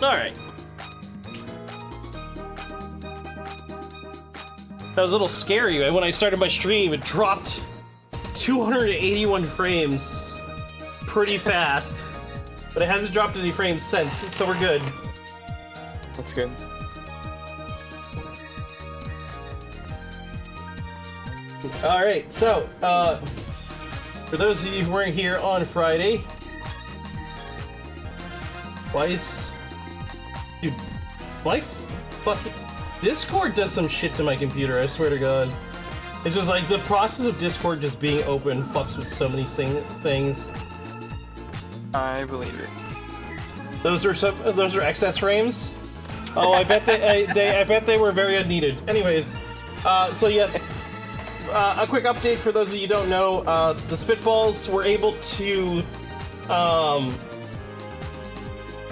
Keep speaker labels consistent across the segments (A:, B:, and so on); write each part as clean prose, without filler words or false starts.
A: Alright. That was a little scary. When I started my stream, it dropped 281 frames pretty fast. But it hasn't dropped any frames since, so we're good.
B: That's good.
A: Alright, so, for those of you who weren't here on Friday, dude, my fucking Discord does some shit to my computer, I swear to God. It's just like, the process of Discord just being open fucks with so many things.
B: I believe it.
A: Those are excess frames? Oh, I bet I bet they were very unneeded. Anyways, so yeah, a quick update for those of you who don't know, the Spitballs were able to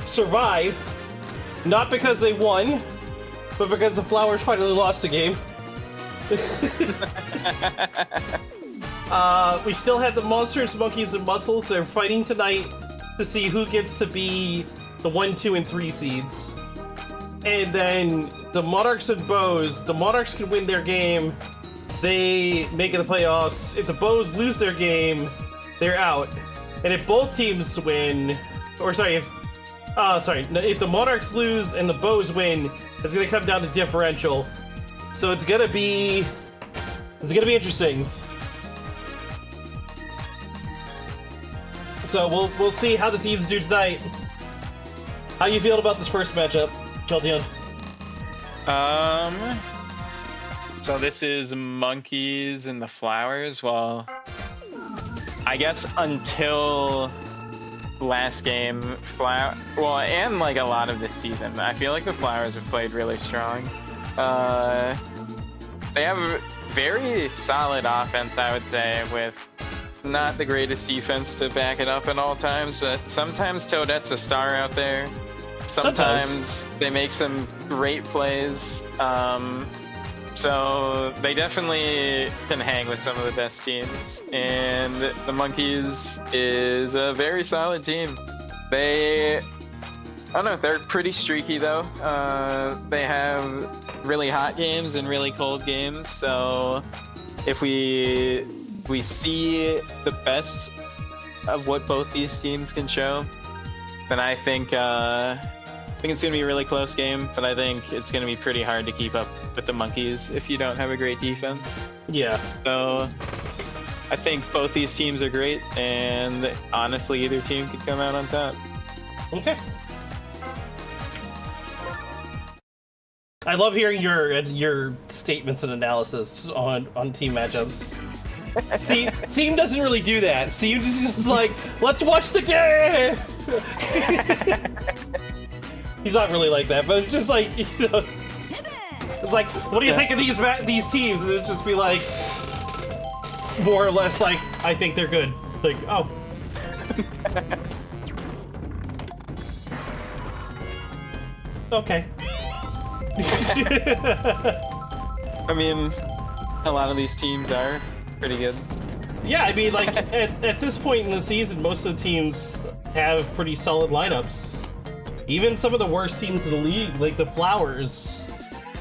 A: survive, not because they won, but because the Flowers finally lost the game. We still have the Monsters, Monkeys, and Muscles. They're fighting tonight to see who gets to be the 1, 2, and 3 seeds. And then the Monarchs and Bows, the Monarchs can win their game, they make it the playoffs. If the Bows lose their game, they're out. And if both teams win, or sorry, if the Monarchs lose and the Bows win, it's gonna come down to differential. So it's gonna be interesting. So we'll see how the teams do tonight. How you feel about this first matchup, Chaldeon?
B: So this is Monkeys and the Flowers. Well, I guess until last game, and like a lot of this season, I feel like the Flowers have played really strong. They have a very solid offense, I would say, with not the greatest defense to back it up at all times, but sometimes Toadette's a star out there. Sometimes they make some great plays. So they definitely can hang with some of the best teams. And the Monkeys is a very solid team. I don't know, they're pretty streaky though. They have really hot games and really cold games. So if we see the best of what both these teams can show, then I think it's gonna be a really close game, but I think it's gonna be pretty hard to keep up with the Monkeys if you don't have a great defense.
A: Yeah.
B: So I think both these teams are great, and honestly, either team could come out on top.
A: Okay. I love hearing your statements and analysis on team matchups. Seam doesn't really do that. Seam is just like, let's watch the game. He's not really like that, but it's just like, you know, it's like, what do you think of these teams? And it'd just be like, more or less like, I think they're good. Like, oh. Okay.
B: I mean, a lot of these teams are pretty good.
A: Yeah, I mean, like, at this point in the season, most of the teams have pretty solid lineups. Even some of the worst teams in the league, like the Flowers,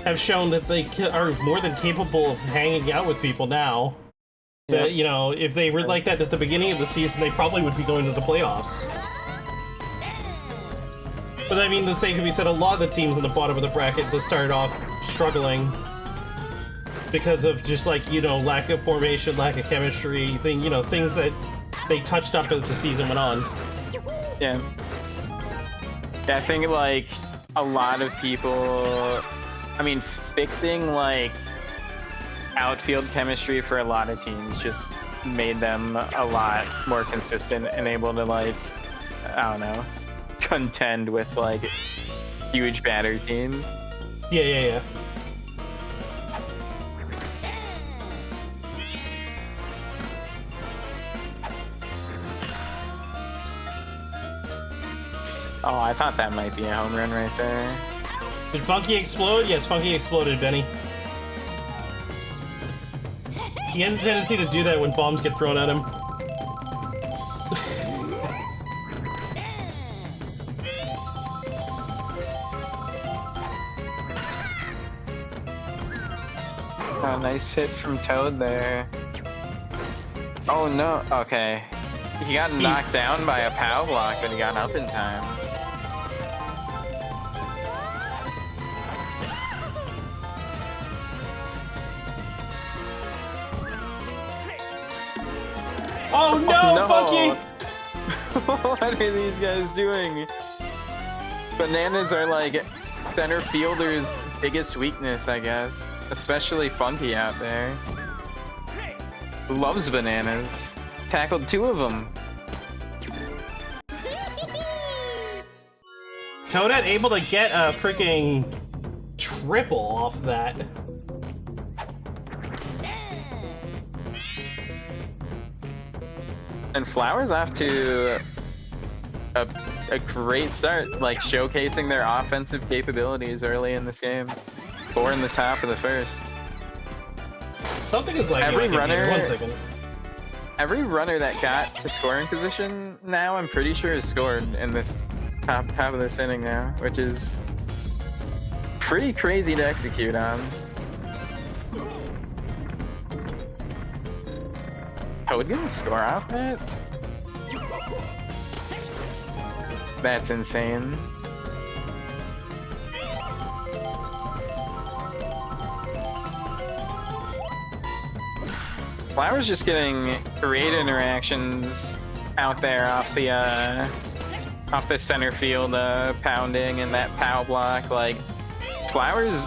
A: have shown that they are more than capable of hanging out with people now. Yeah. You know, if they were like that at the beginning of the season, they probably would be going to the playoffs. But I mean, the same can be said, a lot of the teams in the bottom of the bracket that started off struggling because of just like, you know, lack of formation, lack of chemistry, things that they touched up as the season went on.
B: Yeah. Yeah, I think like a lot of people, I mean, fixing like outfield chemistry for a lot of teams just made them a lot more consistent and able to, like, I don't know, contend with like huge batter teams.
A: Yeah.
B: Oh, I thought that might be a home run right there.
A: Did Funky explode? Yes, Funky exploded, Benny. He has a tendency to do that when bombs get thrown at him.
B: Oh, nice hit from Toad there. Oh no, okay. He got knocked down by a POW block, but he got up in time.
A: Oh no, Funky!
B: What are these guys doing? Bananas are like center fielder's biggest weakness, I guess. Especially Funky out there. Loves bananas. Tackled 2 of them.
A: Toadette able to get a freaking triple off that.
B: And Flowers off to a great start, like showcasing their offensive capabilities early in this game. 4 in the top of the first.
A: Something is like every runner. 1 second.
B: Every runner that got to scoring position now, I'm pretty sure is scored in this top of this inning now, which is pretty crazy to execute on. Toad gonna score off that? That's insane. Flowers just getting great interactions out there off the center field pounding and that POW block. Like, Flowers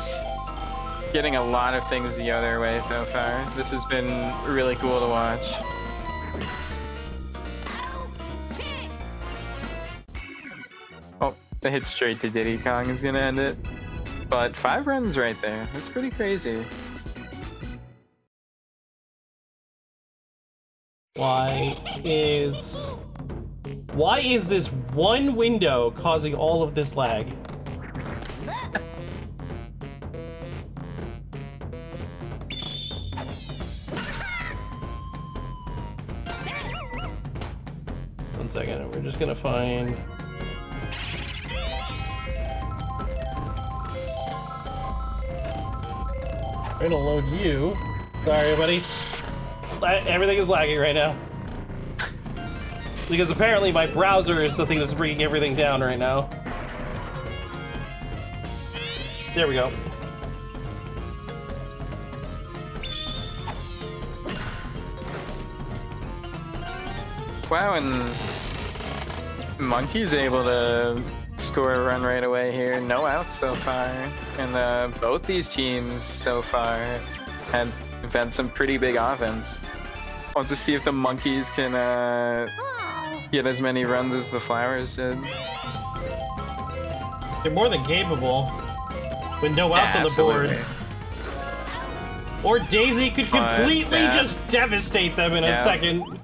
B: getting a lot of things the other way so far. This has been really cool to watch. Oh, the hit straight to Diddy Kong is gonna end it. But 5 runs right there. That's pretty crazy.
A: Why is this one window causing all of this lag? One second, we're just gonna find... We're gonna load you. Sorry, buddy. Everything is lagging right now. Because apparently my browser is the thing that's bringing everything down right now. There we go.
B: Wow, and Monkey's able to score a run right away here. No outs so far. And both these teams so far have had some pretty big offense. Want to see if the Monkeys can get as many runs as the Flowers did.
A: They're more than capable with no outs on the board. Or Daisy could completely just devastate them in a second.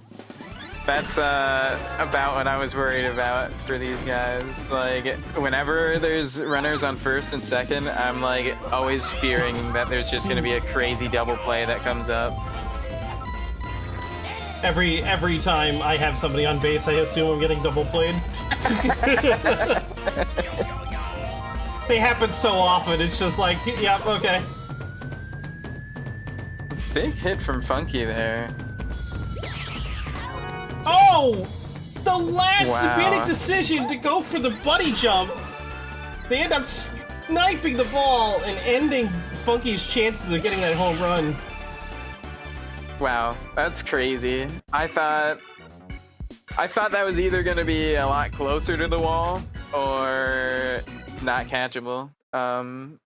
B: That's about what I was worried about for these guys. Like, whenever there's runners on first and second, I'm like always fearing that there's just gonna be a crazy double play that comes up.
A: Every time I have somebody on base, I assume I'm getting double played. They happen so often, it's just like, yeah, okay.
B: Big hit from Funky there.
A: Oh! The last minute decision to go for the buddy jump. They end up sniping the ball and ending Funky's chances of getting that home run.
B: Wow, that's crazy. I thought that was either going to be a lot closer to the wall or not catchable. Earlier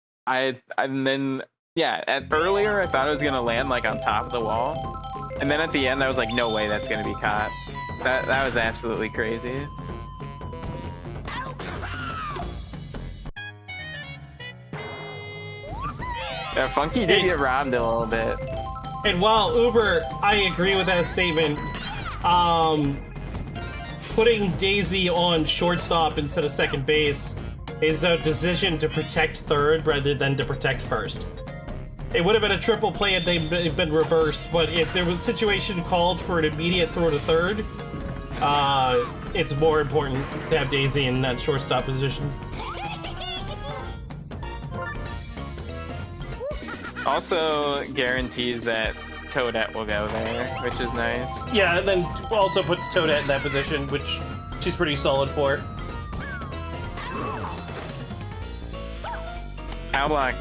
B: I thought it was going to land like on top of the wall. And then at the end I was like, no way that's going to be caught. That was absolutely crazy. Yeah, Funky did get robbed a little bit.
A: And while Uber, I agree with that statement, putting Daisy on shortstop instead of second base is a decision to protect third rather than to protect first. It would have been a triple play had they been reversed, but if there was a situation called for an immediate throw to third, it's more important to have Daisy in that shortstop position.
B: also guarantees that Toadette will go there, which is nice.
A: Yeah, and then also puts Toadette in that position, which she's pretty solid for.
B: Cowblock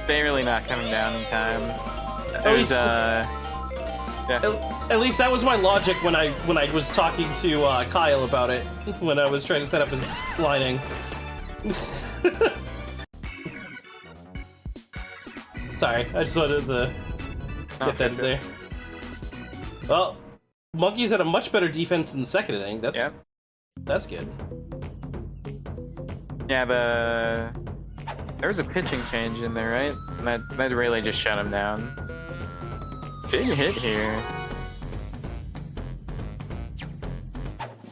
B: barely not coming down in time.
A: At least that was my logic when I was talking to Kyle about it, when I was trying to set up his lining. Sorry, I just wanted to get that in there. Well, Monkeys had a much better defense in the second inning. That's good.
B: Yeah, there was a pitching change in there, right? And that really just shut him down. Big hit here.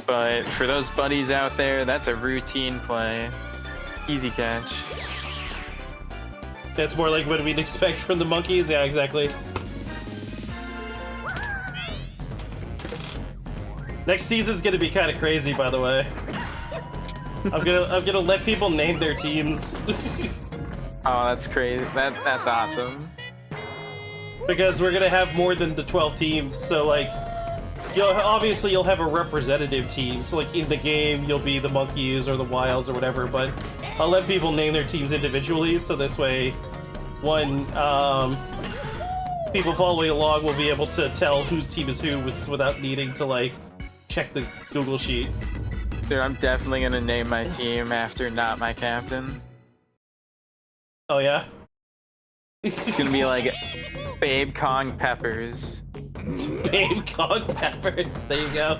B: But for those buddies out there, that's a routine play. Easy catch.
A: That's more like what we'd expect from the Monkeys. Yeah, exactly. Next season's gonna be kind of crazy, by the way. I'm gonna let people name their teams.
B: Oh, that's crazy. That's awesome.
A: Because we're gonna have more than the 12 teams, so like, you'll have a representative team. So like in the game, you'll be the Monkeys or the Wilds or whatever. But I'll let people name their teams individually, so this way, people following along will be able to tell whose team is who without needing to like check the Google sheet.
B: Dude, I'm definitely gonna name my team after not my captain.
A: Oh yeah?
B: It's gonna be like Babe Kong Peppers.
A: Babe Kong Peppers, there you go.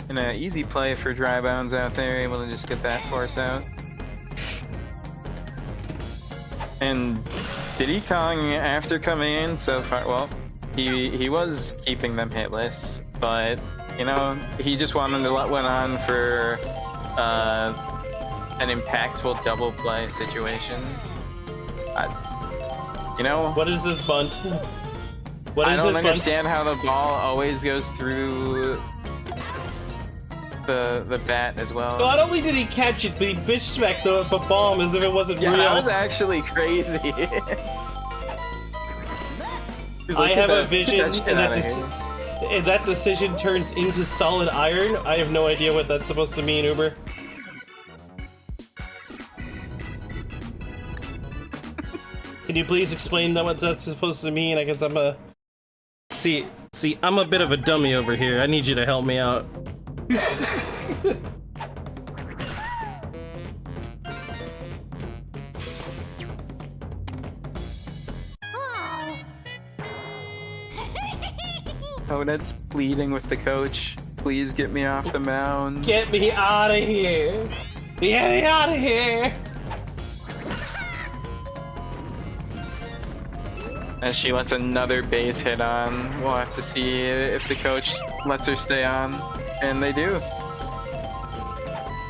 B: And an easy play for Dry Bones out there, able to just get that force out. And Diddy Kong, after coming in so far, well, he was keeping them hitless, but you know, he just wanted to let one on for an impactful double play situation. You know,
A: what is this bunt?
B: I don't understand how the ball always goes through the bat as well.
A: Not only did he catch it, but he bitch smacked the bomb as if it wasn't real.
B: That was actually crazy.
A: I have a vision, and that decision turns into solid iron. I have no idea what that's supposed to mean, Uber. Can you please explain what that's supposed to mean? I guess I'm a... See, I'm a bit of a dummy over here. I need you to help me out.
B: Oh, that's pleading with the coach. Please get me off the mound.
A: Get me out of here! Get me out of here!
B: As she lets another base hit on. We'll have to see if the coach lets her stay on. And they do.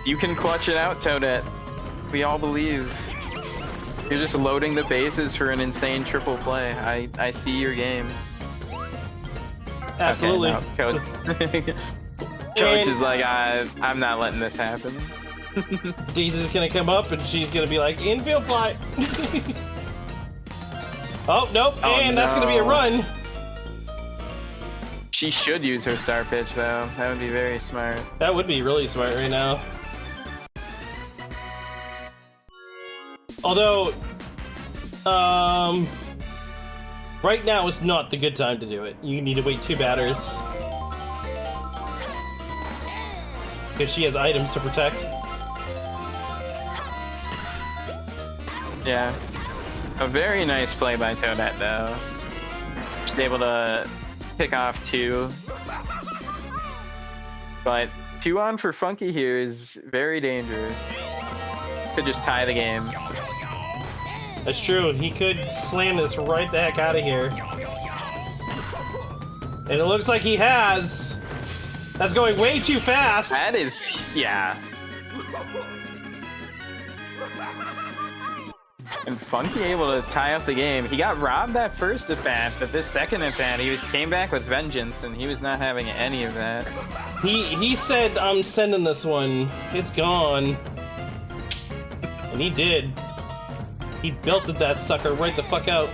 B: You can clutch it out, Toadette. We all believe. You're just loading the bases for an insane triple play. I see your game.
A: Absolutely.
B: Okay, no, coach is like, I'm not letting this happen.
A: Jesus is gonna come up and she's gonna be like, infield fly. Oh, nope, and that's gonna be a run.
B: She should use her star pitch, though. That would be very smart.
A: That would be really smart right now. Although, right now is not the good time to do it. You need to wait 2 batters. Because she has items to protect.
B: Yeah. A very nice play by Toadette, though. She's able to pick off 2. But 2 on for Funky here is very dangerous. Could just tie the game.
A: That's true. He could slam this right the heck out of here. And it looks like he has. That's going way too fast.
B: That is, yeah. And Funky able to tie up the game. He got robbed that first at bat, but this second at bat, came back with vengeance, and he was not having any of that.
A: He said, "I'm sending this one. It's gone," and he did. He belted that sucker right the fuck out.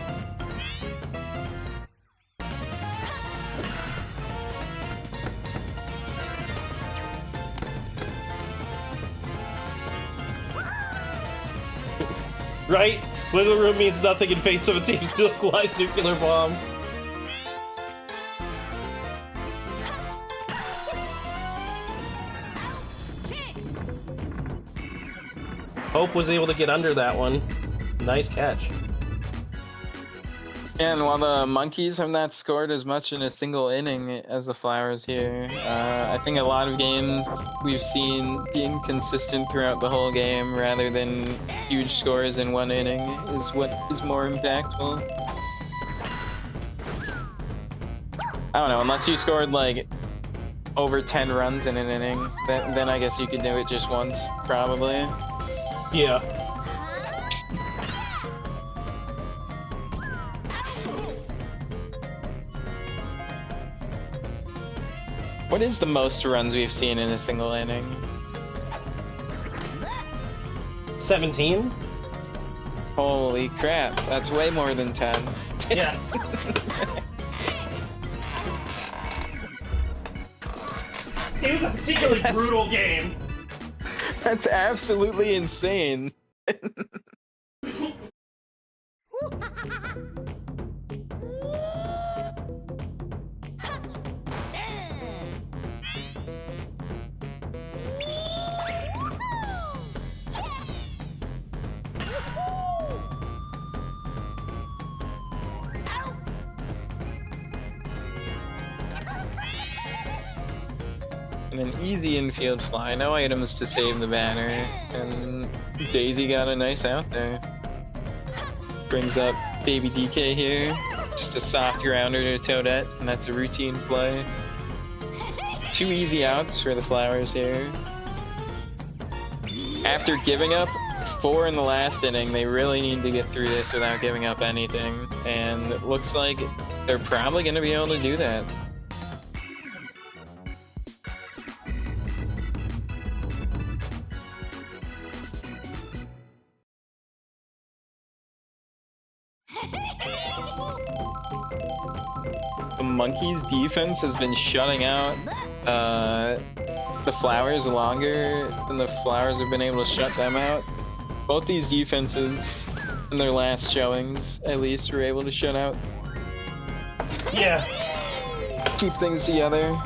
A: Right? Wiggle room means nothing in face of a team's localized nuclear bomb. Hope was able to get under that one. Nice catch.
B: And while the Monkeys have not scored as much in a single inning as the Flowers here, I think a lot of games we've seen being consistent throughout the whole game rather than huge scores in one inning is what is more impactful. I don't know, unless you scored like over 10 runs in an inning, then I guess you could do it just once, probably.
A: Yeah.
B: What is the most runs we've seen in a single inning?
A: 17?
B: Holy crap, that's way more than 10.
A: Yeah. It was a particularly brutal game.
B: That's absolutely insane. And an easy infield fly, no items to save the banner, and Daisy got a nice out there. Brings up Baby DK here, just a soft grounder to Toadette, and that's a routine play. 2 easy outs for the Flowers here. After giving up 4 in the last inning, they really need to get through this without giving up anything, and it looks like they're probably going to be able to do that. The Monkeys' defense has been shutting out the Flowers longer than the Flowers have been able to shut them out. Both these defenses, in their last showings, at least, were able to shut out.
A: Yeah.
B: Keep things together.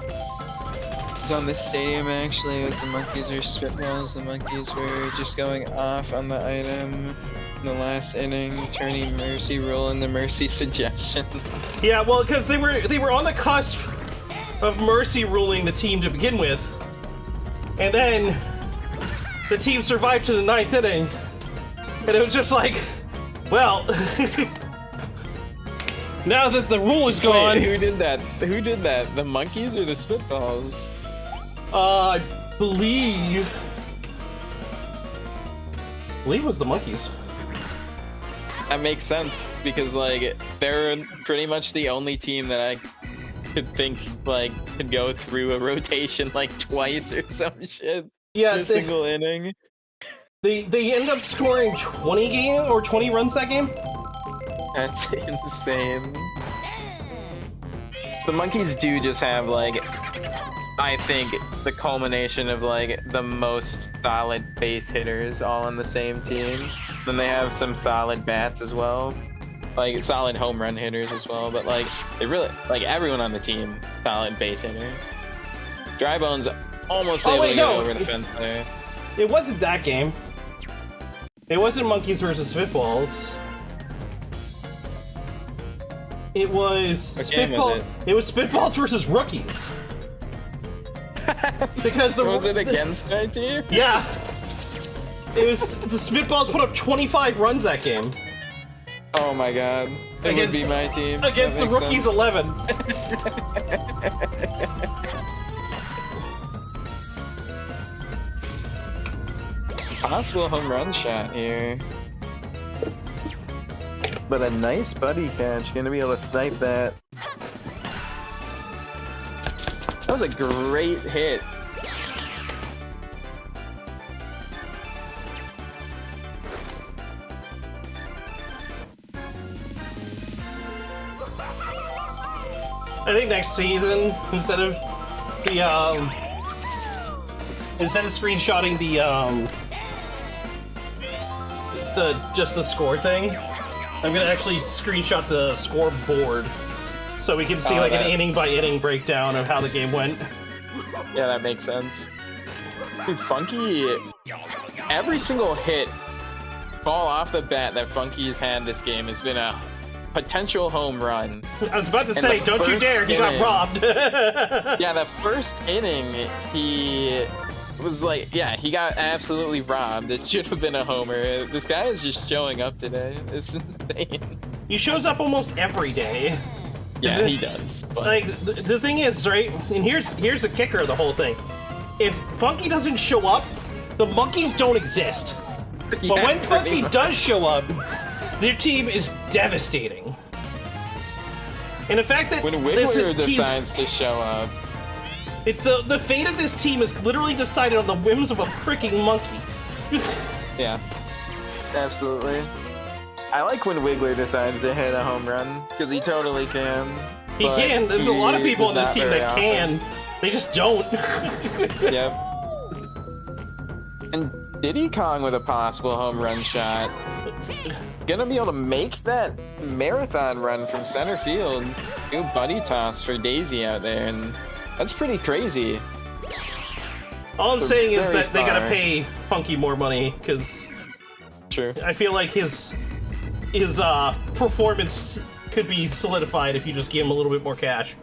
B: It's on this stadium, actually, as the Monkeys are spitballs. The Monkeys were just going off on the item in the last inning, turning Mercy Rule into Mercy Suggestion.
A: Yeah, well, because they were on the cusp of Mercy ruling the team to begin with, and then the team survived to the 9th inning, and it was just like, well, now that the rule is gone.
B: Wait, who did that? Who did that? The Monkeys or the Spitballs?
A: I believe it was the Monkeys.
B: That makes sense, because like they're pretty much the only team that I could think like could go through a rotation like twice or some shit.
A: Yeah,
B: in a single inning.
A: They end up scoring 20 runs that game.
B: That's insane. The Monkeys do just have like, I think, the culmination of like the most solid base hitters all on the same team. Then they have some solid bats as well, like solid home run hitters as well. But like they really, like everyone on the team, solid base hitter. Drybone's almost able to get over the fence there.
A: It wasn't that game. It wasn't Monkeys versus Spitballs. It was
B: What game was it?
A: It was Spitballs versus Rookies. Because
B: was it against my team?
A: Yeah. It was the Spitballs put up 25 runs that game.
B: Oh my god. It would be my team.
A: Against the Rookies 11.
B: Possible home run shot here. But a nice buddy catch. Gonna be able to snipe that. That was a great hit.
A: I think next season, instead of screenshotting just the score thing, I'm gonna actually screenshot the scoreboard so we can see like an inning by inning breakdown of how the game went.
B: Yeah, that makes sense. Dude, Funky, every single hit ball off the bat that Funky's had this game has been a potential home run.
A: I was about to say, don't you dare, he got robbed.
B: Yeah, the first inning, he was like, yeah, he got absolutely robbed. It should have been a homer. This guy is just showing up today. It's insane.
A: He shows up almost every day.
B: Yeah, he does. But...
A: like, the thing is, right, and here's the kicker of the whole thing. If Funky doesn't show up, the monkeys don't exist. But
B: yeah,
A: when Funky does show up, their team is devastating. And the fact that
B: when Wiggler decides to show up,
A: it's the fate of this team is literally decided on the whims of a freaking monkey.
B: Yeah, absolutely. I like when Wiggler decides to hit a home run, because he totally can.
A: He can. There's a lot of people on this team that can. They just don't.
B: Yep. And Diddy Kong with a possible home run shot. Gonna be able to make that marathon run from center field. Do buddy toss for Daisy out there, and that's pretty crazy.
A: All I'm saying is that they gotta pay Funky more money, because
B: true.
A: I feel like his performance could be solidified if you just give him a little bit more cash.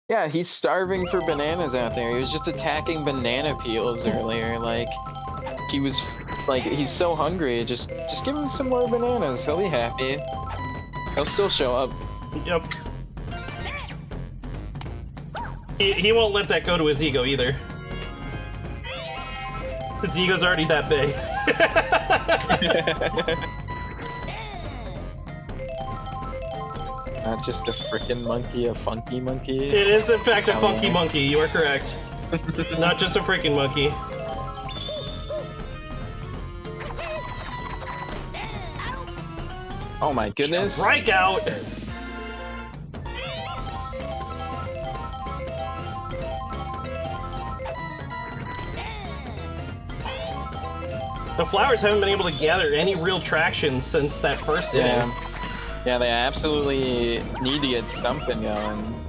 B: Yeah, he's starving for bananas out there. He was just attacking banana peels earlier. Like, he was, like, he's so hungry. Just give him some more bananas. He'll be happy. He'll still show up.
A: Yep. He won't let that go to his ego either. His ego's already that big.
B: Not just a frickin' monkey, a funky monkey.
A: It is, in fact, a funky monkey. You are correct. Not just a freaking monkey.
B: Oh my goodness.
A: Strikeout! The Flowers haven't been able to gather any real traction since that first inning.
B: Yeah, they absolutely need to get something going.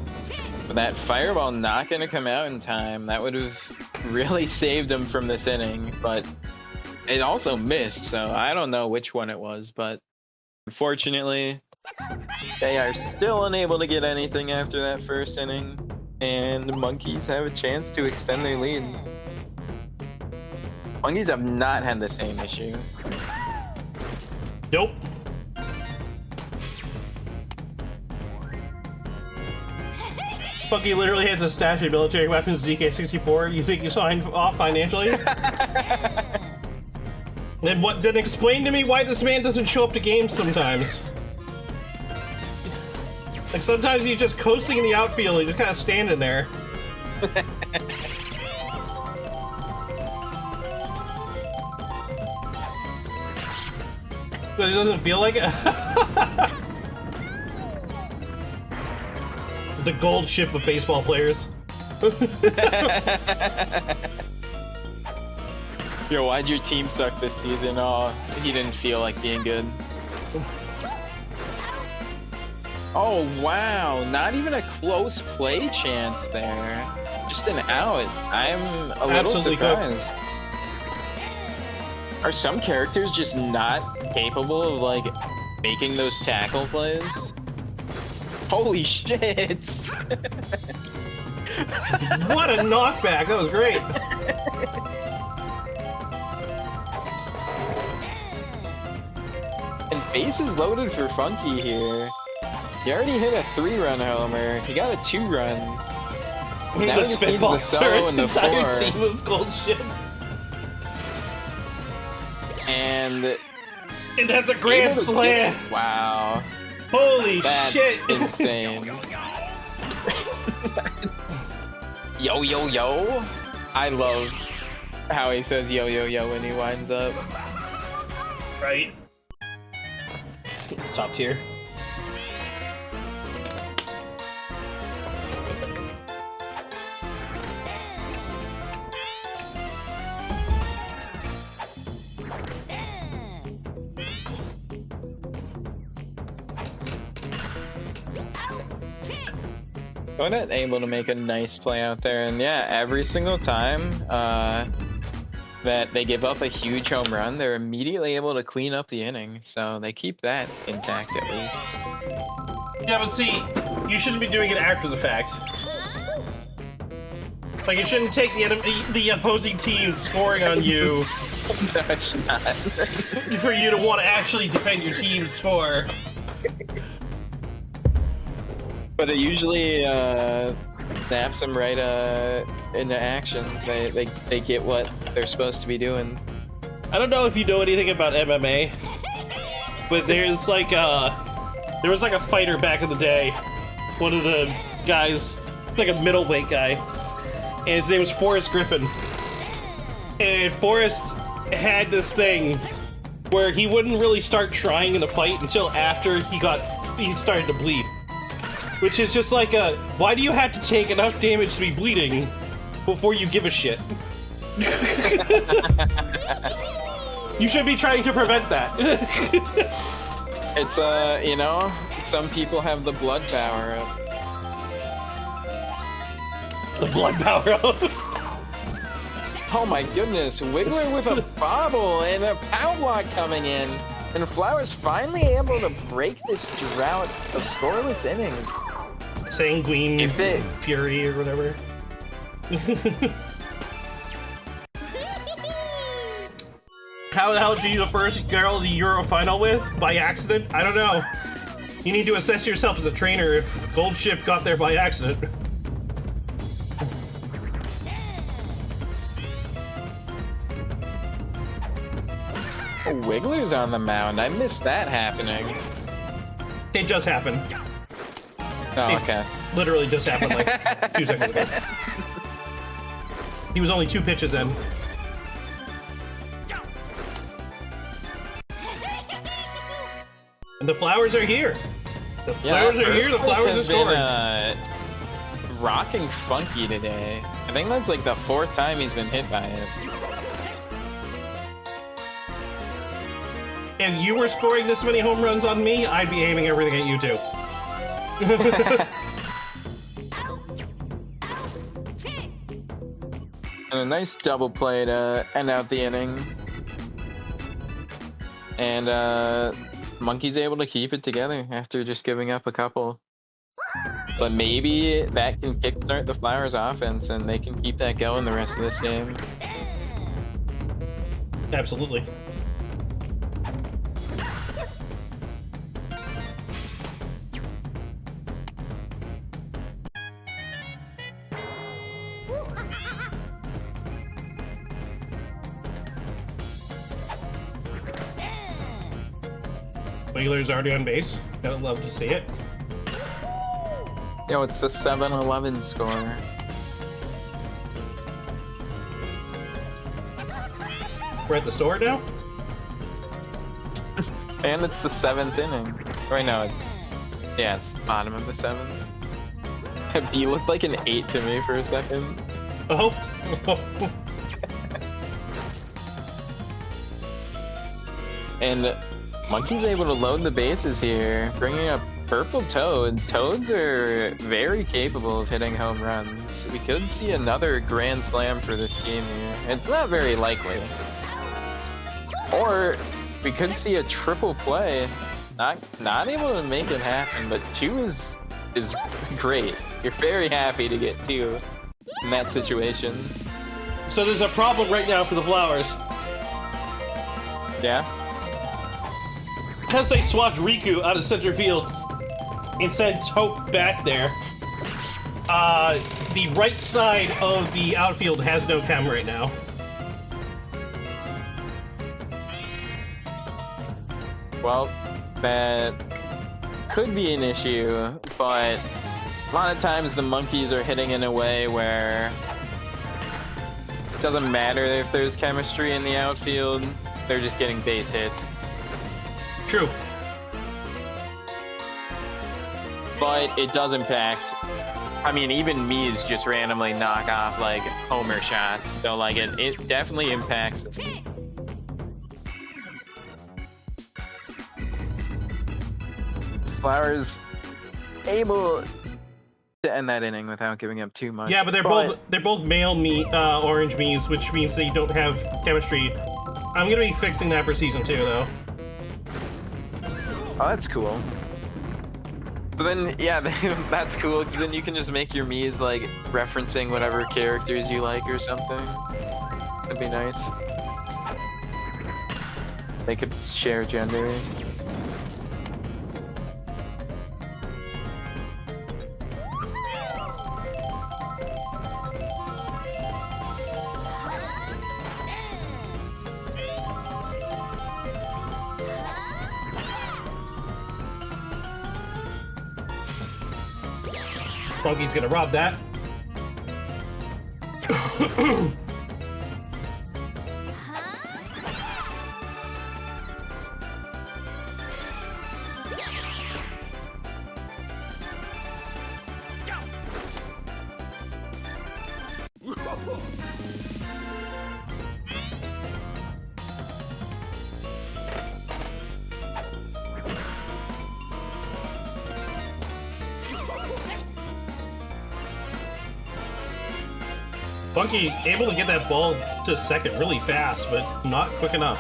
B: But that fireball not going to come out in time. That would have really saved them from this inning. But it also missed, so I don't know which one it was. But unfortunately, they are still unable to get anything after that first inning. And the Monkeys have a chance to extend their lead. Monkeys have not had the same issue.
A: Nope. Funky literally has a stash of military weapons DK-64. You think you signed off financially? Then explain to me why this man doesn't show up to games sometimes. Like, sometimes he's just coasting in the outfield, he's just kind of standing there. But it doesn't feel like it. The gold ship of baseball players.
B: Yo, why'd your team suck this season? Oh, he didn't feel like being good. Oh, wow. Not even a close play chance there. Just an out. I'm a little surprised. Cooked. Are some characters just not capable of, like, making those tackle plays? Holy shit!
A: What a knockback! That was great!
B: And bases loaded for Funky here. He already hit a 3-run homer. He got a 2-run.
A: Now the spitball turns entire team of gold ships.
B: And
A: And that's a grand slam!
B: Wow.
A: Holy
B: That's
A: shit!
B: insane. Yo, yo, yo. I love how he says yo, yo, yo when he winds up.
A: Right? It's top tier.
B: Donut able to make a nice play out there, and yeah, every single time that they give up a huge home run, they're immediately able to clean up the inning, so they keep that intact at least.
A: Yeah, but see, you shouldn't be doing it after the fact. Like, it shouldn't take the opposing team scoring on you
B: No, it's not.
A: for you to want to actually defend your team's score.
B: But it usually snaps them right into action. They get what they're supposed to be doing.
A: I don't know if you know anything about MMA, but there's like there was like a fighter back in the day, one of the guys, like a middleweight guy, and his name was Forrest Griffin. And Forrest had this thing where he wouldn't really start trying in a fight until after he started to bleed. Which is just like why do you have to take enough damage to be bleeding before you give a shit? You should be trying to prevent that.
B: It's you know, some people have the blood power up.
A: The blood power up.
B: Oh my goodness, Wiggler with a bobble and a pound block coming in. And Flowers finally able to break this drought of scoreless innings.
A: Sanguine Fury or whatever. How the hell did you the first girl the Euro final with? By accident? I don't know. You need to assess yourself as a trainer if Gold Ship got there by accident.
B: Oh, Wiggler's on the mound. I missed that happening.
A: It just happened.
B: Oh, okay.
A: Literally just happened like 2 seconds ago. He was only 2 pitches in. And the Flowers are here. The Flowers are here. The Flowers are scoring.
B: Rocking funky today. I think that's like the 4th time he's been hit by it.
A: If you were scoring this many home runs on me, I'd be aiming everything at you too.
B: And a nice double play to end out the inning. And Monkey's able to keep it together after just giving up a couple. But maybe that can kickstart the Flowers offense and they can keep that going the rest of this game.
A: Absolutely. Wheeler's already on base. I'd love to see it.
B: Yo, it's the 7-11 score.
A: We're at the store now?
B: And it's the 7th inning. Wait, no, it's the bottom of the 7th. You looked like an 8 to me for a second.
A: Oh.
B: And Monkey's able to load the bases here, bringing up Purple Toad. Toads are very capable of hitting home runs. We could see another grand slam for this game here. It's not very likely. Or we could see a triple play. Not able to make it happen, but 2 is great. You're very happy to get 2 in that situation.
A: So there's a problem right now for the Flowers.
B: Yeah?
A: Because they swapped Riku out of center field and sent Hope back there, the right side of the outfield has no chem right now.
B: Well, that could be an issue, but a lot of times the monkeys are hitting in a way where it doesn't matter if there's chemistry in the outfield, they're just getting base hits.
A: True.
B: But it does impact. I mean, even Mies just randomly knock off like homer shots, so like it definitely impacts. Flowers able to end that inning without giving up too much.
A: Yeah, but they're both male orange Mies, which means they don't have chemistry. I'm gonna be fixing that for season 2, though.
B: Oh, that's cool. But then, yeah, that's cool, because then you can just make your Mii's, like, referencing whatever characters you like or something. That'd be nice. They could share gender.
A: Froggy's gonna rob that. Funky able to get that ball to second really fast, but not quick enough.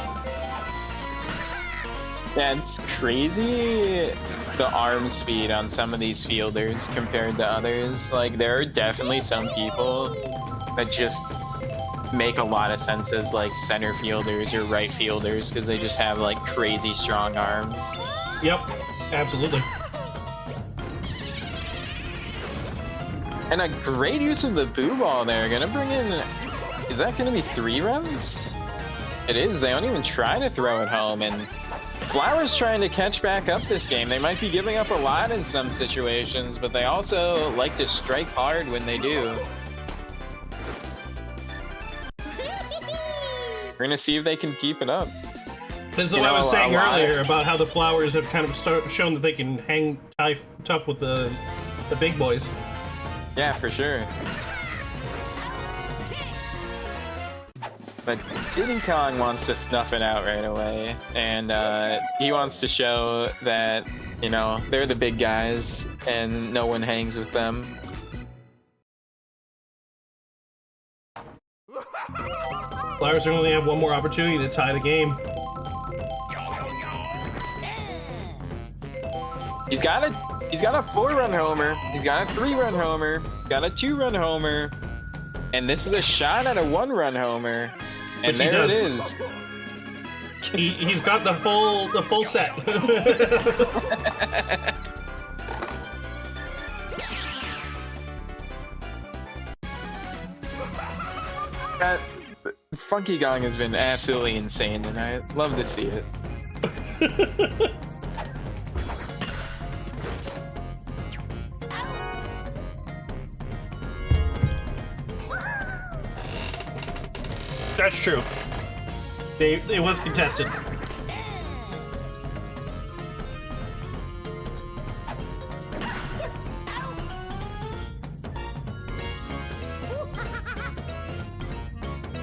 B: Yeah, it's crazy the arm speed on some of these fielders compared to others. Like, there are definitely some people that just make a lot of sense as like center fielders or right fielders because they just have like crazy strong arms.
A: Yep, absolutely.
B: And a great use of the boo ball there. Gonna bring in, is that gonna be 3 runs? It is. They don't even try to throw it home, and Flowers trying to catch back up this game. They might be giving up a lot in some situations, but they also like to strike hard when they do. We're gonna see if they can keep it up.
A: This is what I was saying earlier about how the Flowers have kind of shown that they can hang tough with the big boys.
B: Yeah, for sure. But Diddy Kong wants to snuff it out right away, and he wants to show that, you know, they're the big guys and no one hangs with them.
A: Flowers only have one more opportunity to tie the game.
B: He's got a 4-run homer. He's got a 3-run homer. He's got a 2-run homer. And this is a shot at a 1-run homer. And there it is.
A: He's got the full set.
B: Funky Gong has been absolutely insane tonight. Love to see it.
A: That's true. It was contested.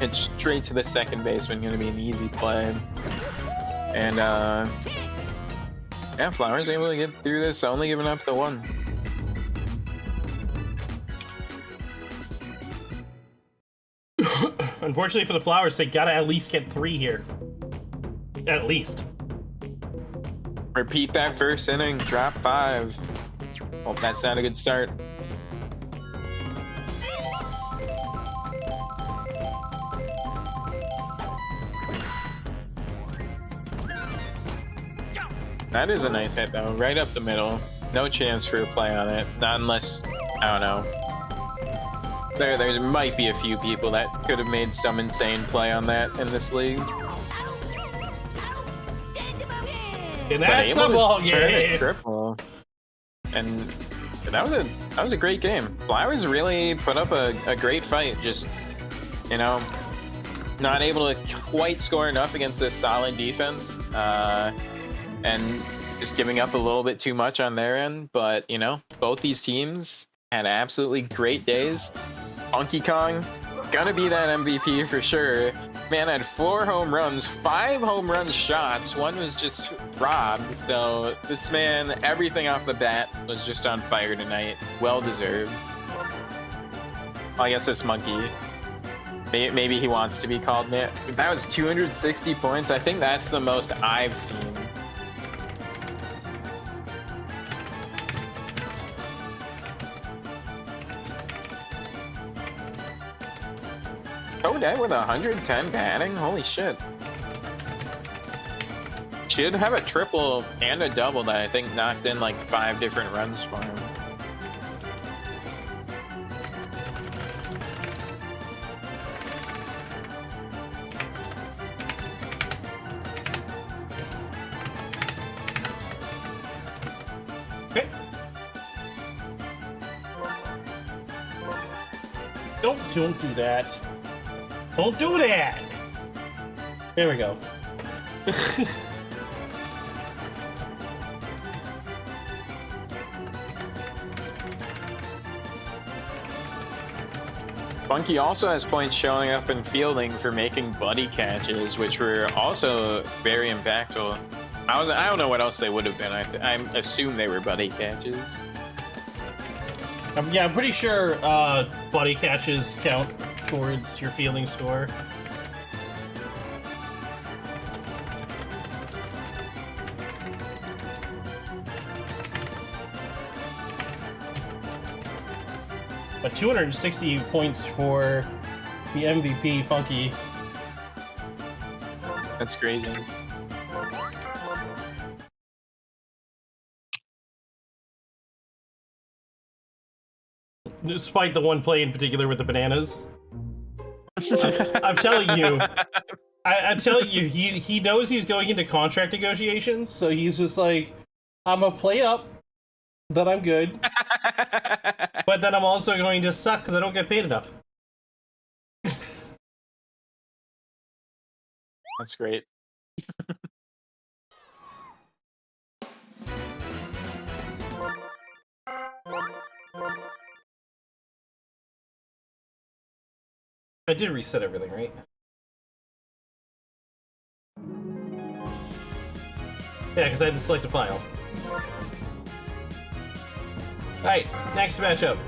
B: It's straight to the second baseman, going to be an easy play. And yeah, Flowers able to get through this, only giving up the 1.
A: Unfortunately for the Flowers, they gotta at least get 3 here. At least.
B: Repeat that first inning, drop 5. Well, that's not a good start. That is a nice hit though, right up the middle. No chance for a play on it, not unless, I don't know. There might be a few people that could have made some insane play on that in this league.
A: And that's the ball
B: turn a
A: game.
B: triple. And that was a great game. Flowers really put up a great fight. Just, you know, not able to quite score enough against this solid defense, and just giving up a little bit too much on their end. But you know, both these teams had absolutely great days. Funky Kong gonna be that MVP for sure. Man had 4 home runs, 5 home run shots. 1 was just robbed. So this man, everything off the bat was just on fire tonight. Well deserved. Well, I guess this Monkey. Maybe he wants to be called, man. That was 260 points. I think that's the most I've seen. Kodak with 110 batting? Holy shit. Should have a triple and a double that I think knocked in like 5 different runs for him.
A: Okay. Don't do that. Don't do that! There we go.
B: Funky also has points showing up in fielding for making buddy catches, which were also very impactful. I don't know what else they would have been. I assume they were buddy catches.
A: Yeah, I'm pretty sure buddy catches count towards your fielding score. But 260 points for the MVP, Funky.
B: That's crazy.
A: Despite the one play in particular with the bananas. I'm telling you, I'm telling you, he knows he's going into contract negotiations, so he's just like, I'm gonna play up that I'm good, but then I'm also going to suck because I don't get paid enough.
B: That's great.
A: I did reset everything, right? Yeah, because I had to select a file. Alright, next matchup.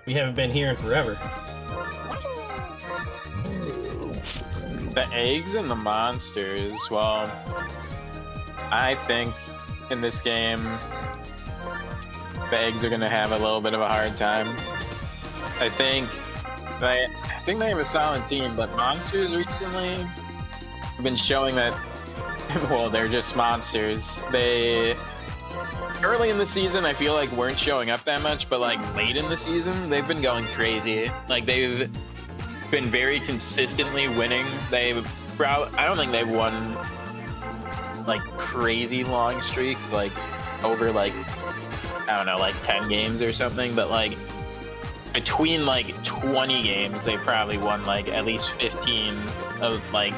A: We haven't been here in forever.
B: The eggs and the monsters, well, I think in this game, the eggs are going to have a little bit of a hard time. I think they have a solid team, but monsters recently have been showing that, well, they're just monsters. They, early in the season, I feel like weren't showing up that much, but like late in the season, they've been going crazy. Like they've been very consistently winning. I don't think they've won like crazy long streaks, like over like, I don't know, like 10 games or something, but like between like 20 games, they probably won like at least 15 of like,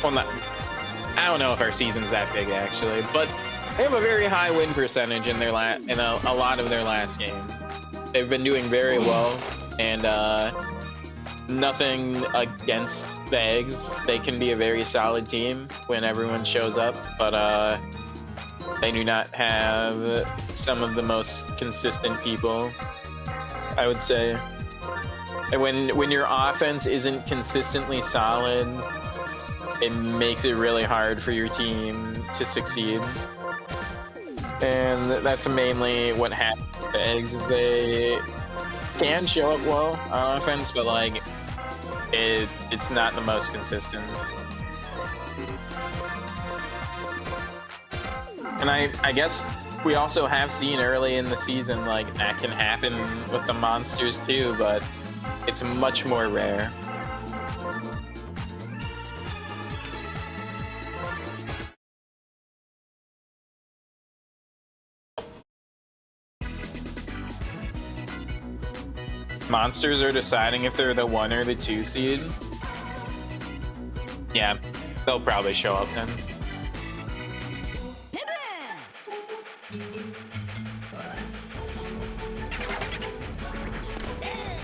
B: well, not, I don't know if our season's that big actually, but they have a very high win percentage in their in a lot of their last games. They've been doing very well, and nothing against the eggs. They can be a very solid team when everyone shows up, but they do not have some of the most consistent people, I would say. And when your offense isn't consistently solid, it makes it really hard for your team to succeed. And that's mainly what happens with the eggs, is they can show up well on offense, but like it's not the most consistent. And I guess we also have seen early in the season like that can happen with the monsters too, but it's much more rare. monsters are deciding if they're the 1 or the 2 seed, yeah, they'll probably show up then.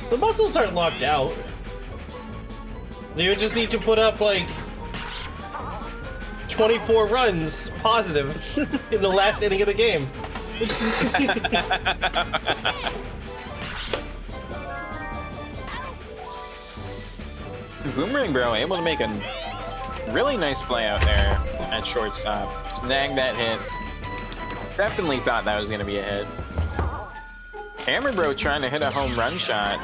A: The muscles aren't locked out. They would just need to put up like 24 runs positive in the last inning of the game.
B: Boomerang Bro able to make a really nice play out there at shortstop. Snag that hit. Definitely thought that was going to be a hit. Hammer Bro trying to hit a home run shot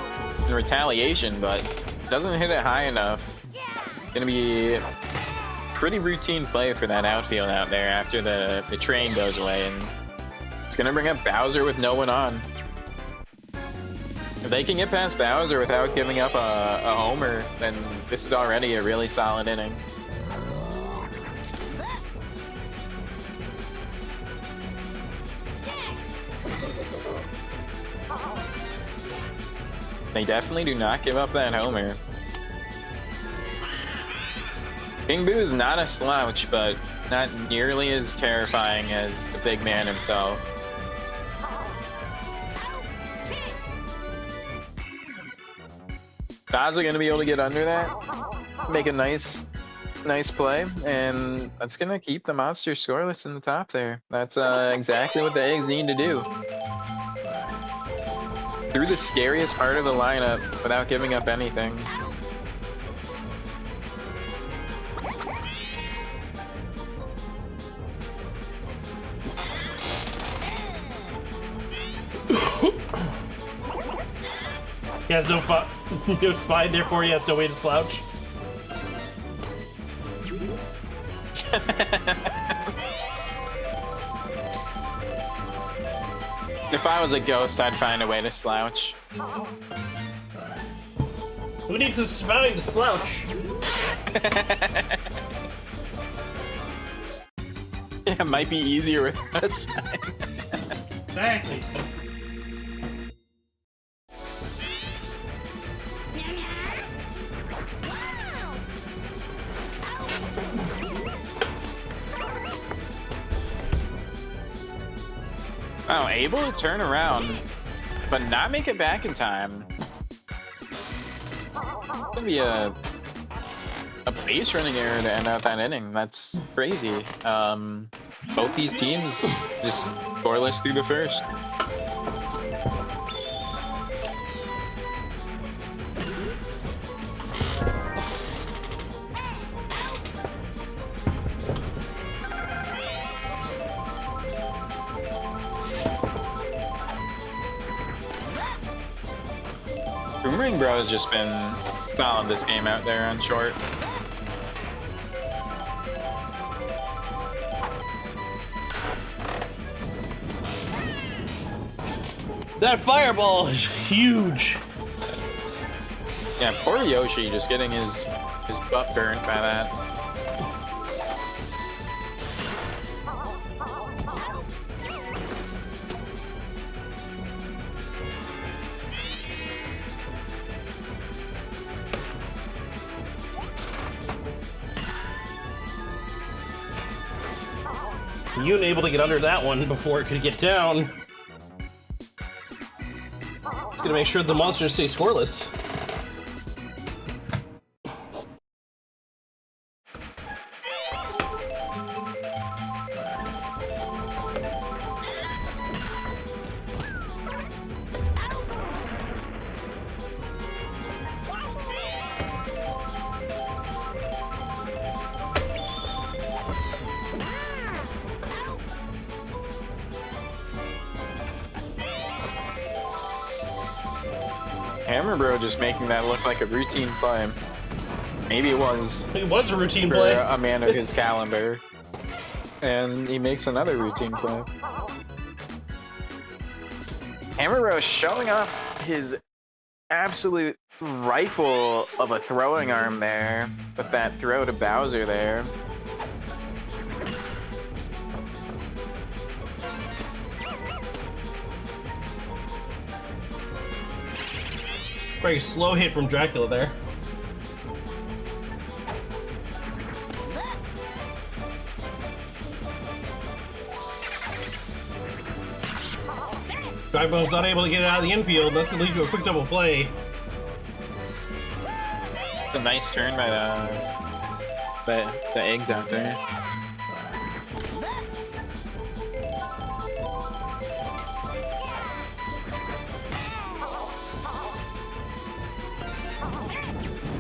B: in retaliation, but doesn't hit it high enough. Gonna be pretty routine play for that outfield out there after the train goes away, and it's gonna bring up Bowser with no one on. If they can get past Bowser without giving up a homer, then this is already a really solid inning. They definitely do not give up that homer. King Boo is not a slouch, but not nearly as terrifying as the big man himself. Daza gonna be able to get under that, make a nice play, and that's gonna keep the monster scoreless in the top there. That's exactly what the eggs need to do. Through the scariest part of the lineup without giving up anything.
A: He has no spine, therefore he has no way to slouch.
B: If I was a ghost, I'd find a way to slouch.
A: Who needs a spine to slouch?
B: Yeah, it might be easier with a spine.
A: Exactly.
B: Oh, able to turn around, but not make it back in time. It's gonna be a base running error to end out that inning. That's crazy. Both these teams just scoreless through the first. Boomerang Bro has just been solid this game out there on short.
A: That fireball is huge.
B: Yeah, poor Yoshi just getting his butt burnt by that.
A: You were able to get under that one before it could get down. It's gonna make sure the monsters stay scoreless.
B: Hammer Bro just making that look like a routine play. Maybe it was.
A: It was a routine
B: for
A: play.
B: A man of his caliber. And he makes another routine play. Hammer Bro showing off his absolute rifle of a throwing arm there with that throw to Bowser there.
A: Very slow hit from Dracula there. Drybone's not able to get it out of the infield. That's gonna lead to a quick double play.
B: It's a nice turn by the eggs out there.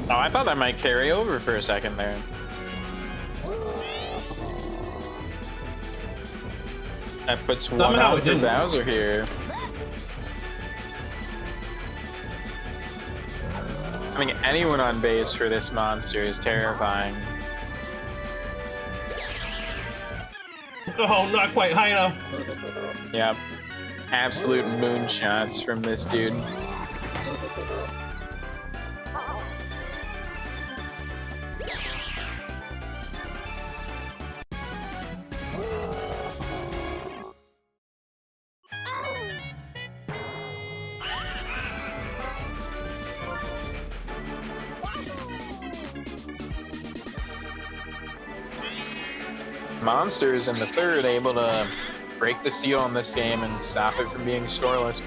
B: Oh, I thought that might carry over for a second there. That puts one out for Bowser here. Having anyone on base for this monster is terrifying.
A: Oh, not quite high enough.
B: Yep. Absolute moonshots from this dude. Monsters in the third able to break the seal on this game and stop it from being scoreless.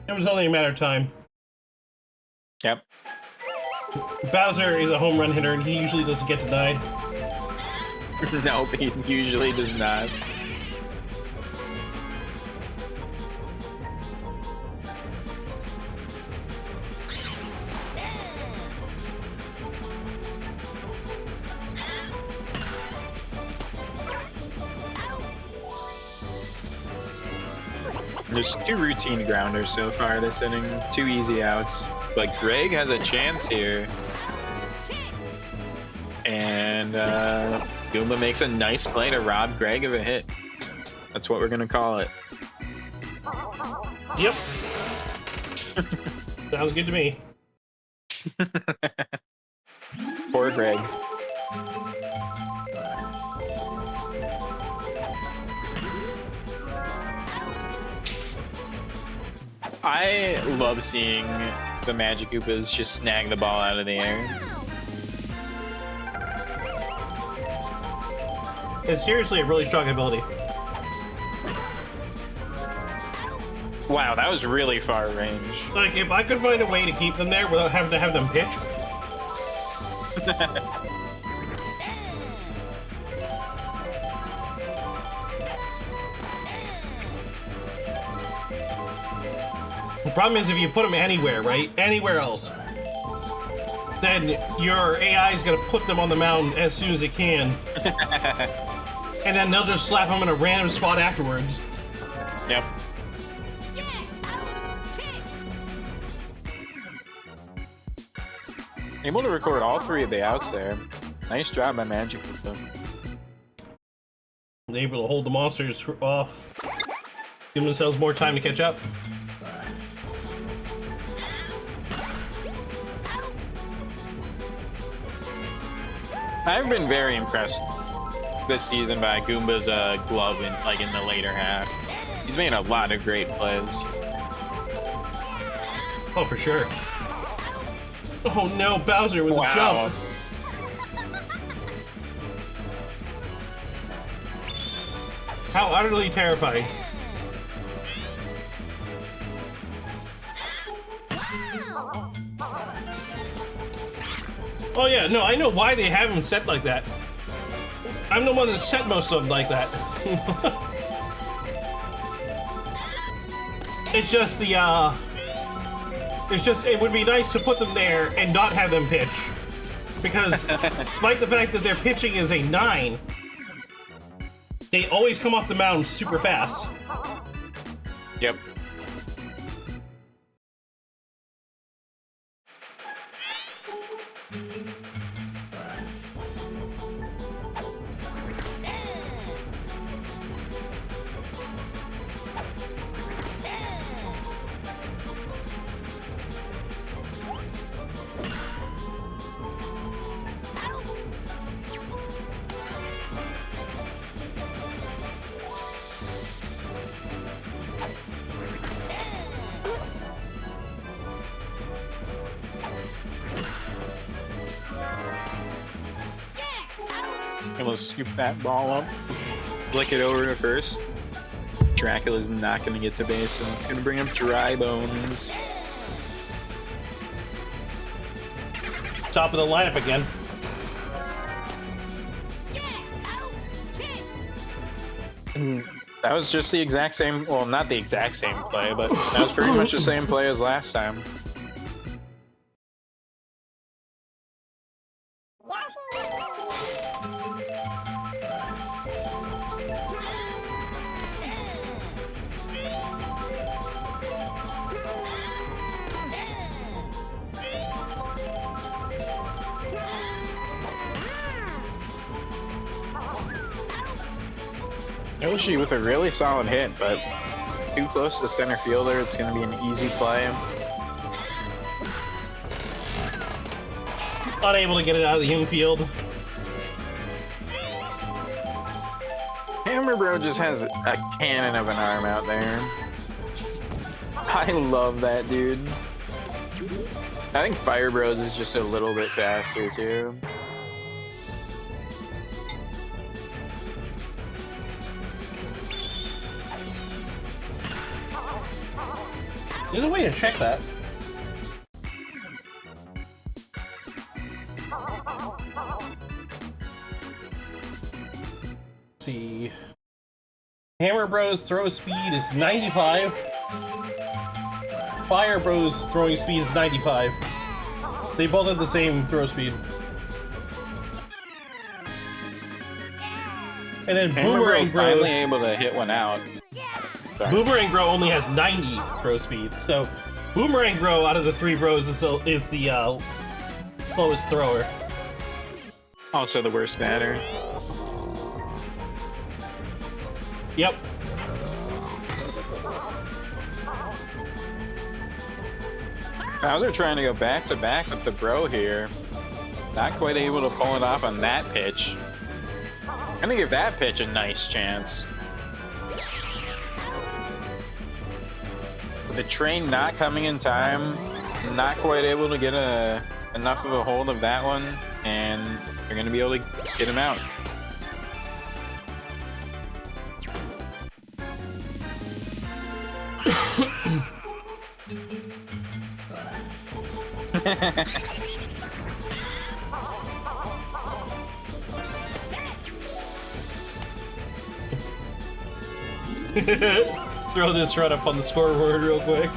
A: It was only a matter of time.
B: Yep.
A: Bowser is a home run hitter and he usually doesn't get denied.
B: Nope, he usually does not. There's 2 routine grounders so far this inning, 2 easy outs. But Greg has a chance here. And Goomba makes a nice play to rob Greg of a hit. That's what we're gonna call it.
A: Yep. Sounds good to me.
B: Poor Greg. I love seeing the Magic Koopas just snag the ball out of the air.
A: It's seriously a really strong ability.
B: Wow, that was really far range.
A: Like, if I could find a way to keep them there without having to have them pitch. The problem is if you put them anywhere, right? Anywhere else. Then your AI is going to put them on the mound as soon as it can. And then they'll just slap them in a random spot afterwards.
B: Yep. Able to record all 3 of the outs there. Nice job by Magic with them.
A: They're able to hold the monsters off. Give themselves more time to catch up.
B: I've been very impressed this season by Goomba's glove in the later half. He's made a lot of great plays.
A: Oh, for sure. Oh no, Bowser with a jump. How utterly terrifying. Oh yeah, no, I know why they have them set like that. I'm the one that set most of them like that. It's just the, it would be nice to put them there and not have them pitch. Because, despite the fact that their pitching is a 9, they always come off the mound super fast.
B: Yep. Able to scoop that ball up, flick it over to first. Dracula's not going to get to base, so it's going to bring up Dry Bones.
A: Top of the lineup again.
B: And that was just the exact same, well, not the exact same play, but that was pretty much the same play as last time. Yoshi with a really solid hit, but too close to the center fielder. It's going to be an easy play.
A: Unable to get it out of the infield.
B: Hammer Bro just has a cannon of an arm out there. I love that dude. I think Fire Bros is just a little bit faster too.
A: There's a way to check that. Let's see. Hammer Bros throw speed is 95. Fire Bros throwing speed is 95. They both have the same throw speed. And then Boomerang Bro
B: finally able to hit one out. Sorry.
A: Boomerang Bro only has 90 throw speed, so Boomerang Bro out of the three bros is the slowest thrower.
B: Also the worst batter.
A: Yep.
B: Bowser trying to go back to back with the Bro here. Not quite able to pull it off on that pitch. Gonna give that pitch a nice chance. The train not coming in time, not quite able to get enough of a hold of that one, and they're going to be able to get him out.
A: Throw this run up on the scoreboard real quick.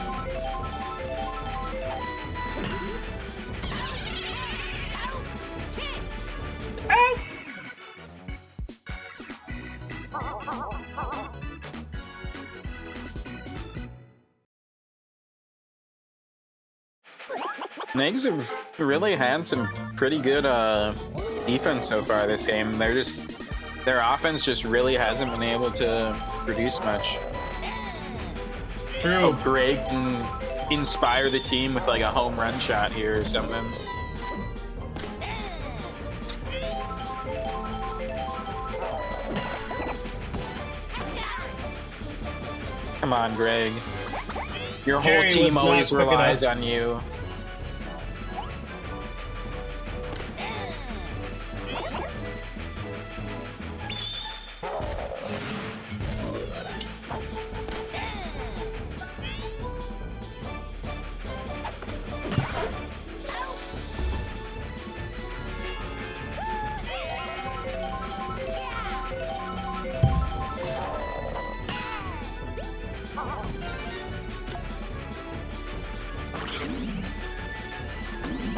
B: Nags have really had some pretty good defense so far this game. Their offense just really hasn't been able to produce much.
A: True.
B: Oh, Greg can inspire the team with like a home run shot here or something. Come on, Greg. Your whole
A: Jerry
B: team
A: was
B: always
A: not quick
B: relies
A: enough.
B: on you.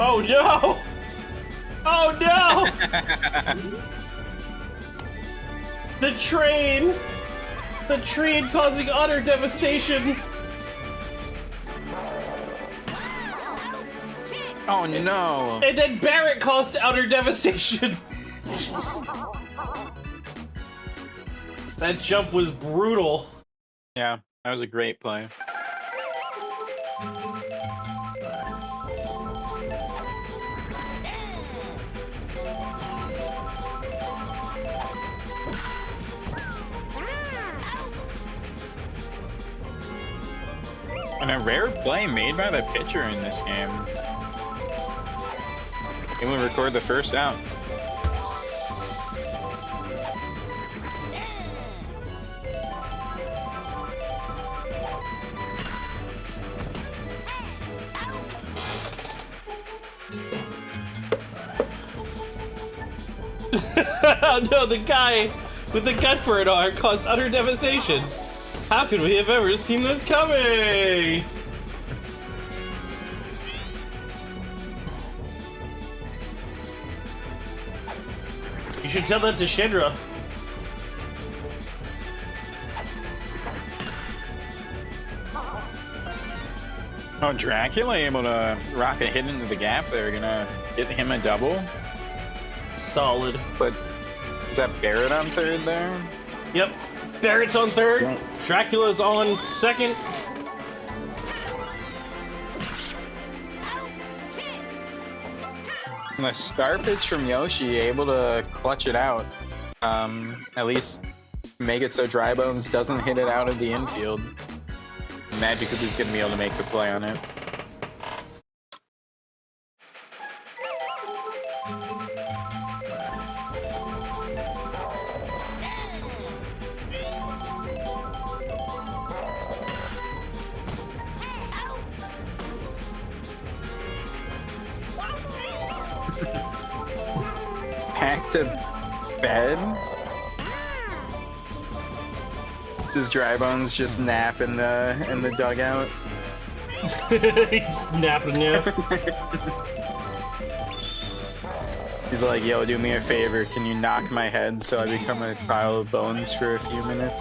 A: Oh no! Oh no! The train! The train causing utter devastation!
B: Oh no!
A: And then Barrett caused utter devastation! That jump was brutal.
B: Yeah, that was a great play. And a rare play made by the pitcher in this game. Able to record the first out.
A: Oh no, the guy with the gun for an arm caused utter devastation. How could we have ever seen this coming? You should tell that to Shinra.
B: Oh, Dracula able to rock a hit into the gap. They're gonna hit him a double.
A: Solid.
B: But is that Barrett on third there?
A: Yep. Barrett's on third.
B: Yeah.
A: Dracula's on second.
B: And the star pitch from Yoshi able to clutch it out. At least make it so Dry Bones doesn't hit it out of the infield. Magic is going to be able to make the play on it. Back to bed? Does Dry Bones just nap in the dugout?
A: He's napping, yeah.
B: He's like, yo, do me a favor, can you knock my head so I become a pile of bones for a few minutes?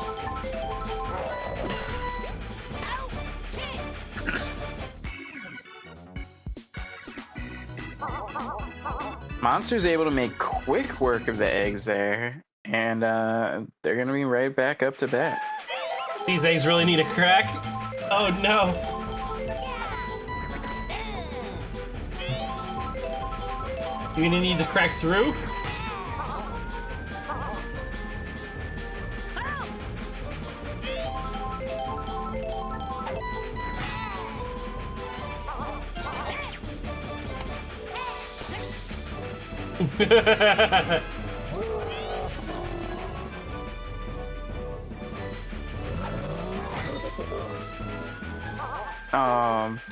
B: Monster's able to make quick work of the eggs there, and they're gonna be right back up to bat.
A: These eggs really need a crack. Oh no. You gonna need to crack through?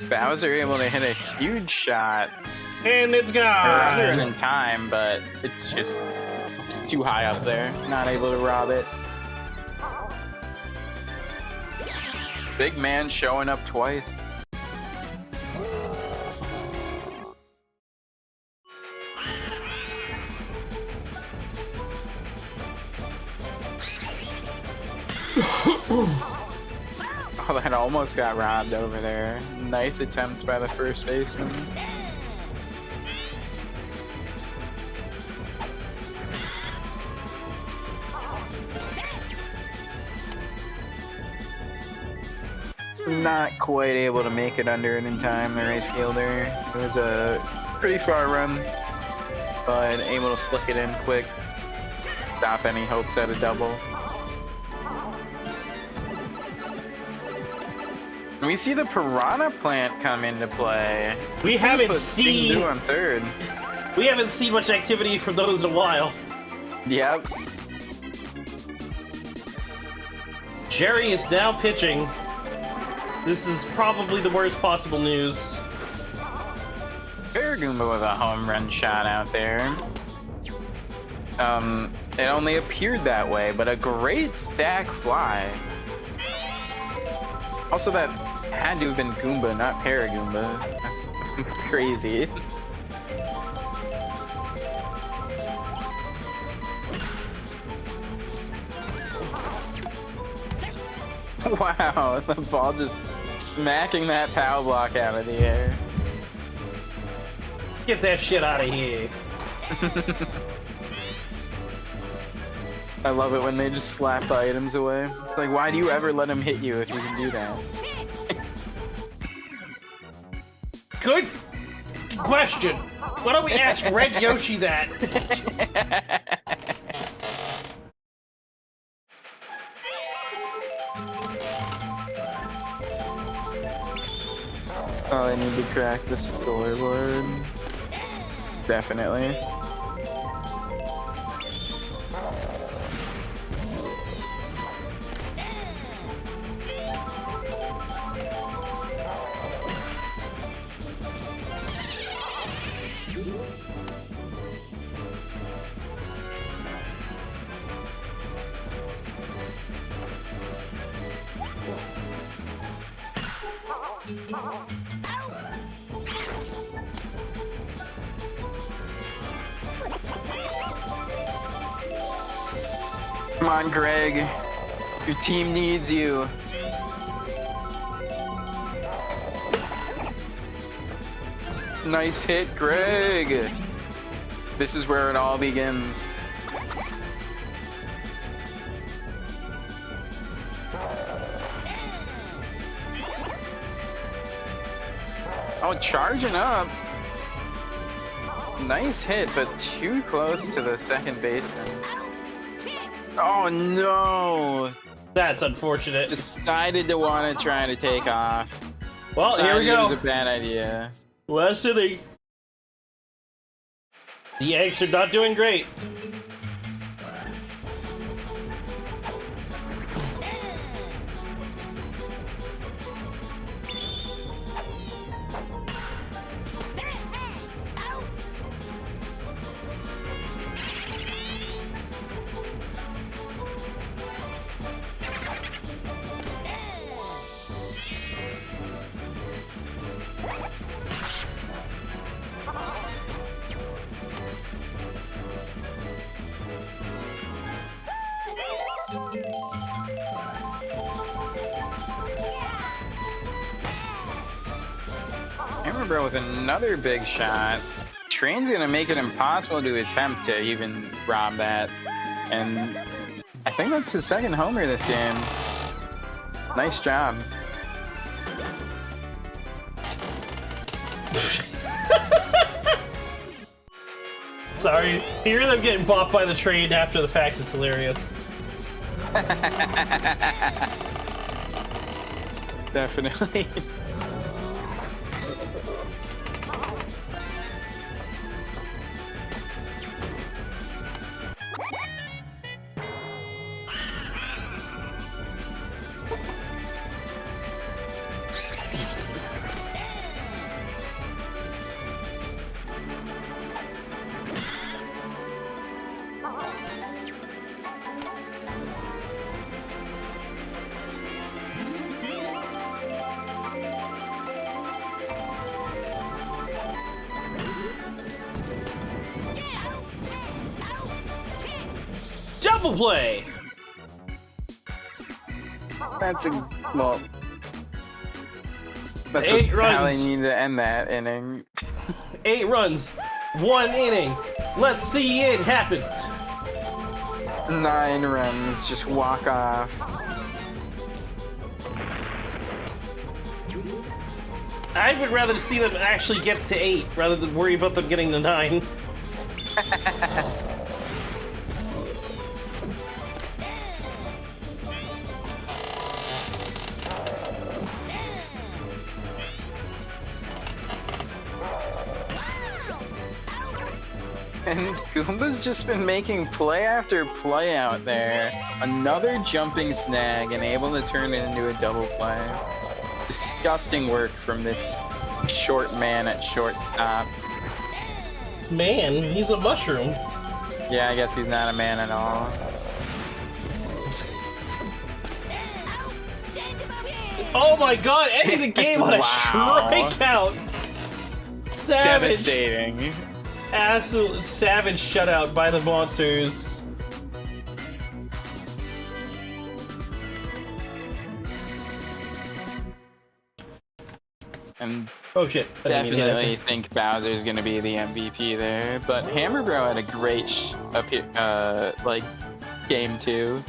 B: Bowser able to hit a huge shot
A: And it's
B: earlier
A: gone.
B: in time, but it's just too high up there. Not able to rob it. Big man showing up twice. Oh, that almost got robbed over there. Nice attempt by the first baseman. Not quite able to make it under it in time, the right fielder. It was a pretty far run, but able to flick it in quick. Stop any hopes at a double. We see the piranha plant come into play.
A: We haven't
B: Put
A: seen
B: Sting on third.
A: much activity from those in a while.
B: Yep.
A: Jerry is now pitching. This is probably the worst possible news.
B: Paragoomba with a home run shot out there. It only appeared that way, but a great stack fly. Also, that had to have been Goomba, not Paragoomba. That's crazy. Wow, the ball just smacking that power block out of the air.
A: Get that shit out of here.
B: I love it when they just slap the items away. It's like, why do you ever let him hit you if you can do that?
A: Good question. Why don't we ask Red Yoshi that?
B: Oh, I need to crack the scoreboard. Definitely. Come on, Greg. Your team needs you. Nice hit, Greg. This is where it all begins. Oh, charging up. Nice hit, but too close to the second baseman. Oh no!
A: That's unfortunate.
B: Decided to want to try to take off.
A: Well, here we go.
B: It was a bad idea.
A: Last inning. The Yanks are not doing great.
B: Hammerbro with another big shot. Train's gonna make it impossible to attempt to even rob that. And I think that's his second homer this game. Nice job.
A: Sorry, hearing them getting bought by the trade after the fact is hilarious.
B: Definitely.
A: Double play!
B: That's well. That's
A: 8
B: how
A: runs.
B: they need to end that inning.
A: 8 runs, 1 inning. Let's see it happen.
B: 9 runs, just walk off.
A: I would rather see them actually get to 8 rather than worry about them getting to 9.
B: And Goomba's just been making play after play out there. Another jumping snag and able to turn it into a double play. Disgusting work from this short man at shortstop.
A: Man, he's a mushroom.
B: Yeah, I guess he's not a man at all.
A: Oh my god, ending the game on a
B: Wow.
A: strikeout! Savage!
B: Devastating.
A: Absolute savage shutout by the Monsters.
B: And
A: Oh shit. I didn't mean to
B: definitely think Bowser's gonna be the MVP there, but Hammerbro had a great like game 2.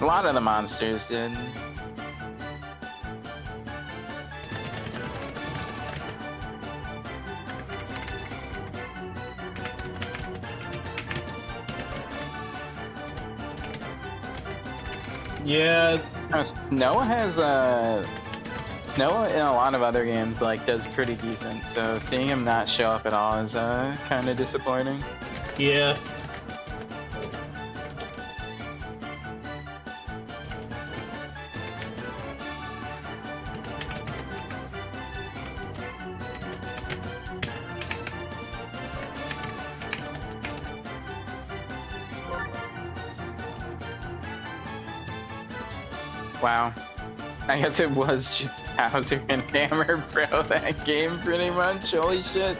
B: A lot of the Monsters did.
A: Yeah.
B: Noah has Noah in a lot of other games like does pretty decent, so seeing him not show up at all is kind of disappointing.
A: Yeah.
B: Wow. I guess it was just Bowser and Hammerbro that game pretty much. Holy shit.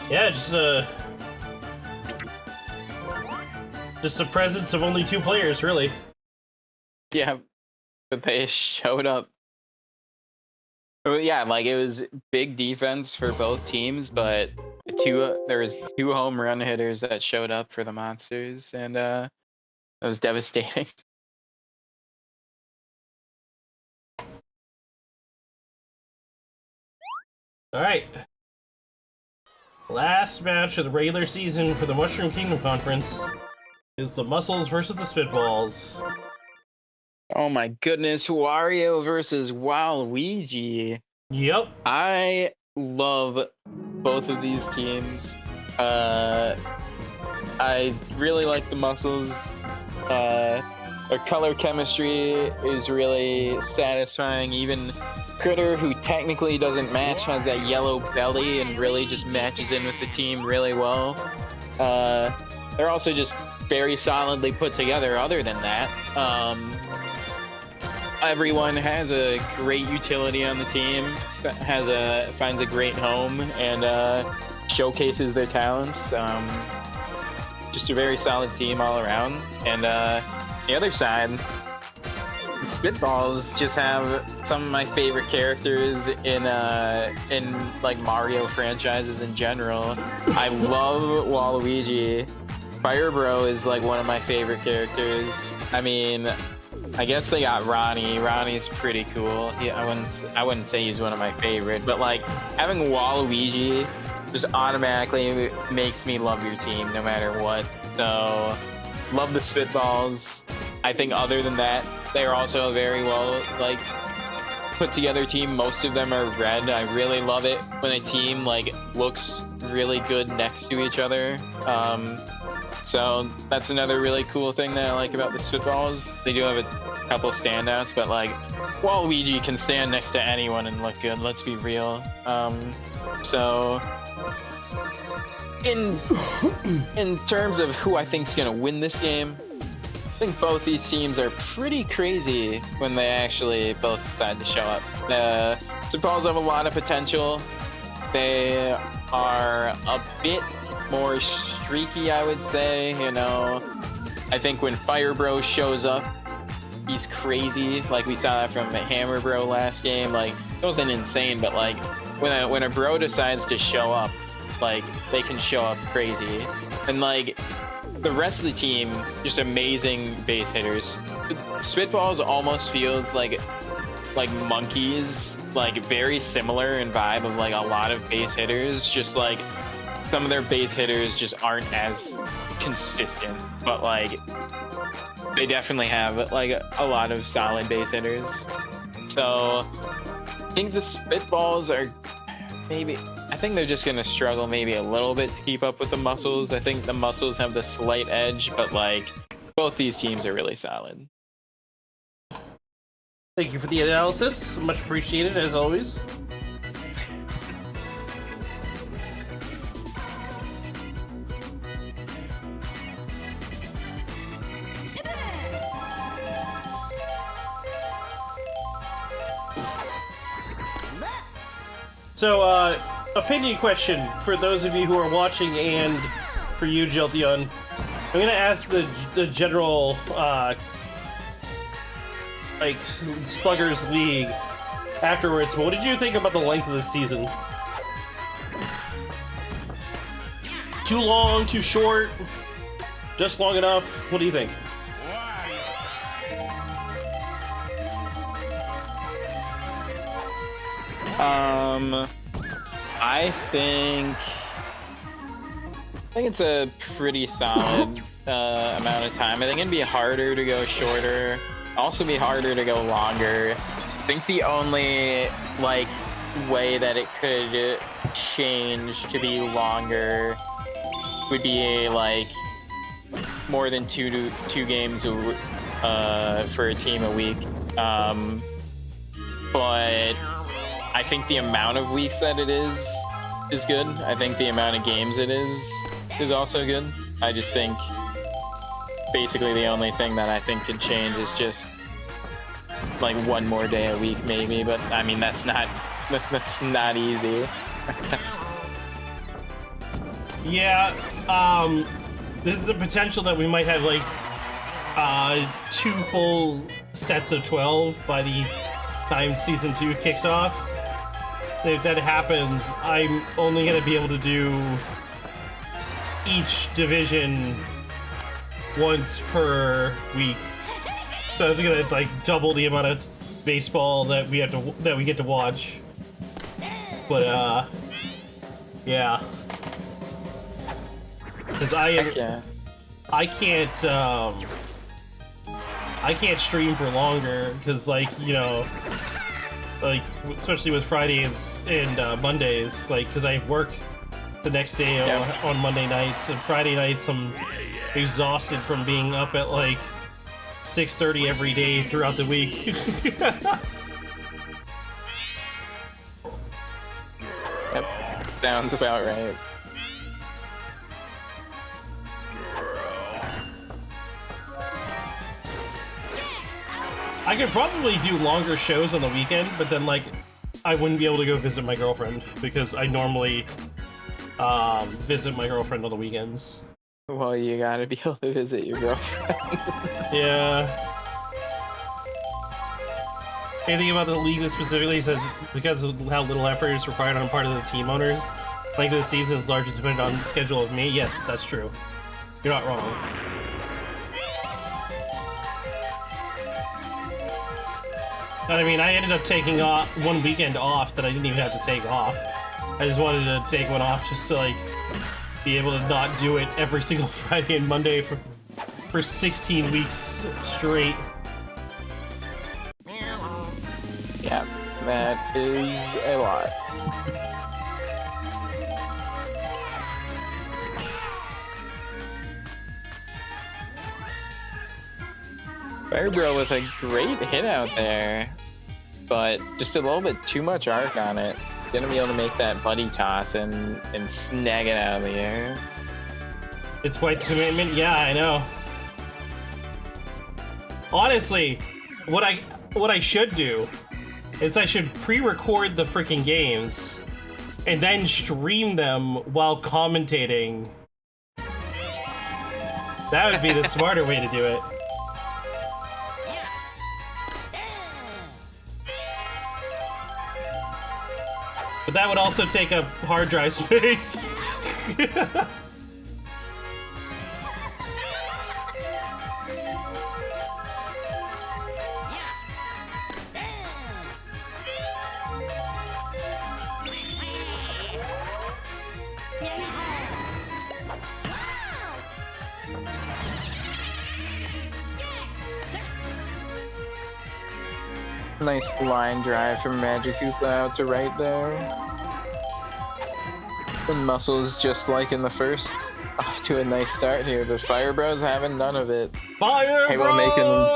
A: Yeah, just a presence of only 2 players, really.
B: Yeah, but they showed up. Well, yeah, like it was big defense for both teams, but there was 2 home run hitters that showed up for the Monsters, and it was devastating.
A: All right. Last match of the regular season for the Mushroom Kingdom Conference is the Muscles versus the Spitballs.
B: Oh my goodness, Wario versus Waluigi.
A: Yep.
B: I love both of these teams. I really like the Muscles. Their color chemistry is really satisfying. Even Critter, who technically doesn't match, has that yellow belly and really just matches in with the team really well. They're also just very solidly put together other than that. Everyone has a great utility on the team, finds a great home, and showcases their talents. Just a very solid team all around. And the other side, the Spitballs just have some of my favorite characters in like Mario franchises in general. I love Waluigi. Fire Bro is like one of my favorite characters. I mean, I guess they got Ronnie. Ronnie's pretty cool. I wouldn't say he's one of my favorite, but like having Waluigi just automatically makes me love your team no matter what. So love the Spitballs. I think other than that, they're also a very well like put together team. Most of them are red. I really love it when a team like looks really good next to each other. So that's another really cool thing that I like about the Spitballs. They do have a couple standouts, but like Waluigi can stand next to anyone and look good. Let's be real. So in terms of who I think is gonna win this game, I think both these teams are pretty crazy when they actually both decide to show up. The Spitballs have a lot of potential. They are a bit more streaky, I would say. You know, I think when Fire Bro shows up, he's crazy. Like we saw that from Hammer Bro last game. Like it wasn't insane, but like when a bro decides to show up, like they can show up crazy. And like the rest of the team, just amazing base hitters. Spitballs almost feels like monkeys, like very similar in vibe of like a lot of base hitters. Just like some of their base hitters just aren't as consistent, but like they definitely have like a lot of solid base hitters. So I think the Spitballs are I think they're just gonna struggle maybe a little bit to keep up with the Muscles. I think the Muscles have the slight edge, but like both these teams are really solid.
A: Thank you for the analysis. Much appreciated, as always. So, opinion question for those of you who are watching and for you, Jiltion. I'm gonna ask the general, like, Sluggers League afterwards. What did you think about the length of the season? Too long, too short, just long enough? What do you think?
B: I think it's a pretty solid amount of time. I think it'd be harder to go shorter, also be harder to go longer. I think the only like way that it could change to be longer would be like more than two games for a team a week. But I think the amount of weeks that it is good. I think the amount of games it is also good. I just think basically the only thing that I think could change is just like one more day a week maybe, but I mean that's not easy.
A: Yeah, there's a potential that we might have, like, 2 full sets of 12 by the time Season 2 kicks off. If that happens, I'm only going to be able to do each division once per week. So it's gonna, like, double the amount of baseball that we get to watch. But, yeah. Because I can't stream for longer, because, like, you know, like, especially with Fridays and Mondays, like, because I work the next day on Monday nights, and Friday nights I'm exhausted from being up at, like, 6:30 every day throughout the week.
B: Yep, sounds about right.
A: I could probably do longer shows on the weekend, but then, like, I wouldn't be able to go visit my girlfriend, because I normally visit my girlfriend on the weekends.
B: Well, you gotta be able to visit your girlfriend.
A: Yeah. Anything about the league specifically says because of how little effort is required on the part of the team owners, length of the season is largely dependent on the schedule of me. Yes, that's true. You're not wrong. But I mean, I ended up taking off one weekend off that I didn't even have to take off. I just wanted to take one off just to, like, be able to not do it every single Friday and Monday for 16 weeks straight.
B: Yeah, that is a lot. Firebro with a great hit out there, but just a little bit too much arc on it. Gonna be able to make that buddy toss and snag it out of the air.
A: It's quite the commitment. Yeah, I know. Honestly, what I should do is I should pre-record the freaking games and then stream them while commentating. That would be the smarter way to do it. But that would also take up hard drive space.
B: Nice line drive from Magic Koopa out to right there. And Muscles, just like in the first, off to a nice start here, but Firebro's having none of it.
A: Fire
B: Halo making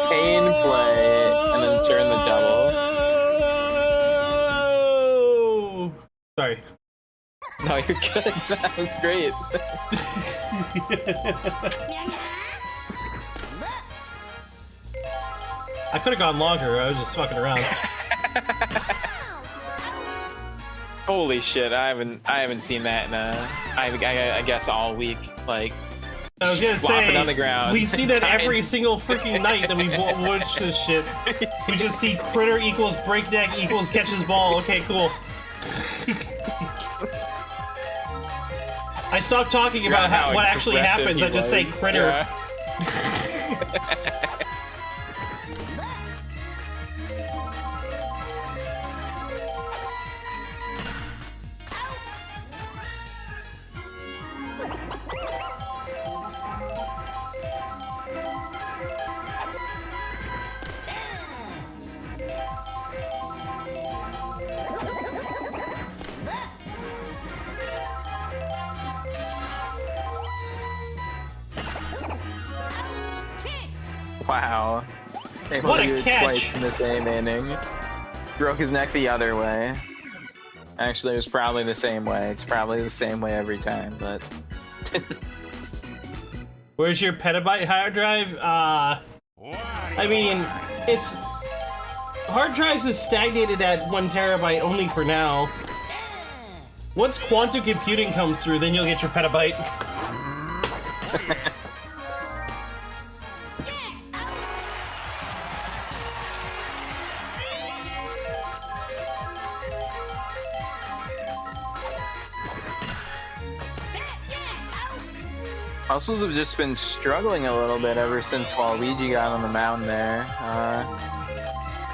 B: pain play and then turn the double.
A: Sorry.
B: No, you're good. That was great.
A: I could have gone longer. I was just fucking around.
B: Holy shit! I haven't seen that in I guess all week. Like,
A: I was gonna
B: flopping
A: say
B: on the ground.
A: we see that every single freaking night that we watch this shit. We just see critter equals breakneck equals catches ball. Okay, cool. I stopped talking about what actually happens. I just say critter.
B: Yeah. Wow.
A: What a catch!
B: Twice in the same inning. Broke his neck the other way. Actually, it was probably the same way. It's probably the same way every time, but...
A: Where's your petabyte hard drive? I mean, it's... Hard drives is stagnated at 1 terabyte only for now. Once quantum computing comes through, then you'll get your petabyte.
B: Muscles have just been struggling a little bit ever since Waluigi got on the mound there.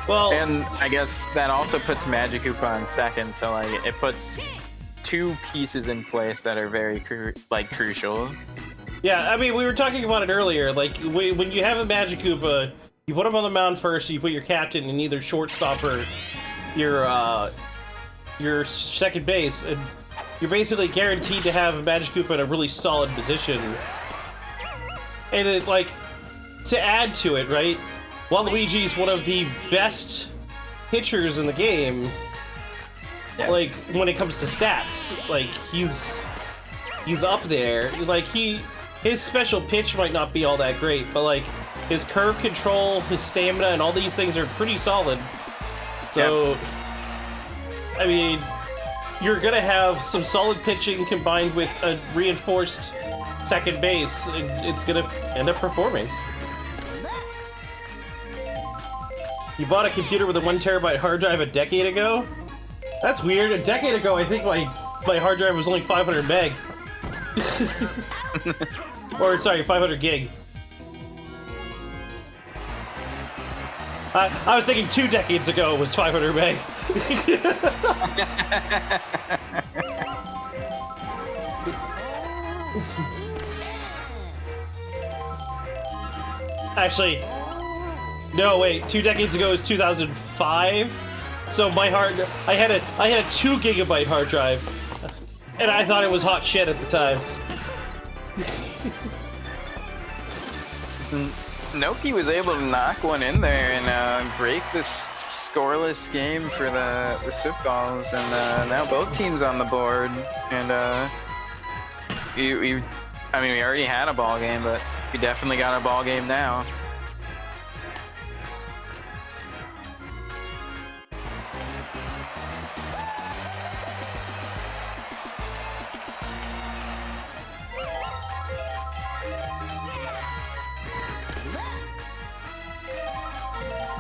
A: Well,
B: and I guess that also puts Magikoopa on second, so like it puts two pieces in place that are very crucial.
A: yeah, I mean, we were talking about it earlier. Like, when you have a Magikoopa, you put him on the mound first, you put your captain in either shortstop or your second base, and you're basically guaranteed to have a Magikoopa in a really solid position. And it, like, to add to it, right? Waluigi's one of the best pitchers in the game. Yeah. Like, when it comes to stats, like, he's up there. Like, his special pitch might not be all that great, but like, his curve control, his stamina, and all these things are pretty solid. So, I mean, you're gonna have some solid pitching combined with a reinforced second base, and it's gonna end up performing. You bought a computer with a 1 terabyte hard drive a decade ago? That's weird. A decade ago, I think my hard drive was only 500 meg. Or, sorry, 500 gig. I was thinking 2 decades ago was 500 meg. Actually, no, wait. 2 decades ago was 2005. So I had a 2 gigabyte hard drive, and I thought it was hot shit at the time.
B: Noki was able to knock one in there and break this scoreless game for the Swiftballs, and now both teams on the board. And I mean, we already had a ball game, but we definitely got a ball game now.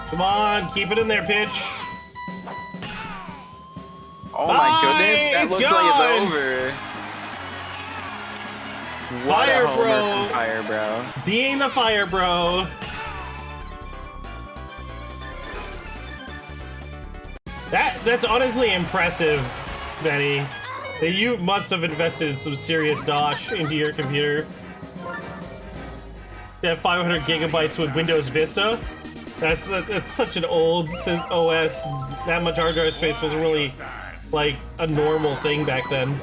A: Come on, keep it in there, pitch.
B: Oh my goodness, that looks like it's over. What
A: Fire
B: a homer
A: Bro.
B: from Fire Bro.
A: Being the Fire Bro. That's honestly impressive, Benny. That you must have invested some serious dosh into your computer. You have 500 gigabytes with Windows Vista. That's such an old OS. That much hard drive space wasn't really like a normal thing back then.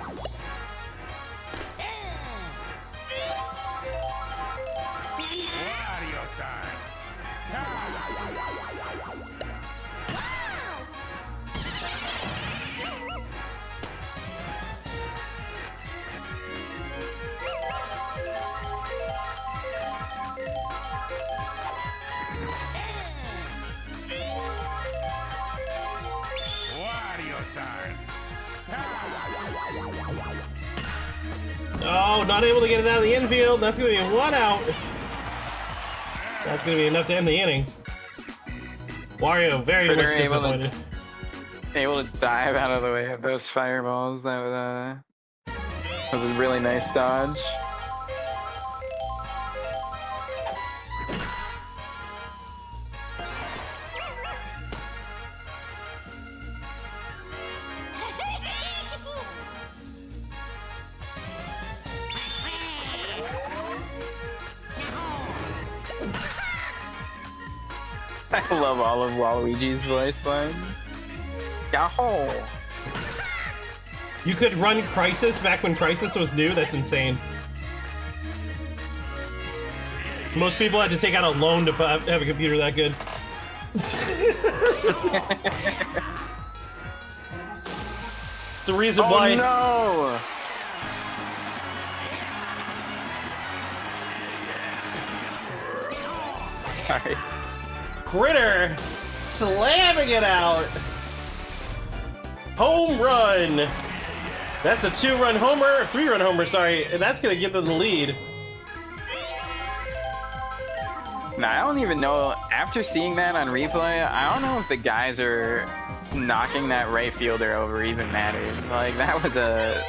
A: Oh, not able to get it out of the infield. That's going to be a 1 out. That's going to be enough to end the inning. Wario, very much disappointed.
B: Able to dive out of the way of those fireballs. That was a really nice dodge. I love all of Waluigi's voice lines. Yahoo!
A: You could run Crisis back when Crisis was new? That's insane. Most people had to take out a loan to have a computer that good. The reason why...
B: Oh no! Sorry.
A: Critter slamming it out. Home run. That's a 2-run homer, or 3-run homer, sorry, and that's gonna give them the lead.
B: Now, I don't even know, after seeing that on replay, I don't know if the guys are knocking that right fielder over even mattered. Like, that was a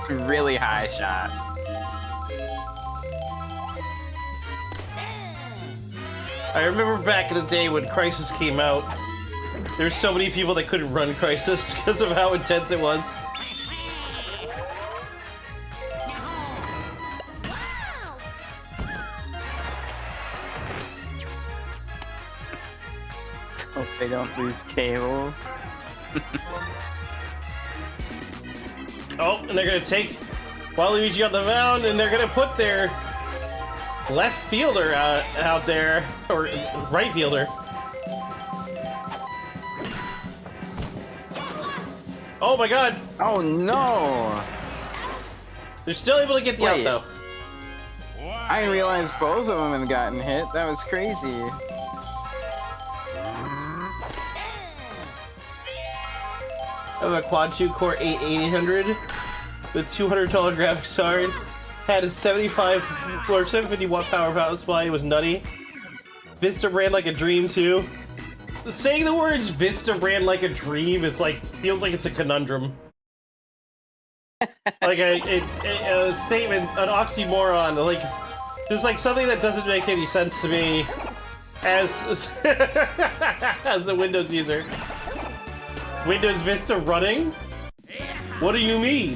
B: really high shot.
A: I remember back in the day when Crisis came out, there's so many people that couldn't run Crisis because of how intense it was.
B: Hope they don't lose cable.
A: Oh, and they're gonna take Waluigi on the mound, and they're gonna put their left fielder out there, or right fielder. Oh my god!
B: Oh no!
A: They're still able to get the out though.
B: I didn't realize both of them had gotten hit. That was crazy.
A: I have a Quad 2 Core 8800 with $200 graphics card. Had a 75 or 750 watt power supply. It was nutty. Vista ran like a dream too. Saying the words "Vista ran like a dream" is like feels like it's a conundrum. Like a statement, an oxymoron. Like just like something that doesn't make any sense to me as as a Windows user. Windows Vista running? What do you mean?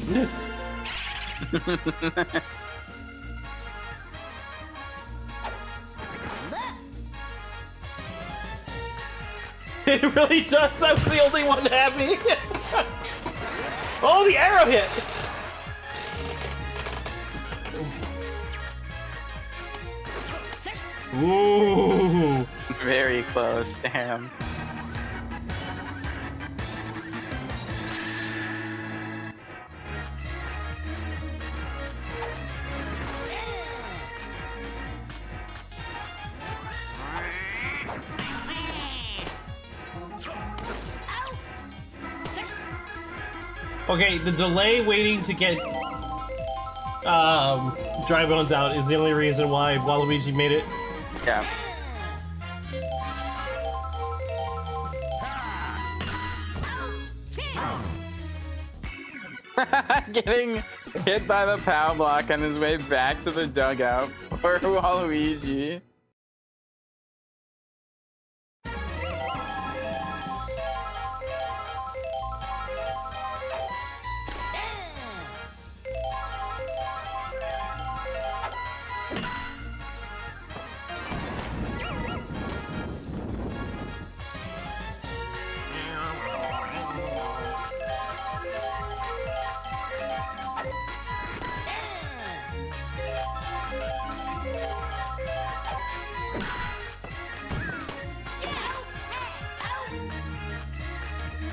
A: It really does. I was the only one happy. Oh, the arrow hit. Ooh.
B: Very close, damn.
A: Okay, the delay waiting to get Dry Bones out is the only reason why Waluigi made it.
B: Yeah. Getting hit by the POW block on his way back to the dugout. Poor Waluigi.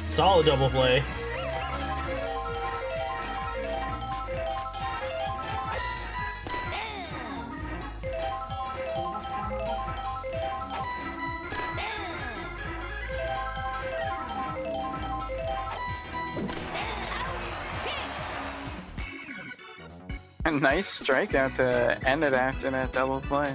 A: Solid double play.
B: A nice strikeout to end it after that double play.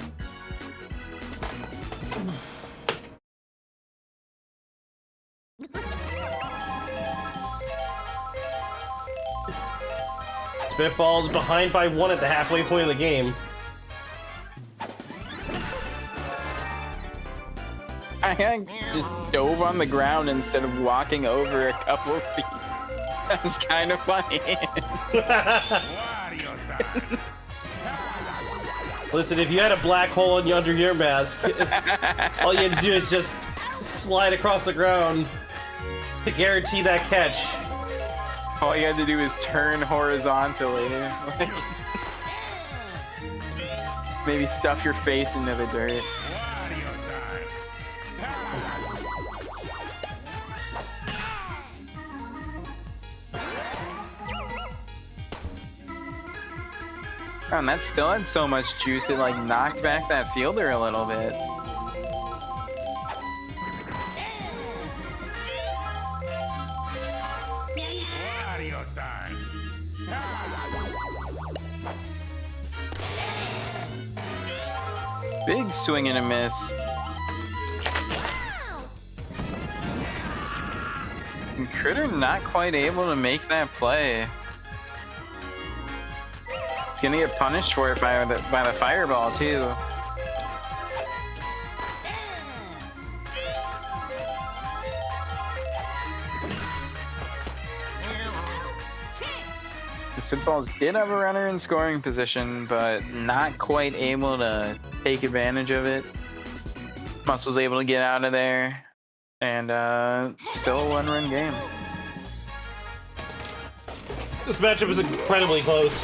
A: Spitballs behind by 1 at the halfway point of the game.
B: I just dove on the ground instead of walking over a couple of feet. That's kind of funny.
A: Listen, if you had a black hole under your mask, all you had to do is just slide across the ground to guarantee that catch.
B: All you had to do is turn horizontally. Maybe stuff your face into the dirt. Oh, and that still had so much juice, it like knocked back that fielder a little bit. Big swing and a miss. And Critter not quite able to make that play. He's gonna get punished for it by the fireball too. The Spitballs did have a runner in scoring position, but not quite able to take advantage of it. Muscle's able to get out of there, and still a one-run game.
A: This matchup is incredibly close.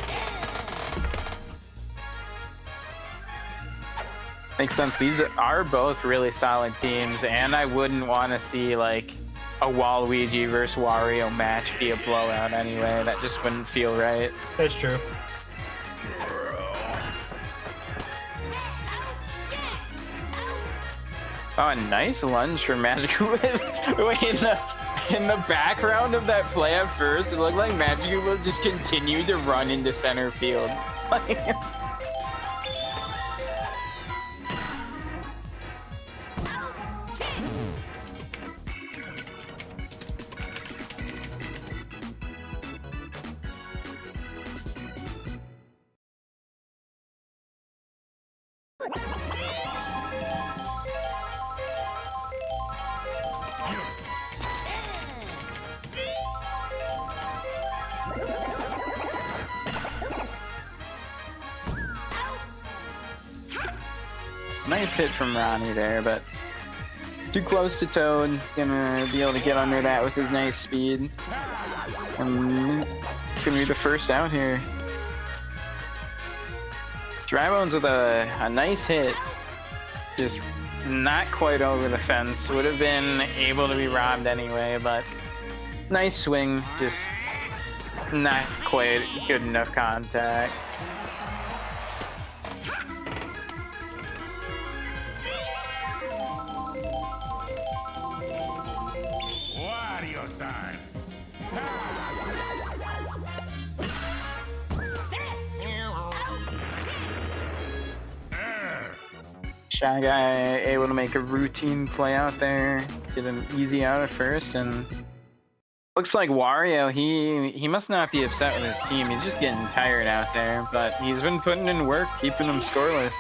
B: Makes sense. These are both really solid teams, and I wouldn't want to see like a Waluigi versus Wario match be a blowout anyway. That just wouldn't feel right.
A: That's true.
B: Oh, a nice lunge for Magic. Wait, in the background of that play at first, it looked like Magic will just continue to run into center field. Nice hit from Ronnie there, but too close to Toad. Gonna be able to get under that with his nice speed. And it's gonna be the first out here. Drybones with a nice hit. Just not quite over the fence. Would have been able to be robbed anyway, but nice swing. Just not quite good enough contact. Shy Guy able to make a routine play out there, get an easy out at first, and looks like Wario, he must not be upset with his team. He's just getting tired out there, but he's been putting in work, keeping them scoreless.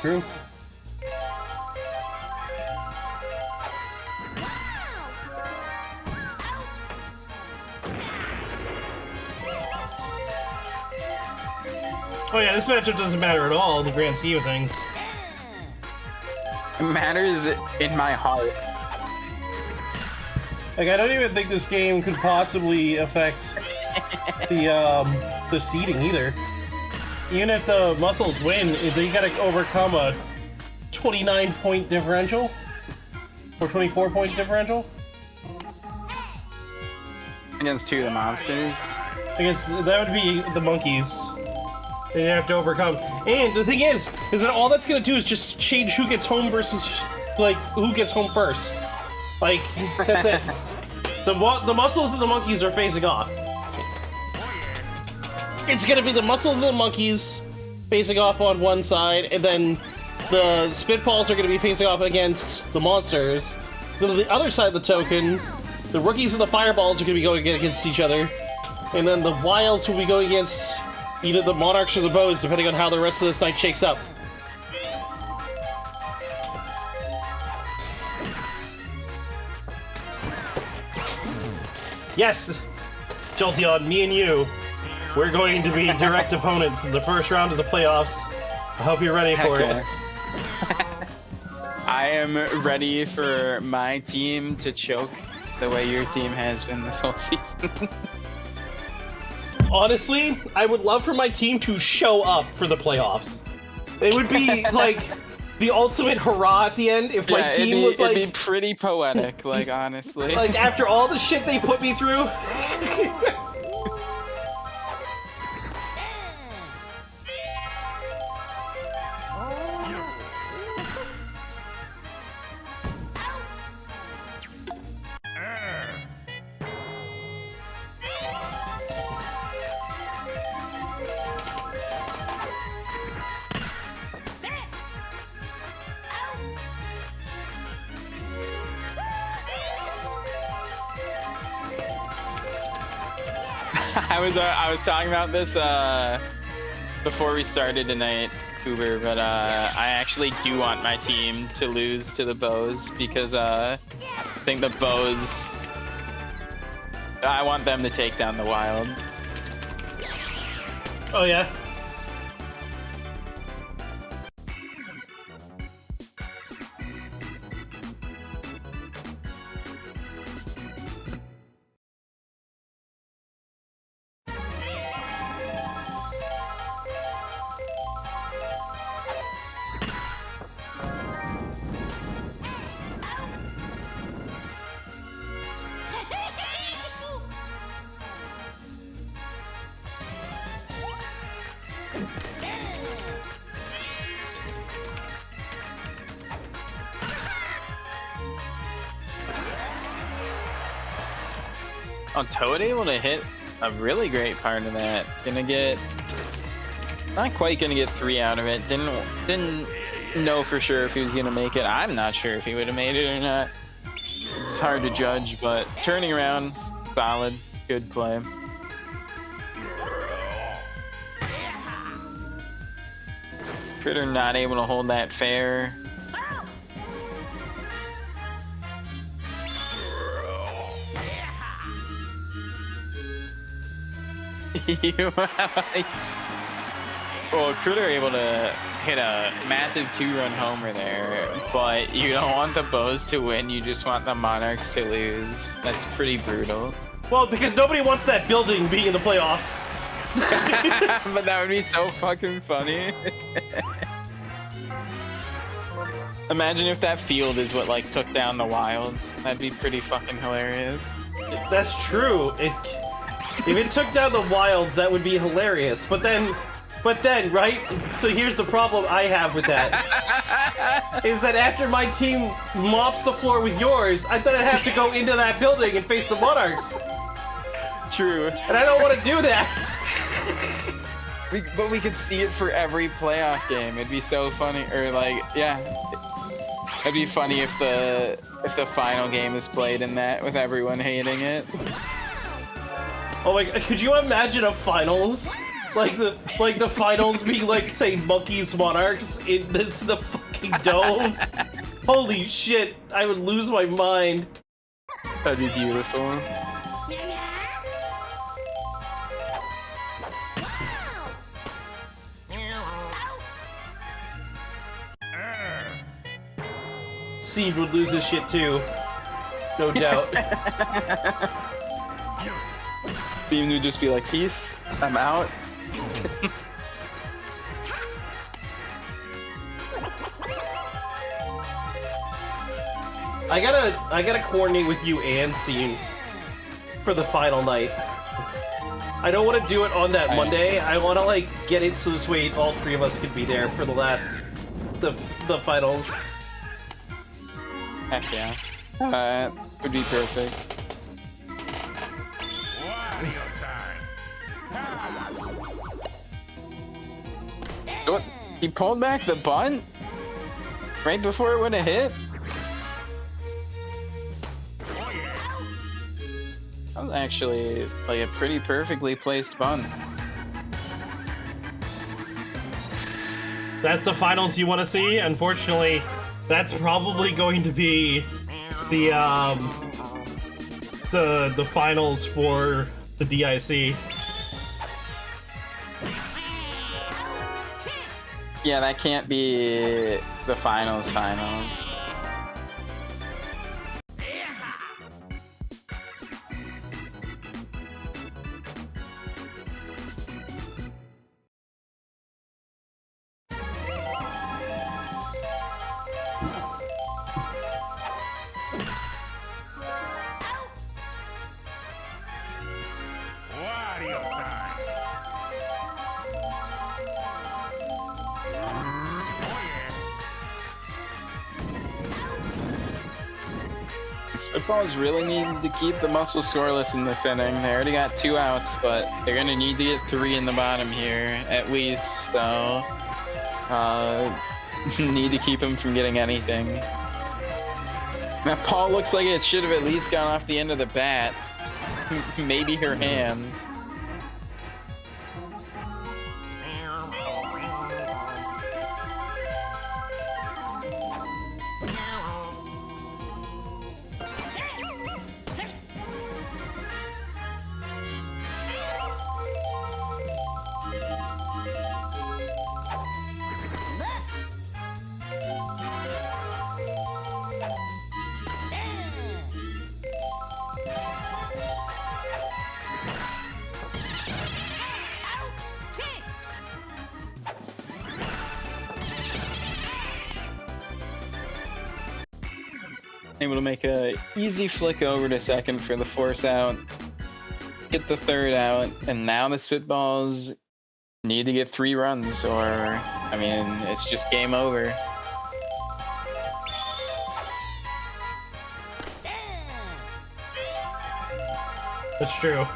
A: True. Oh yeah, this matchup doesn't matter at all in the grand scheme of things.
B: It matters in my heart.
A: Like, I don't even think this game could possibly affect the seeding either. Even if the Muscles win, they gotta overcome a 29-point differential or 24-point differential
B: Against two of the monsters.
A: against that would be the monkeys. They have to overcome. And the thing is that all that's gonna do is just change who gets home versus like who gets home first. Like, that's it. The Muscles and the monkeys are facing off. It's gonna be the Muscles and the monkeys facing off on one side, and then the Spitballs are gonna be facing off against the monsters. Then on the other side of the token, the Rookies and the Fireballs are gonna be going against each other, and then the Wilds will be going against either the Monarchs or the Bows, depending on how the rest of this night shakes up. Yes, Jolteon, me and you, we're going to be direct opponents in the first round of the playoffs. I hope you're ready for it.
B: I am ready for my team to choke the way your team has been this whole season.
A: Honestly, I would love for my team to show up for the playoffs. It would be like the ultimate hurrah at the end if my team was like...
B: It'd be pretty poetic, like, honestly.
A: Like, after all the shit they put me through...
B: I was talking about this before we started tonight, Uber, but I actually do want my team to lose to the Bows because I think the Bows, I want them to take down the Wild.
A: Oh yeah.
B: Oh, Toad able to hit a really great part of that. Gonna get, not quite gonna get 3 out of it. Didn't know for sure if he was gonna make it. I'm not sure if he would have made it or not. It's hard to judge, but turning around, solid, good play. Critter not able to hold that fair. Well, Critter able to hit a massive 2-run homer there, but you don't want the Bows to win, you just want the Monarchs to lose. That's pretty brutal.
A: Well, because nobody wants that building being in the playoffs.
B: But that would be so fucking funny. Imagine if that field is what like took down the Wilds. That'd be pretty fucking hilarious.
A: That's true. If it took down the Wilds, that would be hilarious. But then, right? So here's the problem I have with that. Is that after my team mops the floor with yours, I thought I'd have to go into that building and face the Monarchs.
B: True.
A: And I don't want to do that.
B: But we could see it for every playoff game. It'd be so funny. Or like, yeah. It'd be funny if the final game is played in that with everyone hating it.
A: Oh my god, could you imagine a finals? Like the finals being like, say, Monkeys Monarchs in this the fucking dome? Holy shit, I would lose my mind.
B: That'd be beautiful.
A: Seed would lose his shit too. No doubt.
B: Beam would just be like, peace, I'm out.
A: I gotta coordinate with you and Seed for the final night. I don't want to do it on that Monday. I want to like get it so this way all 3 of us could be there for the finals.
B: Heck yeah. Would be perfect. What? He pulled back the bunt? Right before it would have hit? That was actually like a pretty perfectly placed bunt.
A: That's the finals you want to see? Unfortunately, that's probably going to be the finals for the DIC.
B: Yeah, that can't be the finals. Spitballs really need to keep the muscle scoreless in this inning. They already got 2 outs, but they're gonna need to get 3 in the bottom here, at least, so need to keep him from getting anything. That ball looks like it should have at least gone off the end of the bat. Maybe her hands. Able to make a easy flick over to second for the force out. Get the third out, and now the Spitballs need to get 3 runs, or, I mean, it's just game over.
A: That's true.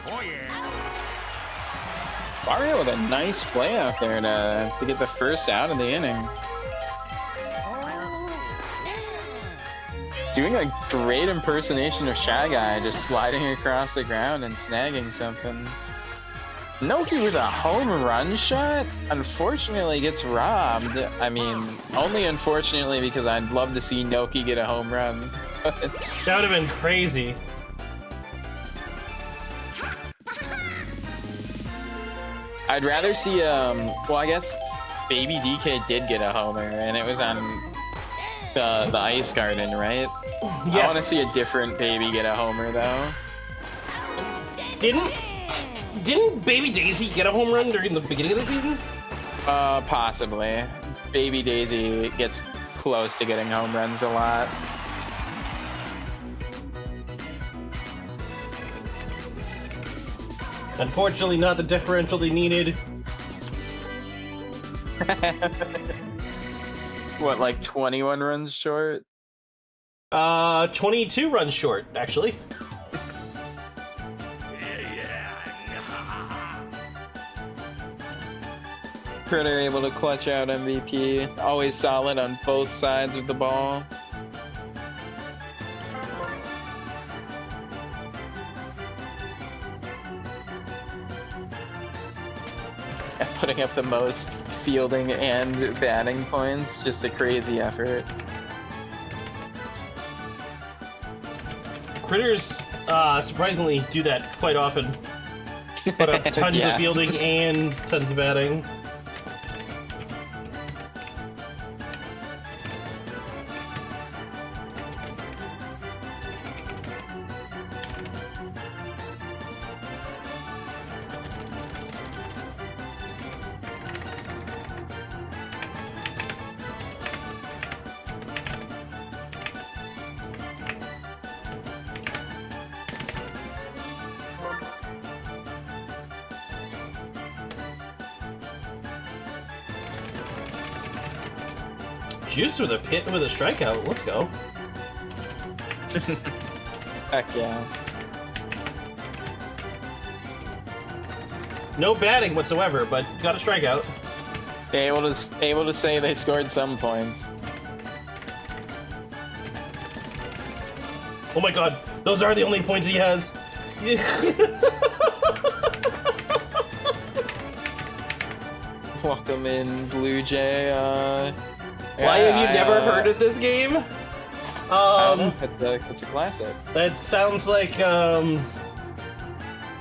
C: Oh yeah.
B: Mario with a nice play out there to get the first out of the inning. Doing a great impersonation of Shy Guy, just sliding across the ground and snagging something. Noki with a home run shot, unfortunately gets robbed. I mean, only unfortunately because I'd love to see Noki get a home run.
A: That would have been crazy.
B: I'd rather see, well, I guess Baby DK did get a homer, and it was on the Ice Garden, right?
A: Yes.
B: I want to see a different Baby get a homer, though.
A: Didn't Baby Daisy get a home run during the beginning of the season?
B: Possibly. Baby Daisy gets close to getting home runs a lot.
A: Unfortunately, not the differential they needed.
B: What, like 21 runs short?
A: 22 runs short, actually.
B: Critter able to clutch out MVP. Always solid on both sides of the ball. Putting up the most fielding and batting points. Just a crazy effort.
A: Critters surprisingly do that quite often. Put up tons
B: Yeah.
A: of fielding and tons of batting. Juice with a strikeout. Let's go.
B: Heck yeah.
A: No batting whatsoever, but got a strikeout.
B: Able to say they scored some points.
A: Oh my god, those are the only points he has.
B: Welcome in, Blue Jay.
A: Why have you never heard of this game?
B: I don't know. It's a classic.
A: That sounds like I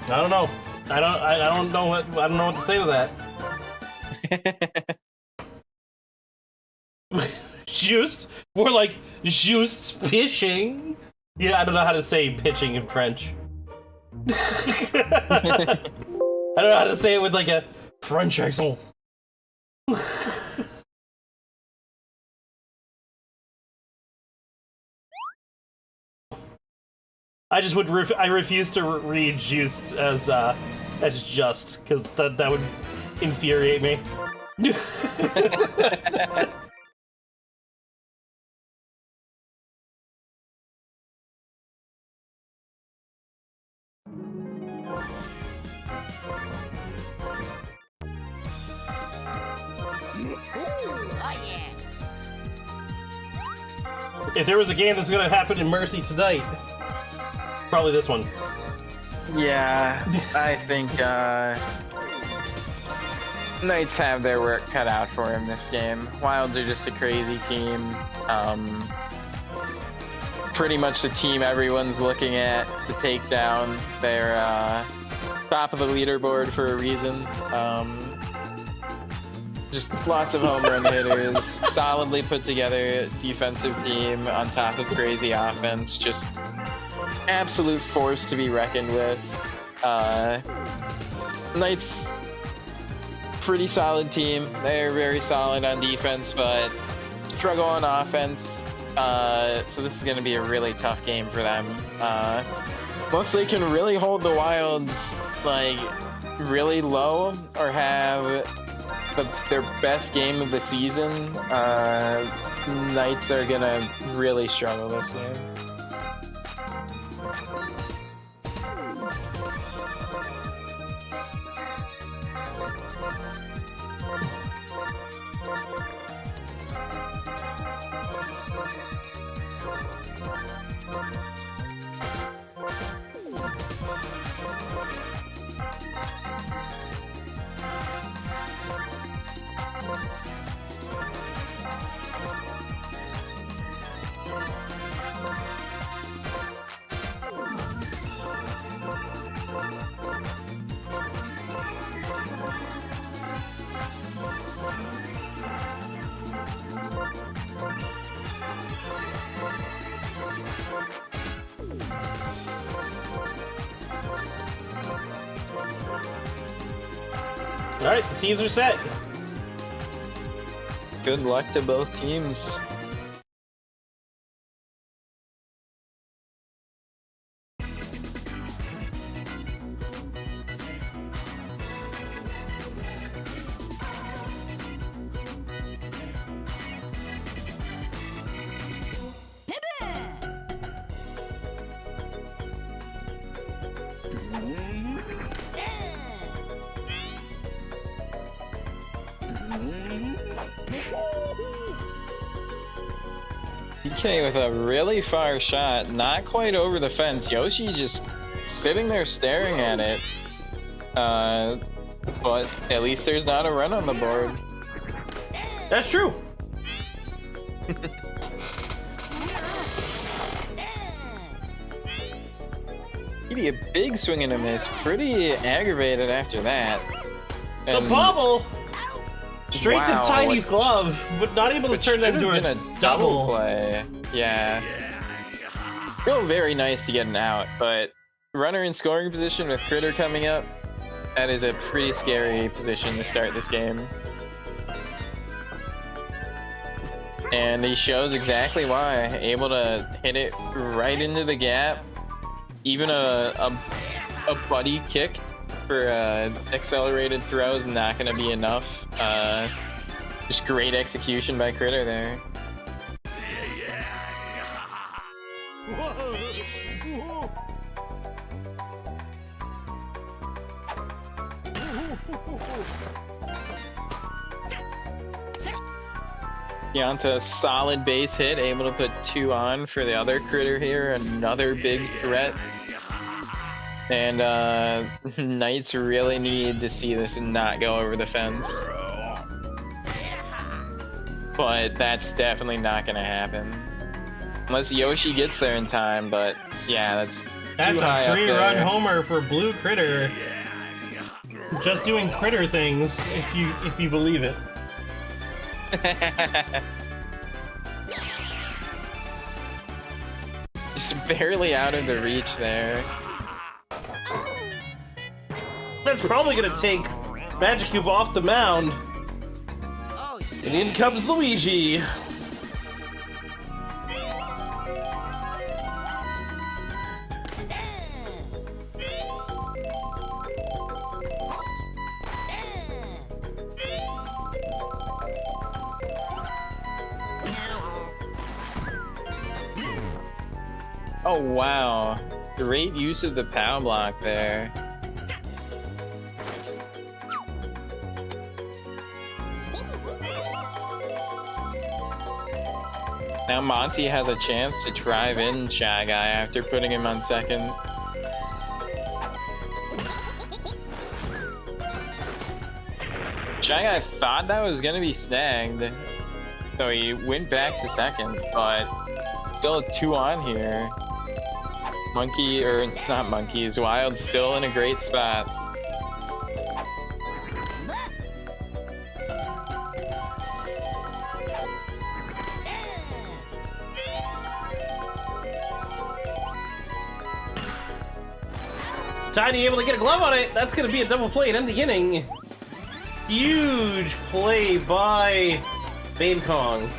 A: don't know. I don't know what to say to that. Just more like just pitching. Yeah, I don't know how to say pitching in French. I don't know how to say it with like a French accent. I just would I refuse to read juiced as just because that would infuriate me. If there was a game that's gonna happen in Mercy tonight, probably this one.
B: Yeah, I think Knights have their work cut out for him this game. Wilds are just a crazy team. Pretty much the team everyone's looking at to take down. They're top of the leaderboard for a reason. Just lots of home run hitters, solidly put together defensive team on top of crazy offense. Just absolute force to be reckoned with. Knights, pretty solid team. They're very solid on defense, but struggle on offense, so this is going to be a really tough game for them. Unless they can really hold the Wilds like really low or have their best game of the season, Knights are going to really struggle this game.
A: Alright, the teams are set.
B: Good luck to both teams. DK with a really far shot, not quite over the fence. Yoshi just sitting there staring at it. But at least there's not a run on the board.
A: That's true.
B: He'd be a big swing and a miss. Pretty aggravated after that.
A: The bobble! Straight to Tiny's glove, but not able to turn that into a double
B: play. Yeah. Still very nice to get an out, but runner in scoring position with Critter coming up, that is a pretty scary position to start this game. And he shows exactly why. Able to hit it right into the gap. Even a buddy kick for accelerated throw is not going to be enough. Just great execution by Critter there. Yanta, a solid base hit, able to put 2 on for the other Critter here. Another big threat. And Knights really need to see this and not go over the fence. But that's definitely not going to happen. Unless Yoshi gets there in time, but yeah, that's too high
A: a
B: up
A: 3-run
B: there.
A: homer for Blue Critter. Just doing Critter things, if you believe it.
B: Just barely out of the reach there.
A: That's probably gonna take Magic Cube off the mound. And in comes Luigi.
B: Oh wow, great use of the power block there. Now Monty has a chance to drive in Shy Guy after putting him on second. Shy Guy thought that was gonna be snagged, so he went back to second, but still a 2 on here. Monkey, or not Monkeys, Wild still in a great spot.
A: Tiny able to get a glove on it. That's going to be a double play to end the inning. Huge play by Bane Kong.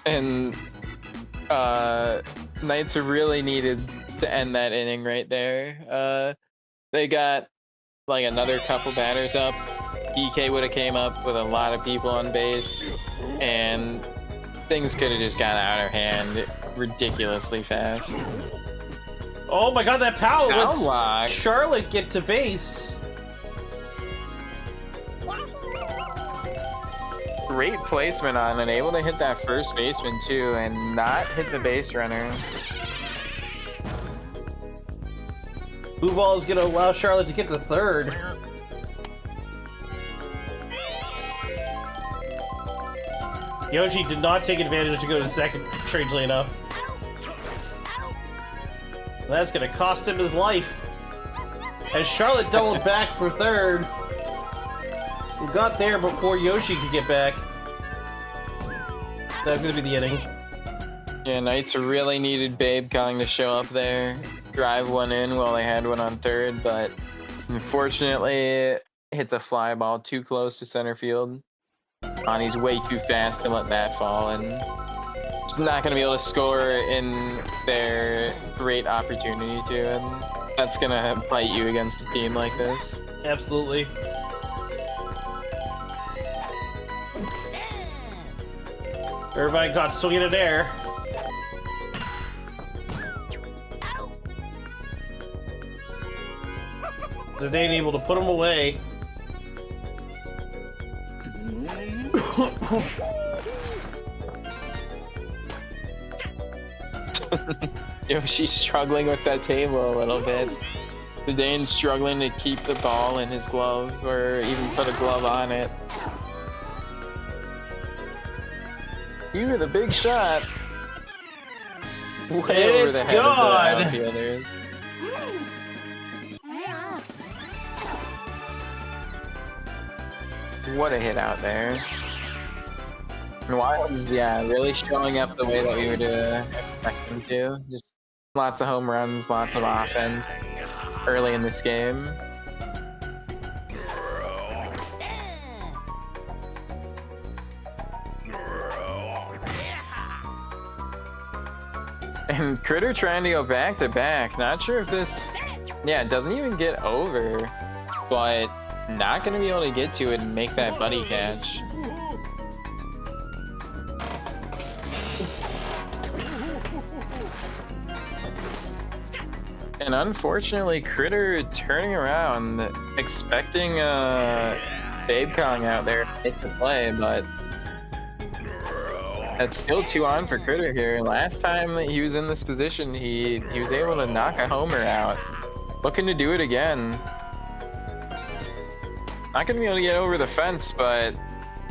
B: And Knights really needed to end that inning right there. They got like another couple batters up. DK would have came up with a lot of people on base, and things could have just got out of hand ridiculously fast.
A: Oh my god, that Powell lets
B: Lock.
A: Charlotte get to base.
B: Great placement on and able to hit that first baseman too and not hit the base runner.
A: Blue ball is gonna allow Charlotte to get to third. Yoshi did not take advantage to go to second, strangely enough. That's gonna cost him his life. As Charlotte doubled back for third. We got there before Yoshi could get back. That's gonna be the inning.
B: Yeah, Knights really needed Babe Kong to show up there, drive one in while they had one on third, but unfortunately it hits a fly ball too close to center field. Bonnie's way too fast to let that fall, and just not going to be able to score in their great opportunity to, and that's going to bite you against a team like this.
A: Absolutely. Everybody got swinging in air. Zidane able to put him away.
B: Yoshi's struggling with that table a little bit. Zidane's struggling to keep the ball in his glove, or even put a glove on it. You're the big shot. Way over the head of the outfielders. What a hit out there. And Wild's, yeah, really showing up the way that we would expect him to. Just lots of home runs, lots of offense early in this game. And Critter trying to go back to back. Not sure if this, yeah, it doesn't even get over, but not going to be able to get to it and make that buddy catch. And unfortunately, Critter turning around, expecting Babe Kong out there to hit the play, but that's still 2 on for Critter here. Last time that he was in this position, he was able to knock a homer out. Looking to do it again. Not going to be able to get over the fence, but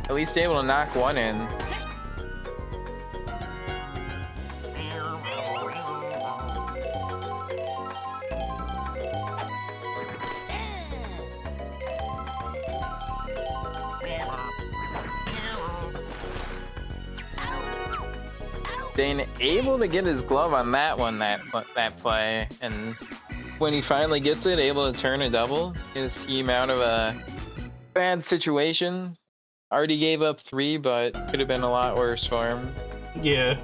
B: at least able to knock one in. Dane able to get his glove on that one, that play, and when he finally gets it, able to turn a double, get his team out of a bad situation. Already gave up 3, but could have been a lot worse for him.
A: Yeah.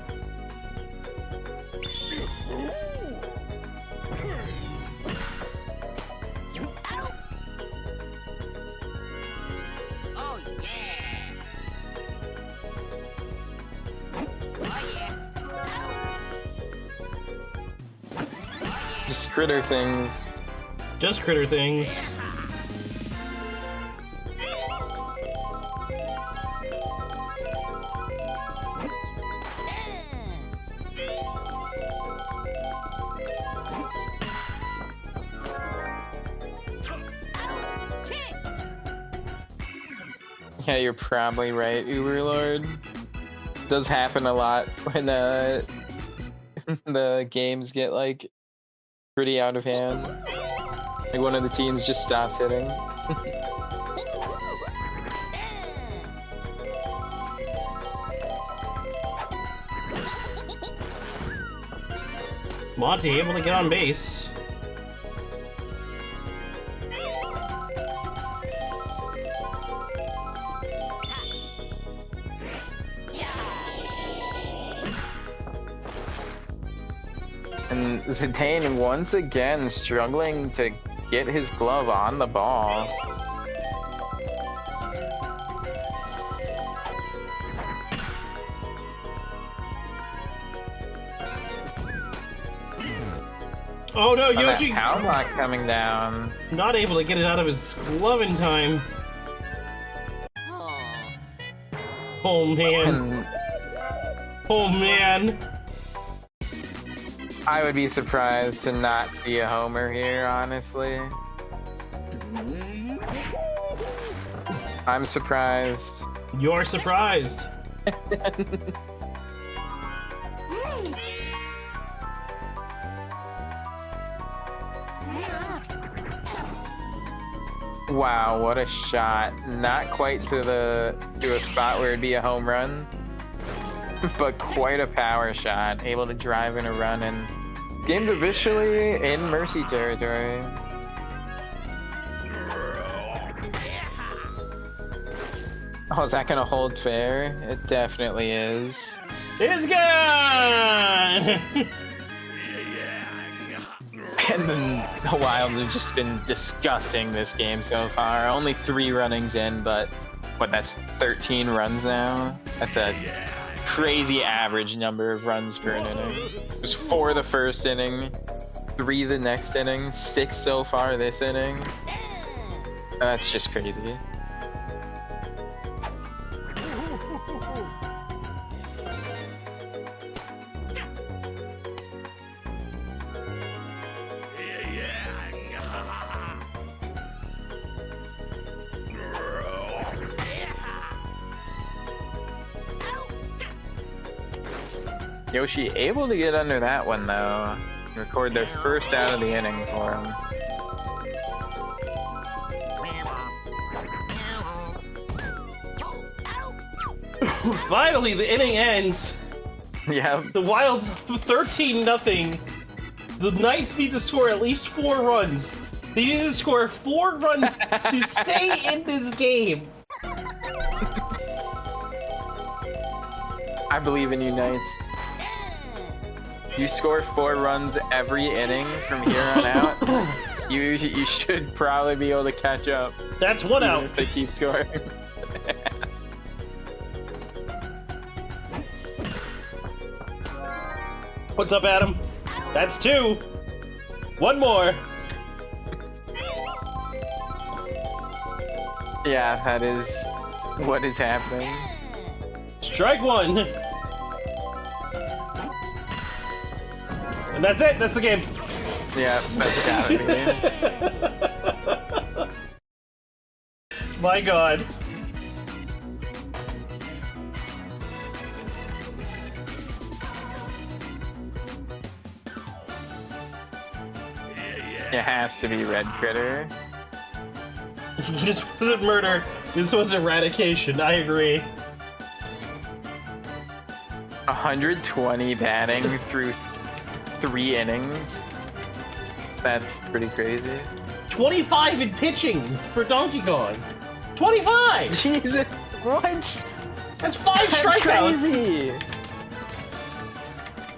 B: Just Critter things.
A: Just Critter things.
B: Yeah, you're probably right, Uber Lord. Does happen a lot when the games get like pretty out of hand. Like one of the teams just stops hitting.
A: Monty able to get on base.
B: And Zidane once again struggling to get his glove on the ball.
A: Oh no,
B: And that
A: Yoshi!
B: power block coming down.
A: Not able to get it out of his glove in time. Oh man.
B: And
A: Oh man.
B: I would be surprised to not see a homer here, honestly. I'm surprised.
A: You're surprised.
B: Wow, what a shot. Not quite to a spot where it'd be a home run, but quite a power shot. Able to drive in a run, and game's officially in Mercy territory. Oh, is that gonna hold fair? It definitely is.
A: It's gone!
B: And then the Wilds have just been disgusting this game so far. Only 3 runnings in, but what, that's 13 runs now? That's a crazy average number of runs per inning. It was 4 the first inning, 3 the next inning, 6 so far this inning. That's just crazy. Yoshi able to get under that one though. Record their first out of the inning for him.
A: Finally, the inning ends.
B: Yeah.
A: The Wild's 13-0. The Knights need to score at least 4 runs. They need to score 4 runs to stay in this game.
B: I believe in you, Knights. You score 4 runs every inning from here on out. You should probably be able to catch up.
A: That's 1 out.
B: If they keep scoring.
A: What's up, Adam? That's 2. 1 more.
B: Yeah, that is what is happening.
A: Strike 1. And that's it. That's the game.
B: Yeah, that's gotta be it.
A: My God.
B: It has to be Red Critter.
A: This wasn't murder. This was eradication. I agree.
B: 120 batting through 3 innings. That's pretty crazy.
A: 25 in pitching for Donkey Kong. 25!
B: Jesus, what?
A: That's 5
B: That's
A: strikeouts.
B: crazy.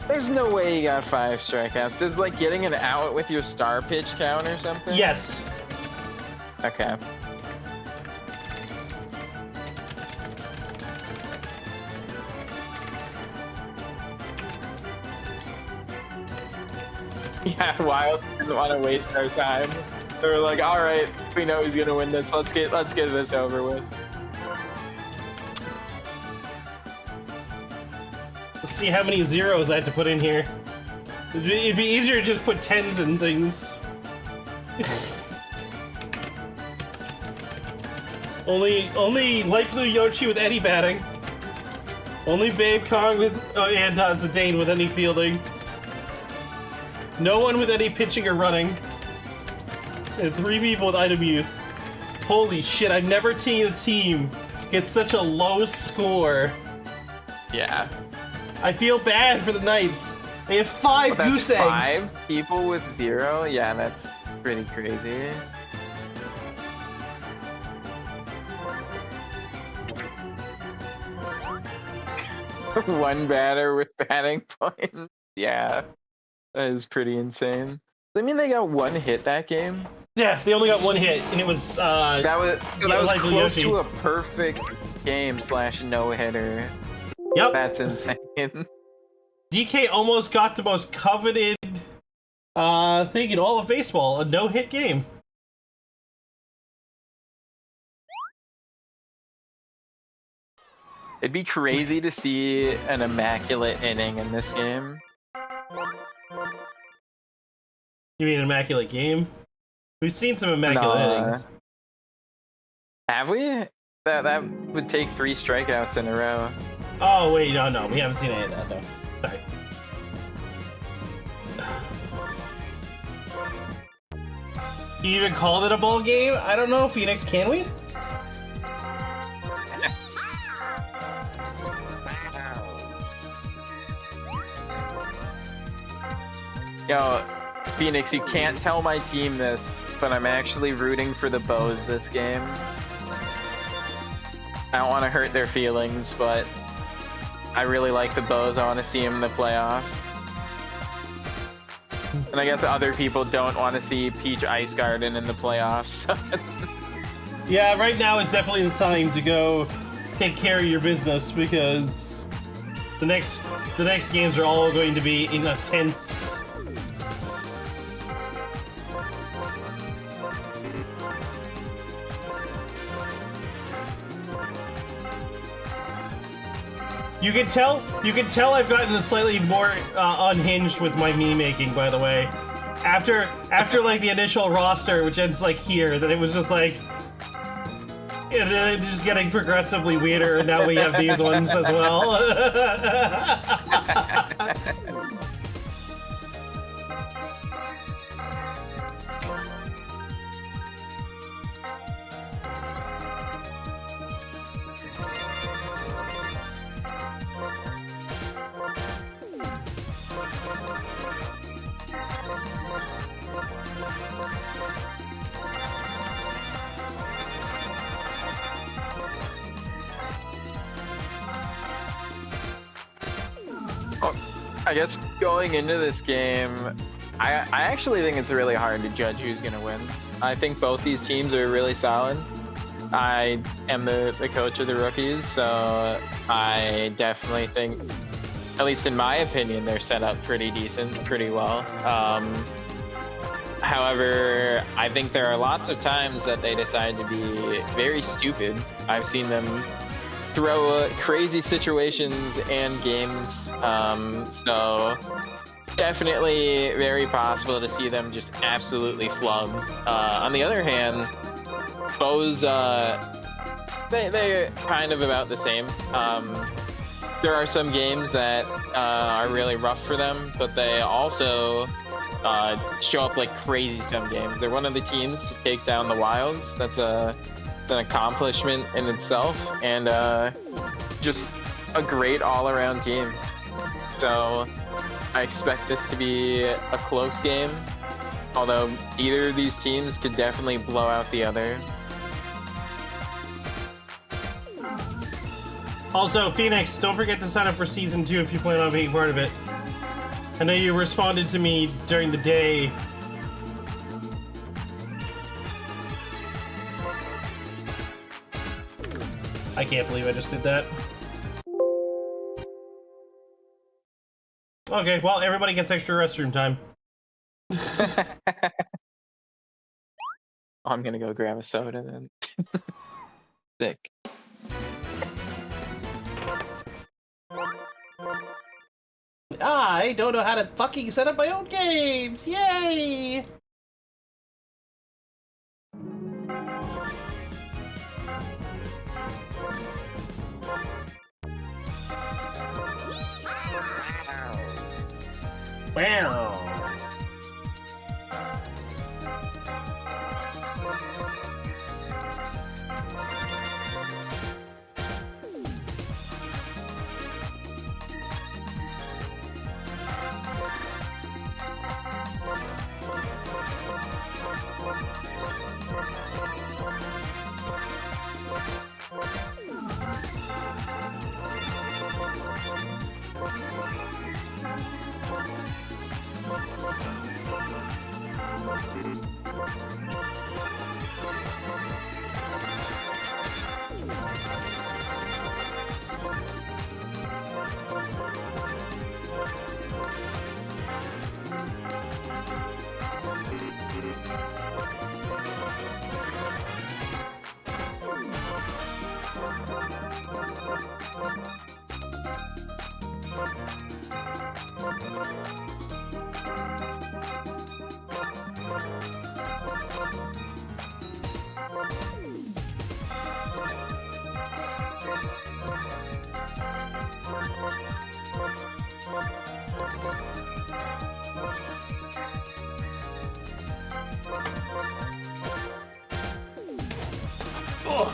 B: There's no way he got 5 strikeouts. Does like getting an out with your star pitch count or something?
A: Yes.
B: Okay. Yeah, Wild didn't want to waste our time. They were like, all right, we know he's gonna win this. Let's get this over with.
A: Let's see how many zeros I have to put in here. It'd be easier to just put 10s and things. only light blue Yoshi with any batting. Only Babe Kong with and Zidane with any fielding. No one with any pitching or running. And 3 people with item use. Holy shit, I've never seen a team get such a low score.
B: Yeah.
A: I feel bad for the Knights. They have 5
B: That's
A: goose eggs.
B: 5 people with 0? Yeah, that's pretty crazy. One batter with batting points. Yeah. That is pretty insane. I mean, they got one hit that game.
A: Yeah, they only got one hit, and it was
B: That was
A: like
B: close
A: Yoshi.
B: to a perfect game / no hitter.
A: Yep.
B: That's insane.
A: DK almost got the most coveted thing in all of baseball, a no-hit game.
B: It'd be crazy to see an immaculate inning in this game.
A: You mean an immaculate game? We've seen some immaculate innings.
B: Have we? That would take 3 strikeouts in a row.
A: Oh wait, no, we haven't seen any of that though. Sorry. Can you even call it a ball game? I don't know, Phoenix, can we?
B: Yo, Phoenix, you can't tell my team this, but I'm actually rooting for the Bows this game. I don't want to hurt their feelings, but I really like the Bows. I want to see them in the playoffs. And I guess other people don't want to see Peach Ice Garden in the playoffs.
A: Yeah, right now is definitely the time to go take care of your business, because the next games are all going to be in a tense. You can tell I've gotten slightly more unhinged with my meme making, by the way. After like the initial roster, which ends like here, then it was just like it's just getting progressively weirder, and now we have these ones as well.
B: I guess going into this game, I actually think it's really hard to judge who's going to win. I think both these teams are really solid. I am the coach of the rookies, so I definitely think, at least in my opinion, they're set up pretty decent, pretty well. However, I think there are lots of times that they decide to be very stupid. I've seen them throw crazy situations and games, so definitely very possible to see them just absolutely flub. On the other hand, Bows, they're kind of about the same. There are some games that are really rough for them, but they also show up like crazy some games. They're one of the teams to take down the Wilds. That's an accomplishment in itself, and just a great all-around team. So I expect this to be a close game, although either of these teams could definitely blow out the other.
A: Also, Phoenix, don't forget to sign up for Season 2 if you plan on being part of it. I know you responded to me during the day. I can't believe I just did that. Okay, well, everybody gets extra restroom time.
B: I'm gonna go grab a soda then. Sick.
A: I don't know how to fucking set up my own games! Yay! Wow. Oh.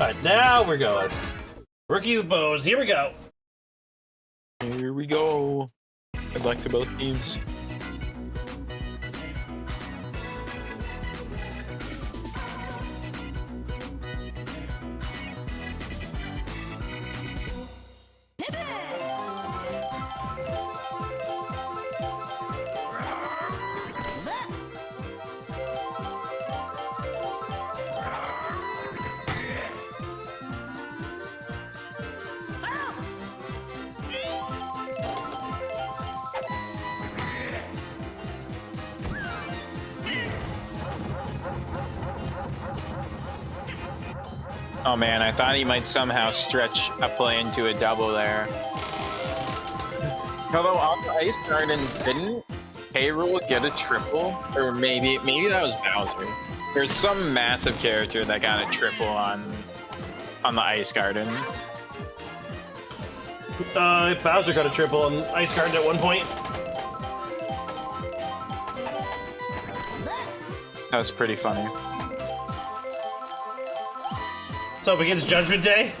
A: Alright, now we're going. Rookie's bows, here we go.
B: Here we go. Good luck to both teams. Oh man, I thought he might somehow stretch a play into a double there. Although on the Ice Garden, didn't K-Rool get a triple? Or maybe that was Bowser. There's some massive character that got a triple on the Ice Garden.
A: Bowser got a triple on Ice Garden at one point.
B: That was pretty funny.
A: So it begins Judgment Day.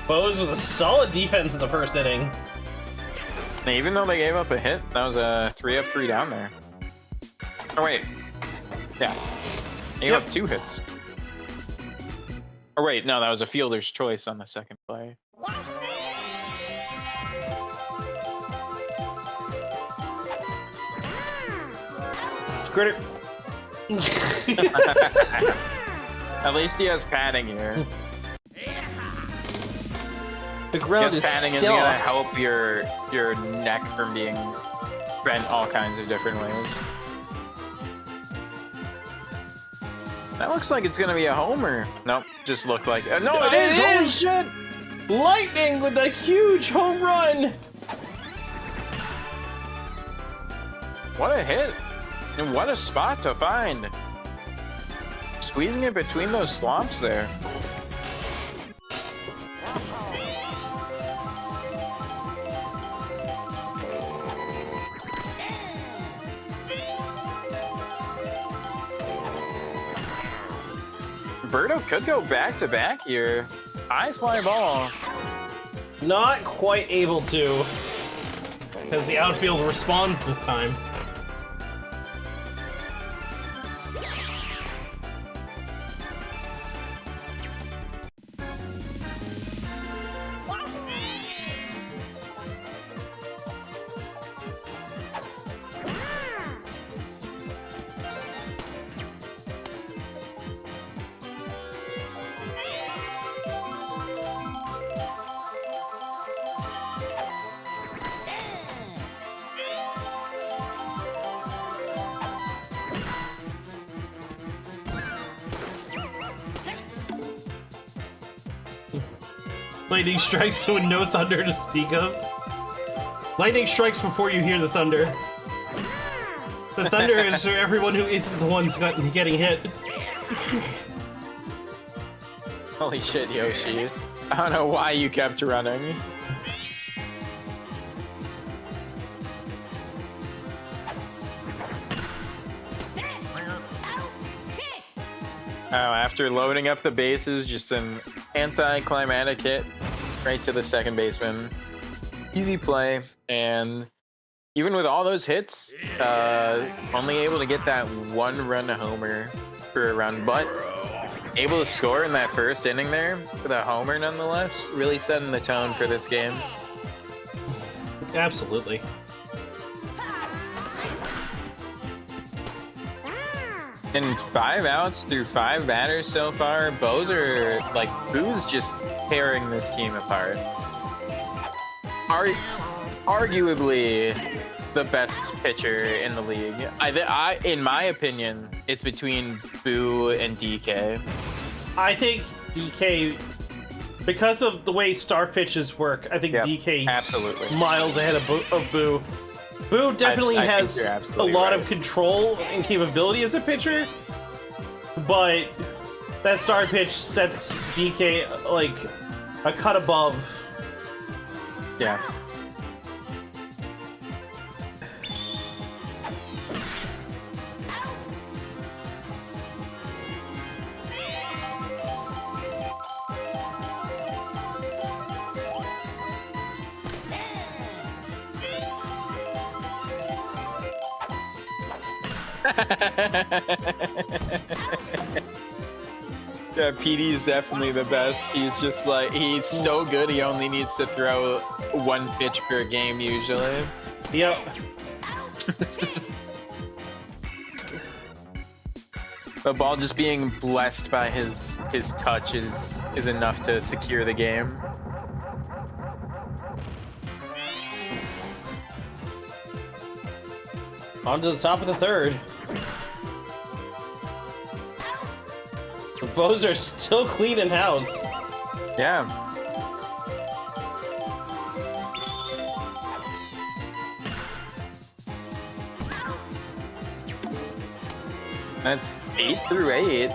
A: Bows with a solid defense in the first inning.
B: And even though they gave up a hit, that was a 3-up, 3-down there. Oh wait, yeah, they gave up 2 hits. Oh wait, no, that was a fielder's choice on the second play.
A: Critter.
B: At least he has padding here.
A: The ground is
B: padding is
A: soft.
B: gonna help your neck from being bent all kinds of different ways. That looks like it's gonna be a homer. Nope, just looked like no, it is. Holy shit!
A: Lightning with a huge home run.
B: What a hit! And what a spot to find. Squeezing it between those swamps there. Birdo could go back-to-back here. High fly ball.
A: Not quite able to, because the outfield responds this time. Lightning strikes with no thunder to speak of. Lightning strikes before you hear the thunder. The thunder is for everyone who isn't the ones getting hit.
B: Holy shit, Yoshi. I don't know why you kept running. Oh, after loading up the bases, just an anticlimactic hit right to the second baseman. Easy play, and even with all those hits, only able to get that 1-run homer for a run, but able to score in that first inning there with a homer nonetheless, really setting the tone for this game.
A: Absolutely.
B: And 5 outs through 5 batters so far. Boo's just tearing this team apart. Arguably the best pitcher in the league. In my opinion, it's between Boo and DK.
A: I think DK, because of the way star pitches work, I think DK
B: absolutely
A: miles ahead of Boo. Boo definitely has a lot of control and capability as a pitcher, but that star pitch sets DK like a cut above.
B: Yeah. Yeah, PD is definitely the best. He's just like, he's so good, he only needs to throw 1 pitch per game usually.
A: Yep.
B: The ball just being blessed by his touch is enough to secure the game.
A: On to the top of the third. The Bows are still cleaning house.
B: Yeah. That's 8 through 8.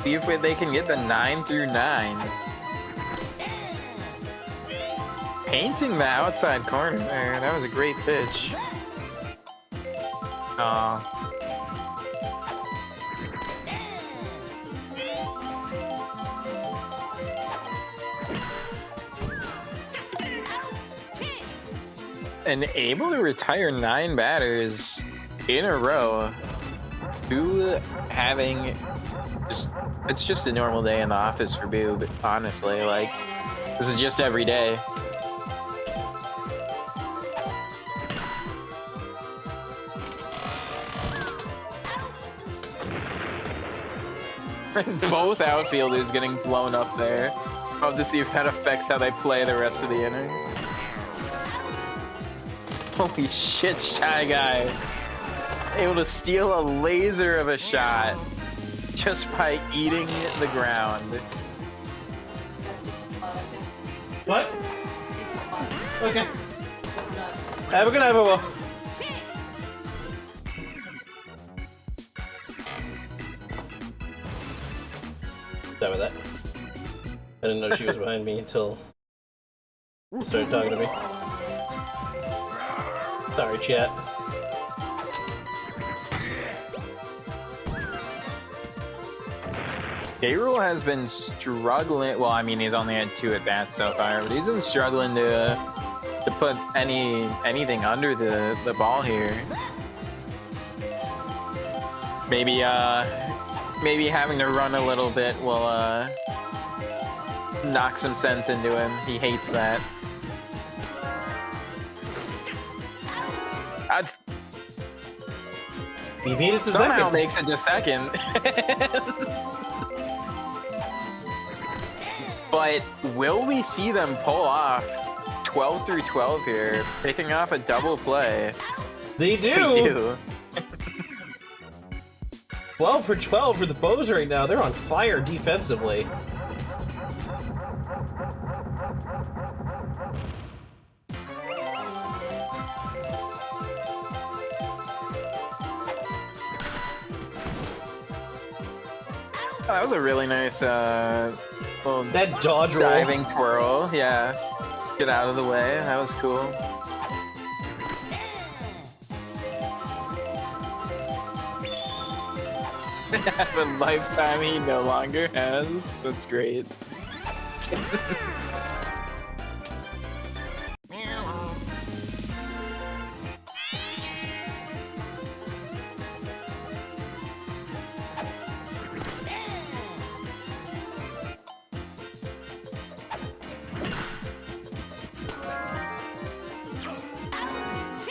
B: See if they can get the 9 through 9. Painting the outside corner there. That was a great pitch. And able to retire 9 batters in a row. Boo having it's just a normal day in the office for Boo, but honestly, like, this is just every day. Both outfielders getting blown up there. I'll have to see if that affects how they play the rest of the inning. Holy shit, Shy Guy. Able to steal a laser of a shot just by eating the ground.
A: What? Okay. Have a good night, Bobo. Done with that. I didn't know she was behind me until she started talking to me. Sorry, chat.
B: K-Rool has been struggling. Well, I mean, he's only had 2 at-bats so far, but he's been struggling to put anything under the ball here. Maybe having to run a little bit will knock some sense into him. He hates that.
A: He beat it to
B: somehow
A: second.
B: Makes it to second. But will we see them pull off 12 through 12 here, picking off a double play?
A: They do.
B: They do.
A: 12 for 12 for the Bows right now. They're on fire defensively.
B: That was a really nice little
A: That dodge roll.
B: diving twirl. Yeah, get out of the way. That was cool. have a lifetime he no longer has. That's great.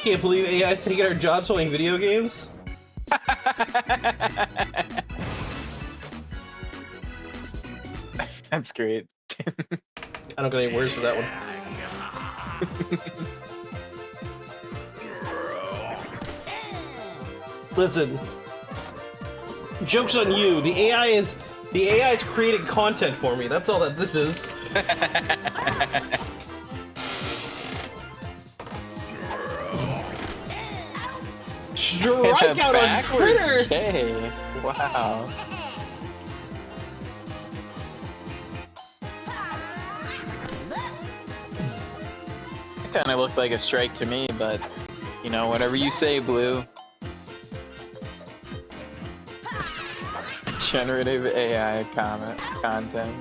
A: Can't believe AI's taking our jobs playing video games.
B: That's great.
A: I don't got any words for that one. Listen, joke's on you. The AI is creating content for me. That's all that this is. Strike out on Critter!
B: Okay. Wow. Kind of looked like a strike to me, but you know, whatever you say, Blue. Generative AI content.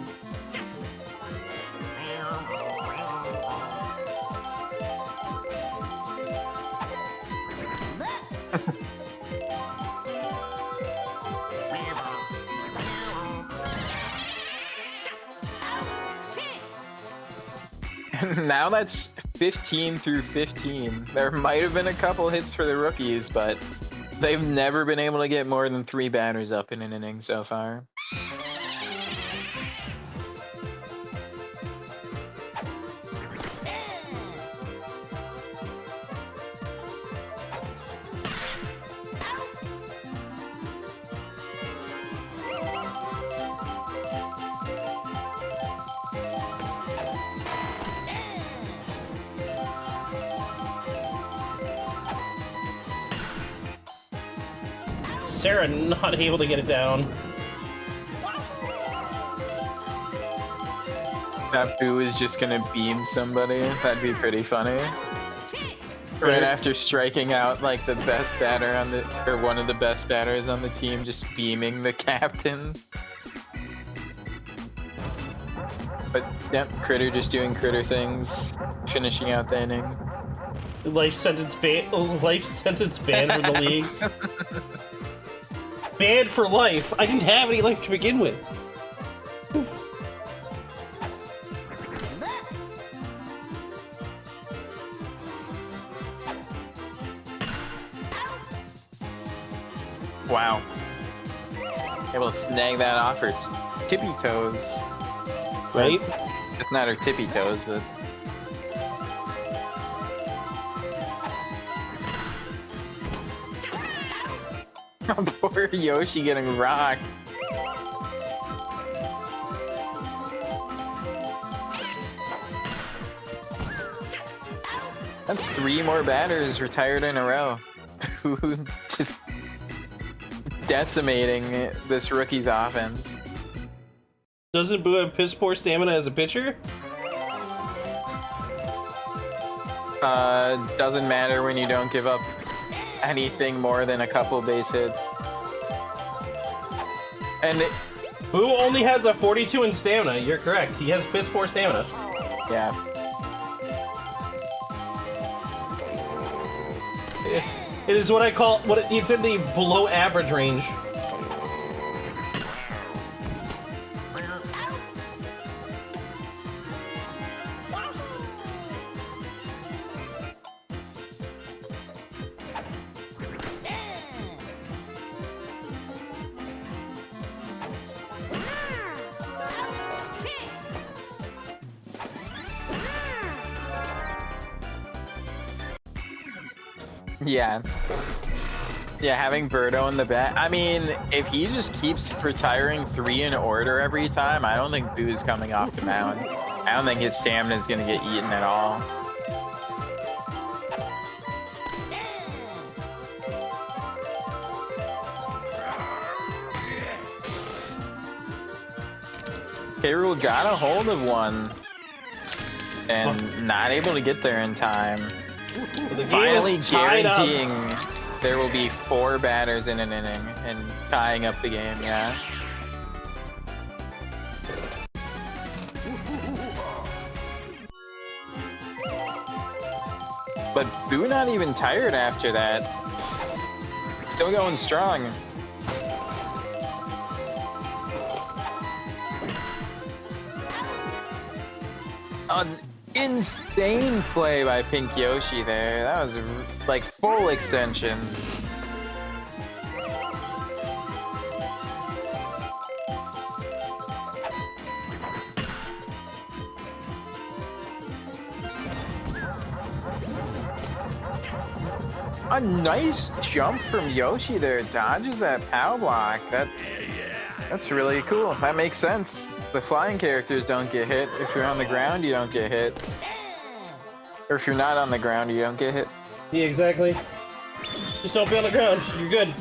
B: Now that's 15 through 15. There might have been a couple hits for the rookies, but they've never been able to get more than 3 batters up in an inning so far.
A: Sarah not able to get it down.
B: That Boo is just gonna beam somebody. That'd be pretty funny. Right after striking out like the best batter on the, or one of the best batters on the team, just beaming the captain. But yep, Critter just doing Critter things, finishing out the inning.
A: Life sentence banned from the league. Banned for life. I didn't have any life to begin with.
B: Wow. Able to snag that off her tippy toes.
A: Right?
B: It's not her tippy toes, but... Poor Yoshi getting rocked. That's 3 more batters retired in a row. Just decimating this rookie's offense.
A: Doesn't Boo have piss poor stamina as a pitcher?
B: Doesn't matter when you don't give up anything more than a couple base hits. And
A: Boo only has a 42 in stamina. You're correct. He has piss poor stamina.
B: yeah.
A: It is what I call it's in the below average range.
B: Yeah. Yeah, having Birdo in the bat. I mean, if he just keeps retiring 3 in order every time, I don't think Boo's coming off the mound. I don't think his stamina is going to get eaten at all. K-Rool got a hold of one and not able to get there in time.
A: The game
B: Finally
A: is tied up.
B: guaranteeing there will be 4 batters in an inning. and tying up the game, yeah. But Boo not even tired after that. Still going strong. An insane play by Pink Yoshi there. That was like full extension. A nice jump from Yoshi there. Dodges that POW block. That's really cool. That makes sense. The flying characters don't get hit. If you're on the ground, you don't get hit. Or if you're not on the ground, you don't get hit.
A: Yeah, exactly. Just don't be on the ground. You're good.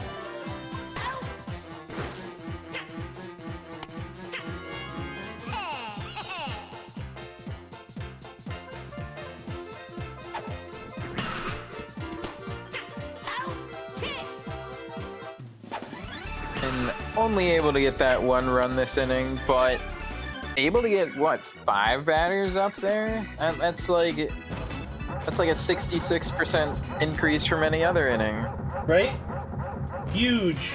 B: And only able to get that one run this inning, but able to get what, 5 batters up there? That's like a 66% increase from any other inning.
A: Right? Huge.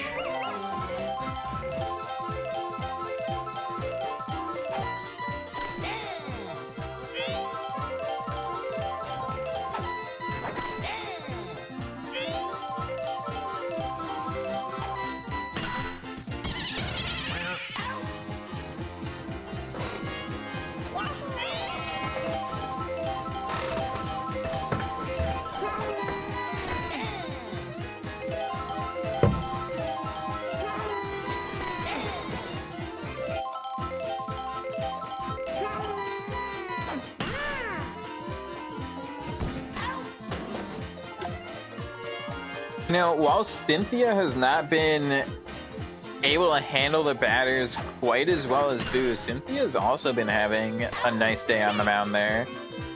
B: Now, while Cynthia has not been able to handle the batters quite as well as Boo, Cynthia's also been having a nice day on the mound there.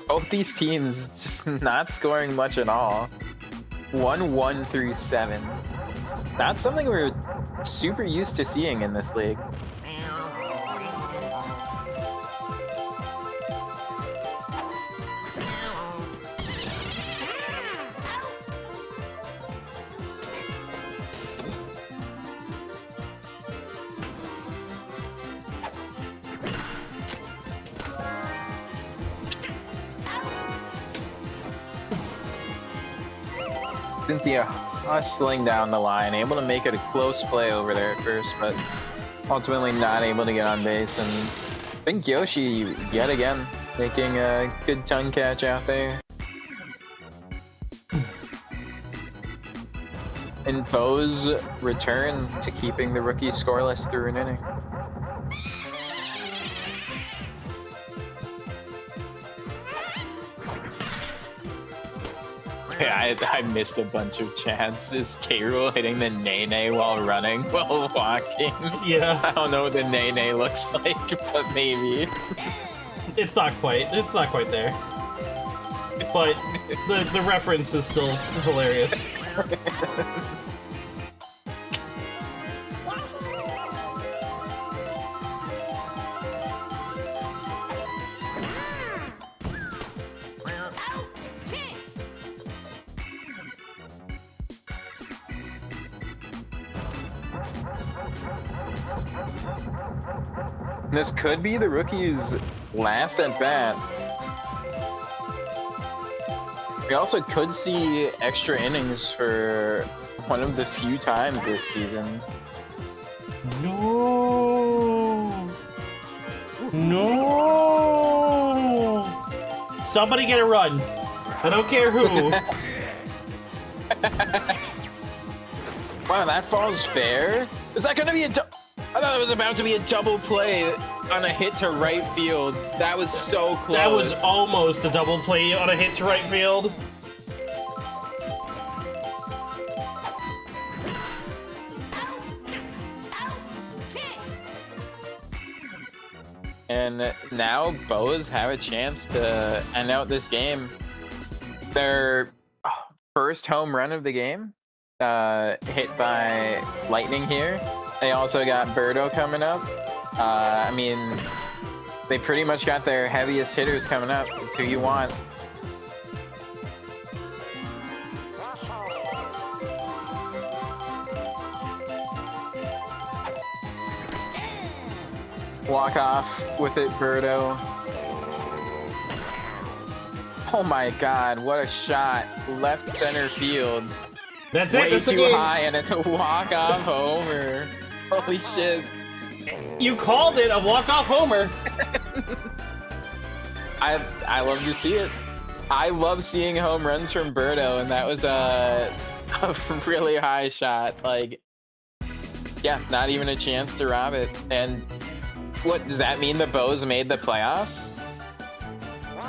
B: Both these teams just not scoring much at all. 1-1 through 7. Not something we're super used to seeing in this league. Cynthia hustling down the line, able to make it a close play over there at first, but ultimately not able to get on base. And I think Yoshi, yet again, making a good tongue catch out there. And Bo's return to keeping the rookie scoreless through an inning. Yeah, I missed a bunch of chances. K-Rool hitting the Nene while running, while walking.
A: Yeah.
B: I don't know what the Nene looks like, but maybe.
A: It's not quite there. But the reference is still hilarious.
B: This could be the rookie's last at bat. We also could see extra innings for one of the few times this season.
A: No. No. Somebody get a run. I don't care who.
B: Wow, that falls fair. Is that gonna be a I thought it was about to be a double play on a hit to right field. That was so close.
A: That was almost a double play on a hit to right field.
B: And now Boas have a chance to end out this game. Their first home run of the game. hit by lightning here. They also got Birdo coming up. I mean, they pretty much got their heaviest hitters coming up. It's who you want. Walk off with it, Birdo. Oh my god, what a shot. Left center field.
A: That's it.
B: Way
A: That's the
B: too
A: game.
B: high, and it's a walk-off homer. Holy shit.
A: You called it a walk-off homer.
B: I love to see it. I love seeing home runs from Birdo, and that was a really high shot. Like, yeah, not even a chance to rob it. And what does that mean? The Bows made the playoffs?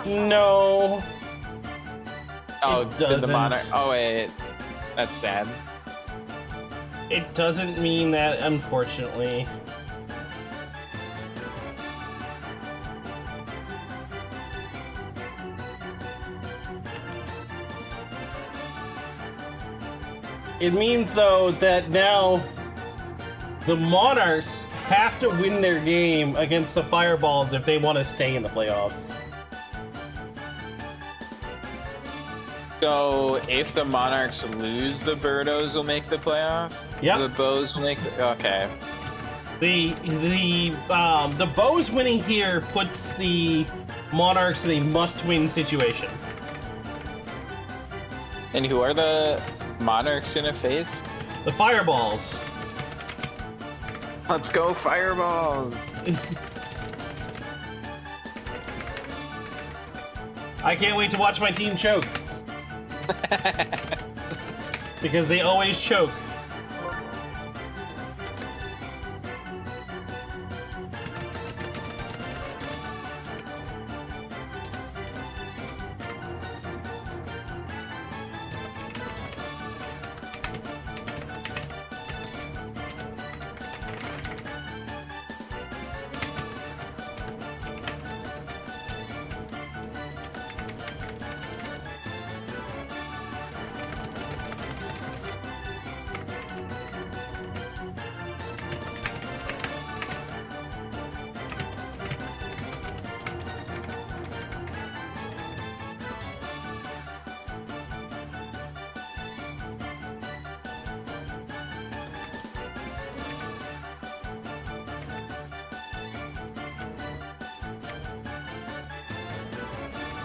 A: No.
B: Oh,
A: It
B: did the
A: doesn't.
B: Monarch? Oh wait, that's sad.
A: It doesn't mean that, unfortunately. It means, though, that now the Monarchs have to win their game against the Fireballs if they want to stay in the playoffs.
B: So if the Monarchs lose, the Birdos will make the playoff.
A: Yep.
B: The Bows will make the. Okay.
A: The Bows winning here puts the Monarchs in a must-win situation.
B: And who are the Monarchs gonna face?
A: The Fireballs.
B: Let's go Fireballs!
A: I can't wait to watch my team choke. Because they always choke.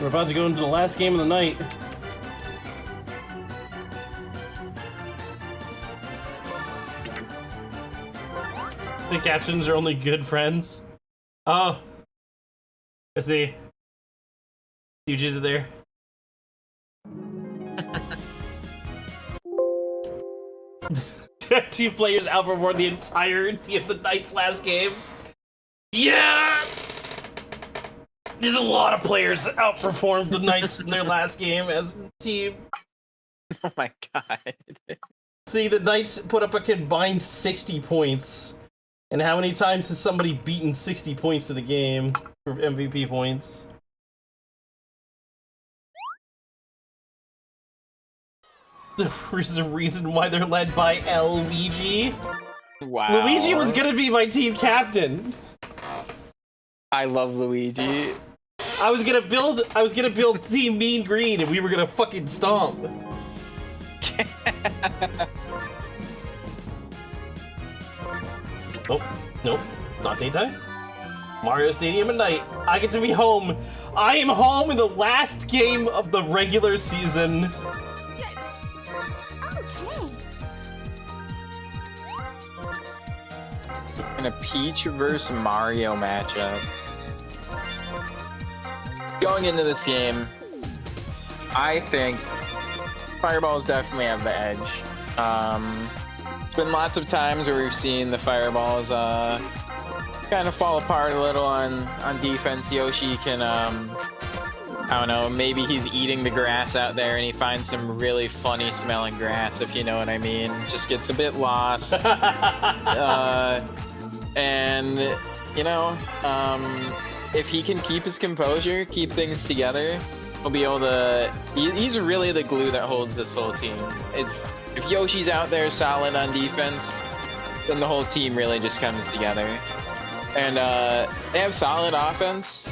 A: We're about to go into the last game of the night. The captains are only good friends. Oh. I see. You did it there. Two players outperformed the entirety of the Knights last game. Yeah! There's a lot of players that outperformed the Knights in their last game as a team.
B: Oh my god.
A: See, the Knights put up a combined 60 points. And how many times has somebody beaten 60 points in a game for MVP points? There's a reason why they're led by Luigi.
B: Wow.
A: Luigi was gonna be my team captain.
B: I love Luigi.
A: I was gonna build Team Mean Green and we were gonna fucking stomp. Nope, nope, not daytime. Mario Stadium at night. I get to be home. I am home in the last game of the regular season.
B: In a Peach versus Mario matchup. Going into this game, I think Fireballs definitely have the edge. There's been lots of times where we've seen the Fireballs kind of fall apart a little on defense. Yoshi can, I don't know, maybe he's eating the grass out there and he finds some really funny smelling grass, if you know what I mean. Just gets a bit lost. And, you know, if he can keep his composure, keep things together, will be able to. He's really the glue that holds this whole team. It's if Yoshi's out there solid on defense, then the whole team really just comes together. And they have solid offense.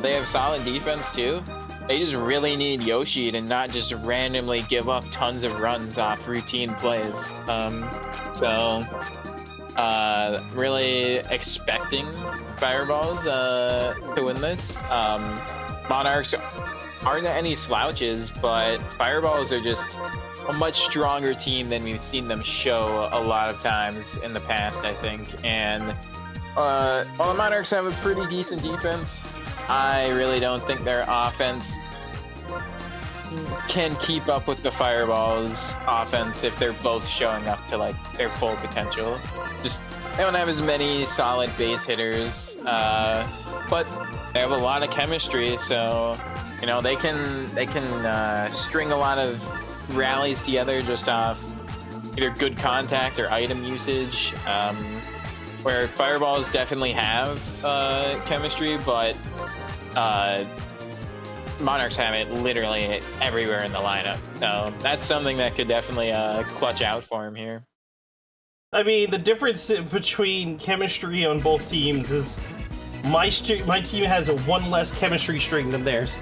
B: They have solid defense too. They just really need Yoshi to not just randomly give up tons of runs off routine plays. Really expecting Fireballs to win this. Monarchs aren't any slouches, but Fireballs are just a much stronger team than we've seen them show a lot of times in the past, I think. And while the Monarchs have a pretty decent defense, I really don't think their offense can keep up with the Fireballs offense if they're both showing up to like their full potential. Just they don't have as many solid base hitters, but they have a lot of chemistry, so you know they can string a lot of rallies together just off either good contact or item usage. Where Fireballs definitely have chemistry, but Monarchs have it literally everywhere in the lineup. So that's something that could definitely clutch out for him here.
A: I mean, the difference between chemistry on both teams is my team has a one less chemistry string than theirs.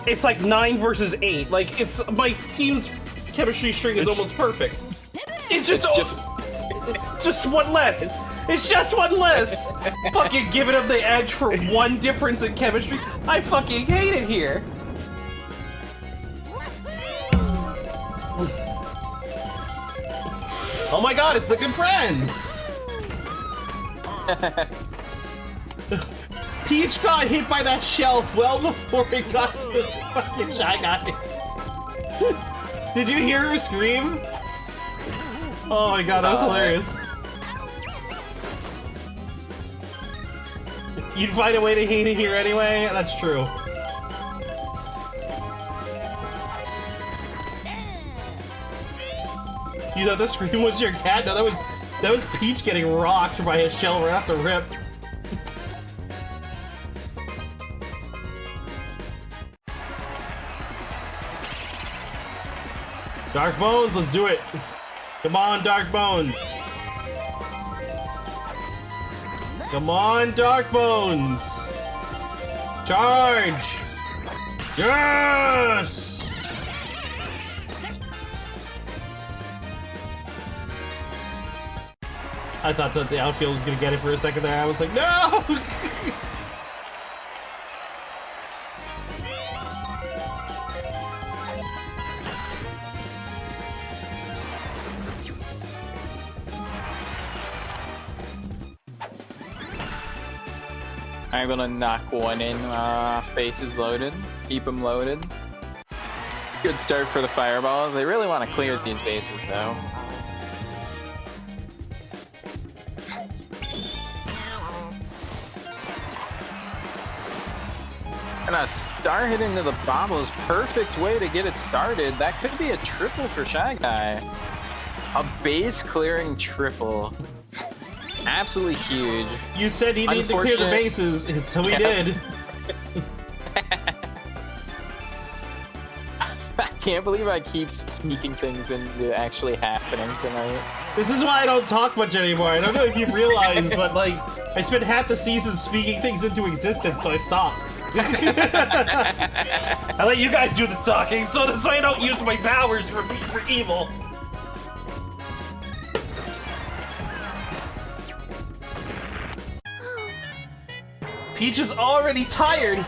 A: It's like 9 versus 8. Like, it's my team's chemistry string is almost perfect. It's just one less. It's just one less. Fucking giving them the edge for one difference in chemistry. I fucking hate it here. Oh my god, it's the good friends. Peach got hit by that shell well before it got to the fucking Shy Guy. Did you hear her scream? Oh my god, that was hilarious. You'd find a way to hate it here anyway? That's true. You know the scream was your cat? No, that was Peach getting rocked by a shell right off the rip. Dark Bones, let's do it. Come on, Dark Bones. Come on, Dark Bones. Charge. Yes! I thought that the outfield was gonna get it for a second there. I was like, no!
B: I'm gonna knock one in, faces loaded, keep them loaded. Good start for the Fireballs. They really want to clear these bases though. And a star hit into the bobbles, perfect way to get it started. That could be a triple for Shy Guy. A base clearing triple. Absolutely huge.
A: You said he needed to clear the bases, so he did.
B: I can't believe I keep speaking things into actually happening tonight.
A: This is why I don't talk much anymore. I don't know if you've realized, but like, I spent half the season speaking things into existence, so I stopped. I let you guys do the talking, so I don't use my powers for evil. Peach is already tired.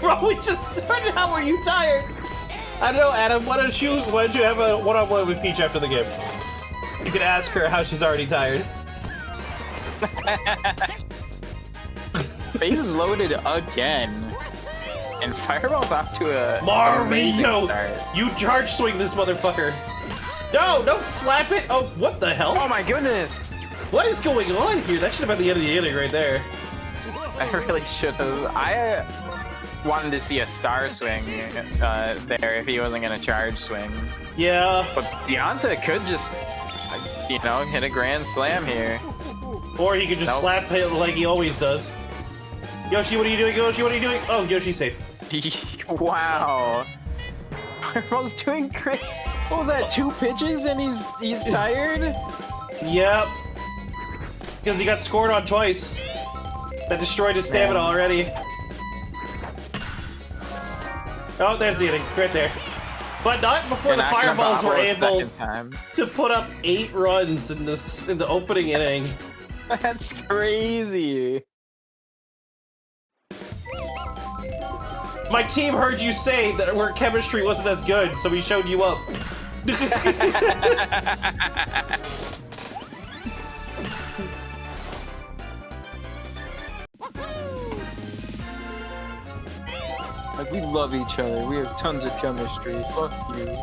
A: Bro, we just started. How are you tired? I don't know, Adam. Why don't you have a one-on-one with Peach after the game? You can ask her how she's already tired.
B: Base is loaded again. And Fireball's off to a
A: Mario! You charge swing this motherfucker. No, don't slap it! Oh, what the hell?
B: Oh my goodness!
A: What is going on here? That should have been the end of the inning right there.
B: I really should have. I wanted to see a star swing there if he wasn't going to charge swing.
A: Yeah.
B: But Deonta could just, you know, hit a grand slam here.
A: Or he could just slap it like he always does. Yoshi, what are you doing? Yoshi, what are you doing? Oh, Yoshi's safe.
B: Wow. Fireball's doing great. What was that? 2 pitches and he's tired?
A: Yep. Because he got scored on twice. That destroyed his stamina already. Oh, there's the inning. Right there. But not before the Fireballs were able to put up 8 runs in the opening inning.
B: That's crazy.
A: My team heard you say that our chemistry wasn't as good, so we showed you up.
B: Like, we love each other. We have tons of chemistry. Fuck you.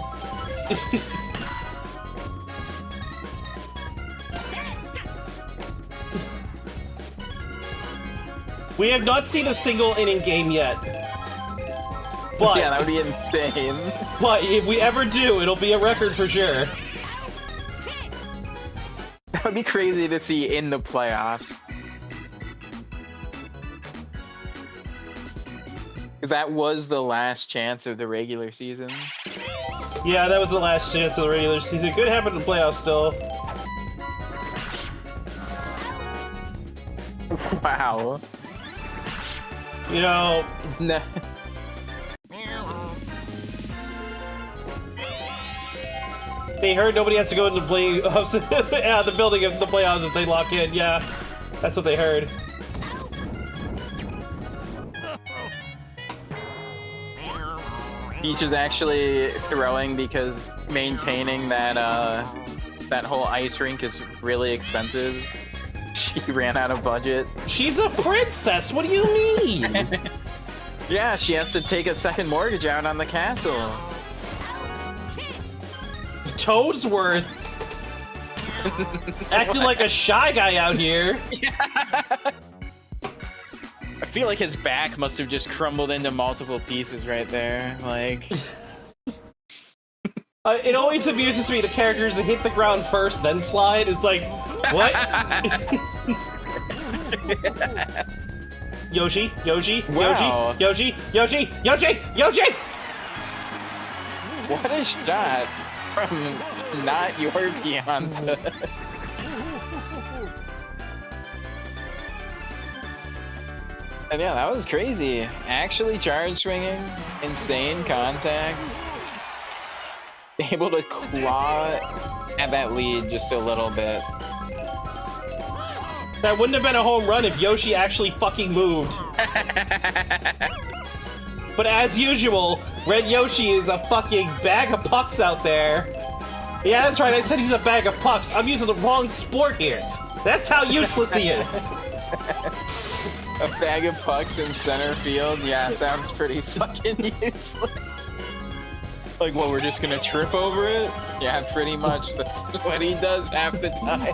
A: We have not seen a single inning game yet. But,
B: yeah, that would be insane.
A: But if we ever do, it'll be a record for sure.
B: That would be crazy to see in the playoffs. Because that was the last chance of the regular season.
A: Yeah, that was the last chance of the regular season. It could happen in the playoffs still.
B: Wow.
A: You know...
B: Nah.
A: They heard nobody has to go into the playoffs. Yeah, the building of the playoffs if they lock in. Yeah, that's what they heard.
B: Peach is actually throwing because maintaining that that whole ice rink is really expensive. She ran out of budget.
A: She's a princess. What do you mean?
B: Yeah, she has to take a second mortgage out on the castle.
A: Toadsworth acting like a shy guy out here.
B: Yeah. I feel like his back must have just crumbled into multiple pieces right there. Like,
A: it always amuses me the characters that hit the ground first, then slide. It's like, what? Yoshi, Yoshi,
B: wow.
A: Yoshi, Yoshi, Yoshi, Yoshi, Yoshi!
B: What a shot from not your Deonta. And yeah, that was crazy. Actually charge swinging, insane contact. Able to claw at that lead just a little bit.
A: That wouldn't have been a home run if Yoshi actually fucking moved. But as usual, Red Yoshi is a fucking bag of pucks out there. Yeah, that's right, I said he's a bag of pucks. I'm using the wrong sport here. That's how useless he is.
B: A bag of pucks in center field? Yeah, sounds pretty fucking useless. Like, what, we're just gonna trip over it? Yeah, pretty much. That's what he does half the time.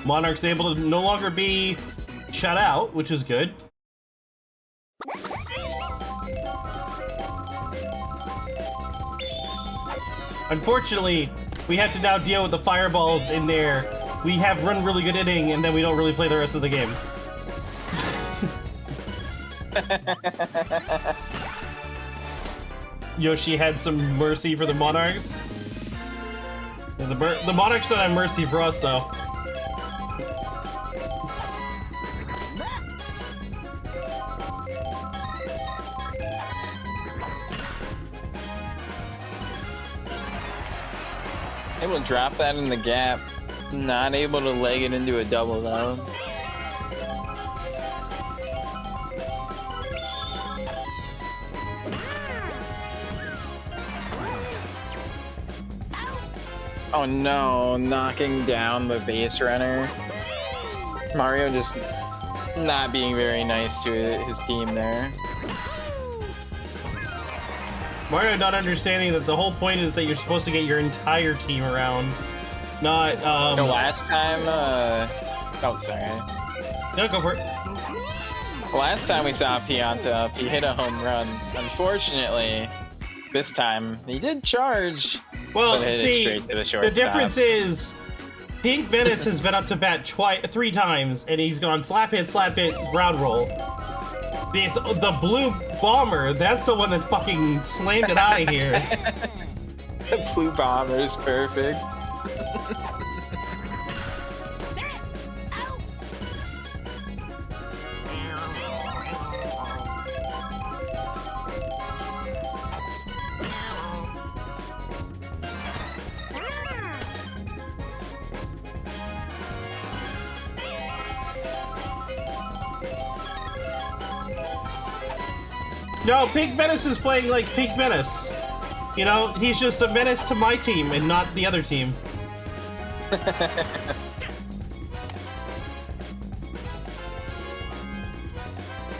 A: Monarch's able to no longer be shut out, which is good. Unfortunately, we have to now deal with the fireballs in there. We have run really good inning, and then we don't really play the rest of the game. Yoshi had some mercy for the Monarchs. Yeah, the Monarchs don't have mercy for us, though.
B: Able to drop that in the gap. Not able to leg it into a double though. Oh no, knocking down the base runner. Mario just not being very nice to his team there.
A: Mario not understanding that the whole point is that you're supposed to get your entire team around, not,
B: The last time, oh, sorry.
A: No, go for it.
B: Last time we saw Pianta, he hit a home run. Unfortunately, this time he did charge,
A: Well,
B: but hit
A: see,
B: it straight to the shortstop.
A: the difference is Pink Venice has been up to bat 3 times, and he's gone slap hit, ground roll. The blue bomber, that's the one that fucking slammed it out of here.
B: The blue bomber is perfect.
A: No, Pink Menace is playing like Pink Menace. You know, he's just a menace to my team and not the other team.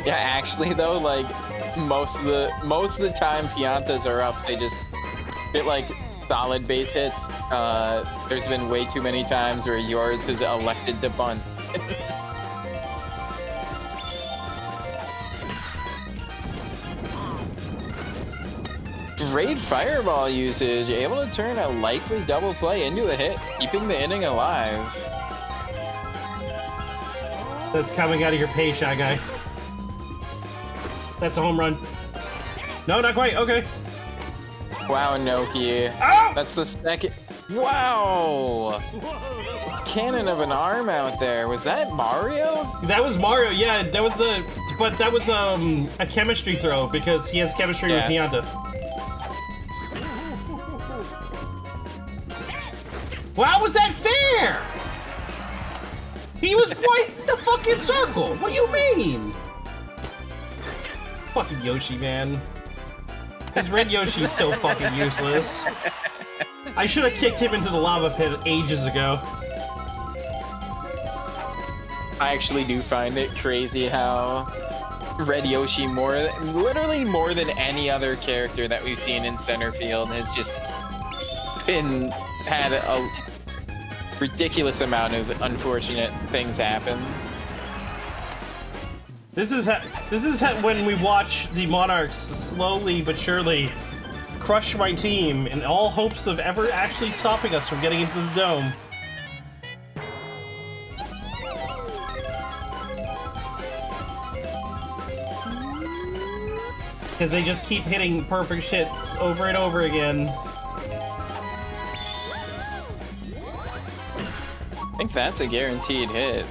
B: Yeah, actually though, like most of the time Piantas are up, they just get like solid base hits. There's been way too many times where yours has elected to bunt. Great fireball usage, able to turn a likely double play into a hit, keeping the inning alive.
A: That's coming out of your pay shot, guy. That's a home run. No, not quite. Okay.
B: Wow, Noki.
A: Oh!
B: That's the second. Wow! Cannon of an arm out there. Was that Mario?
A: That was Mario. Yeah, that was a chemistry throw because he has chemistry with Pianta. How was that fair? He was right in the fucking circle. What do you mean? Fucking Yoshi, man. This red Yoshi's so fucking useless. I should have kicked him into the lava pit ages ago.
B: I actually do find it crazy how Red Yoshi literally more than any other character that we've seen in center field has just had a ridiculous amount of unfortunate things happen.
A: This is when we watch the Monarchs slowly but surely crush my team in all hopes of ever actually stopping us from getting into the dome. Because they just keep hitting perfect hits over and over again.
B: I think that's a guaranteed hit.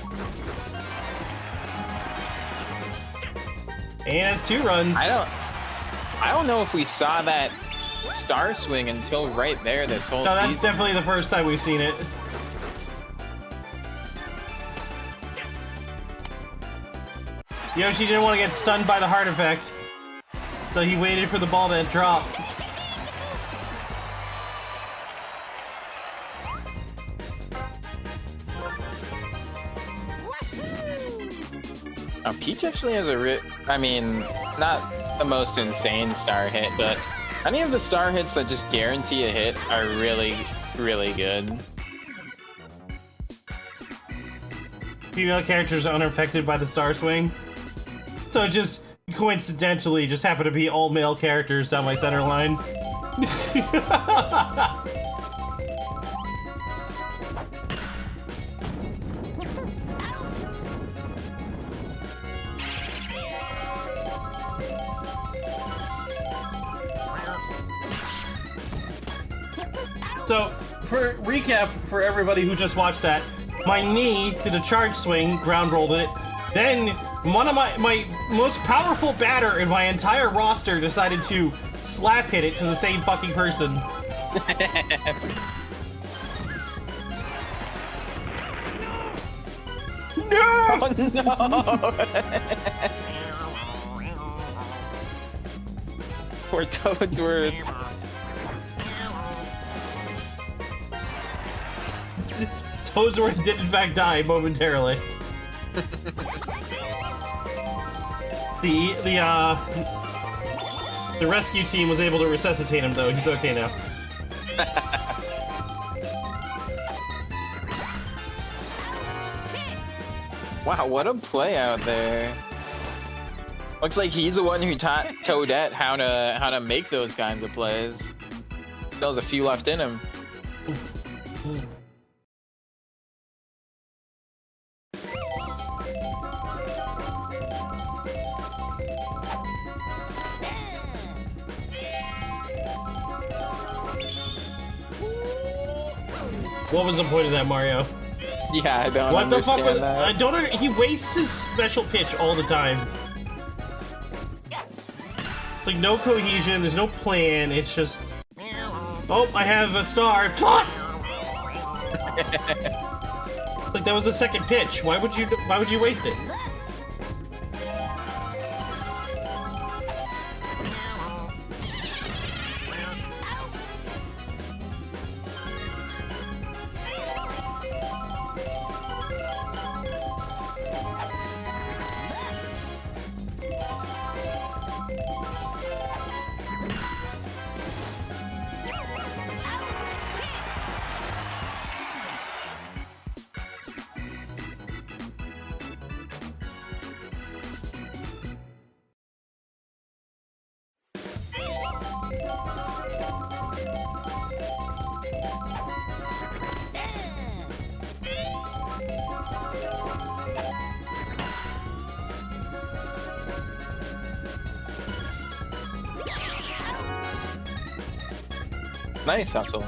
A: And it's 2 runs.
B: I don't know if we saw that star swing until right there this whole season.
A: No, that's definitely the first time we've seen it. Yoshi didn't want to get stunned by the heart effect, so he waited for the ball to drop.
B: Peach actually has I mean, not the most insane star hit, but any of the star hits that just guarantee a hit are really, really good.
A: Female characters are unaffected by the star swing. So it just coincidentally just happen to be all male characters down my center line. So, for recap, for everybody who just watched that, my knee did a charge swing, ground rolled it. Then, one of my most powerful batter in my entire roster decided to slap hit it to the same fucking person. No!
B: Oh no! Poor Toadsworth.
A: Toadsworth did in fact die momentarily. The rescue team was able to resuscitate him, though. He's okay now.
B: Wow, what a play out there. Looks like he's the one who taught Toadette how to make those kinds of plays. Still has a few left in him.
A: What was the point of that, Mario?
B: Yeah, I don't
A: What the fuck was
B: that.
A: I don't. He wastes his special pitch all the time. It's like no cohesion. There's no plan. It's just. Oh, I have a star. Fuck! Like that was the second pitch. Why would you waste it?
B: Nice hustle.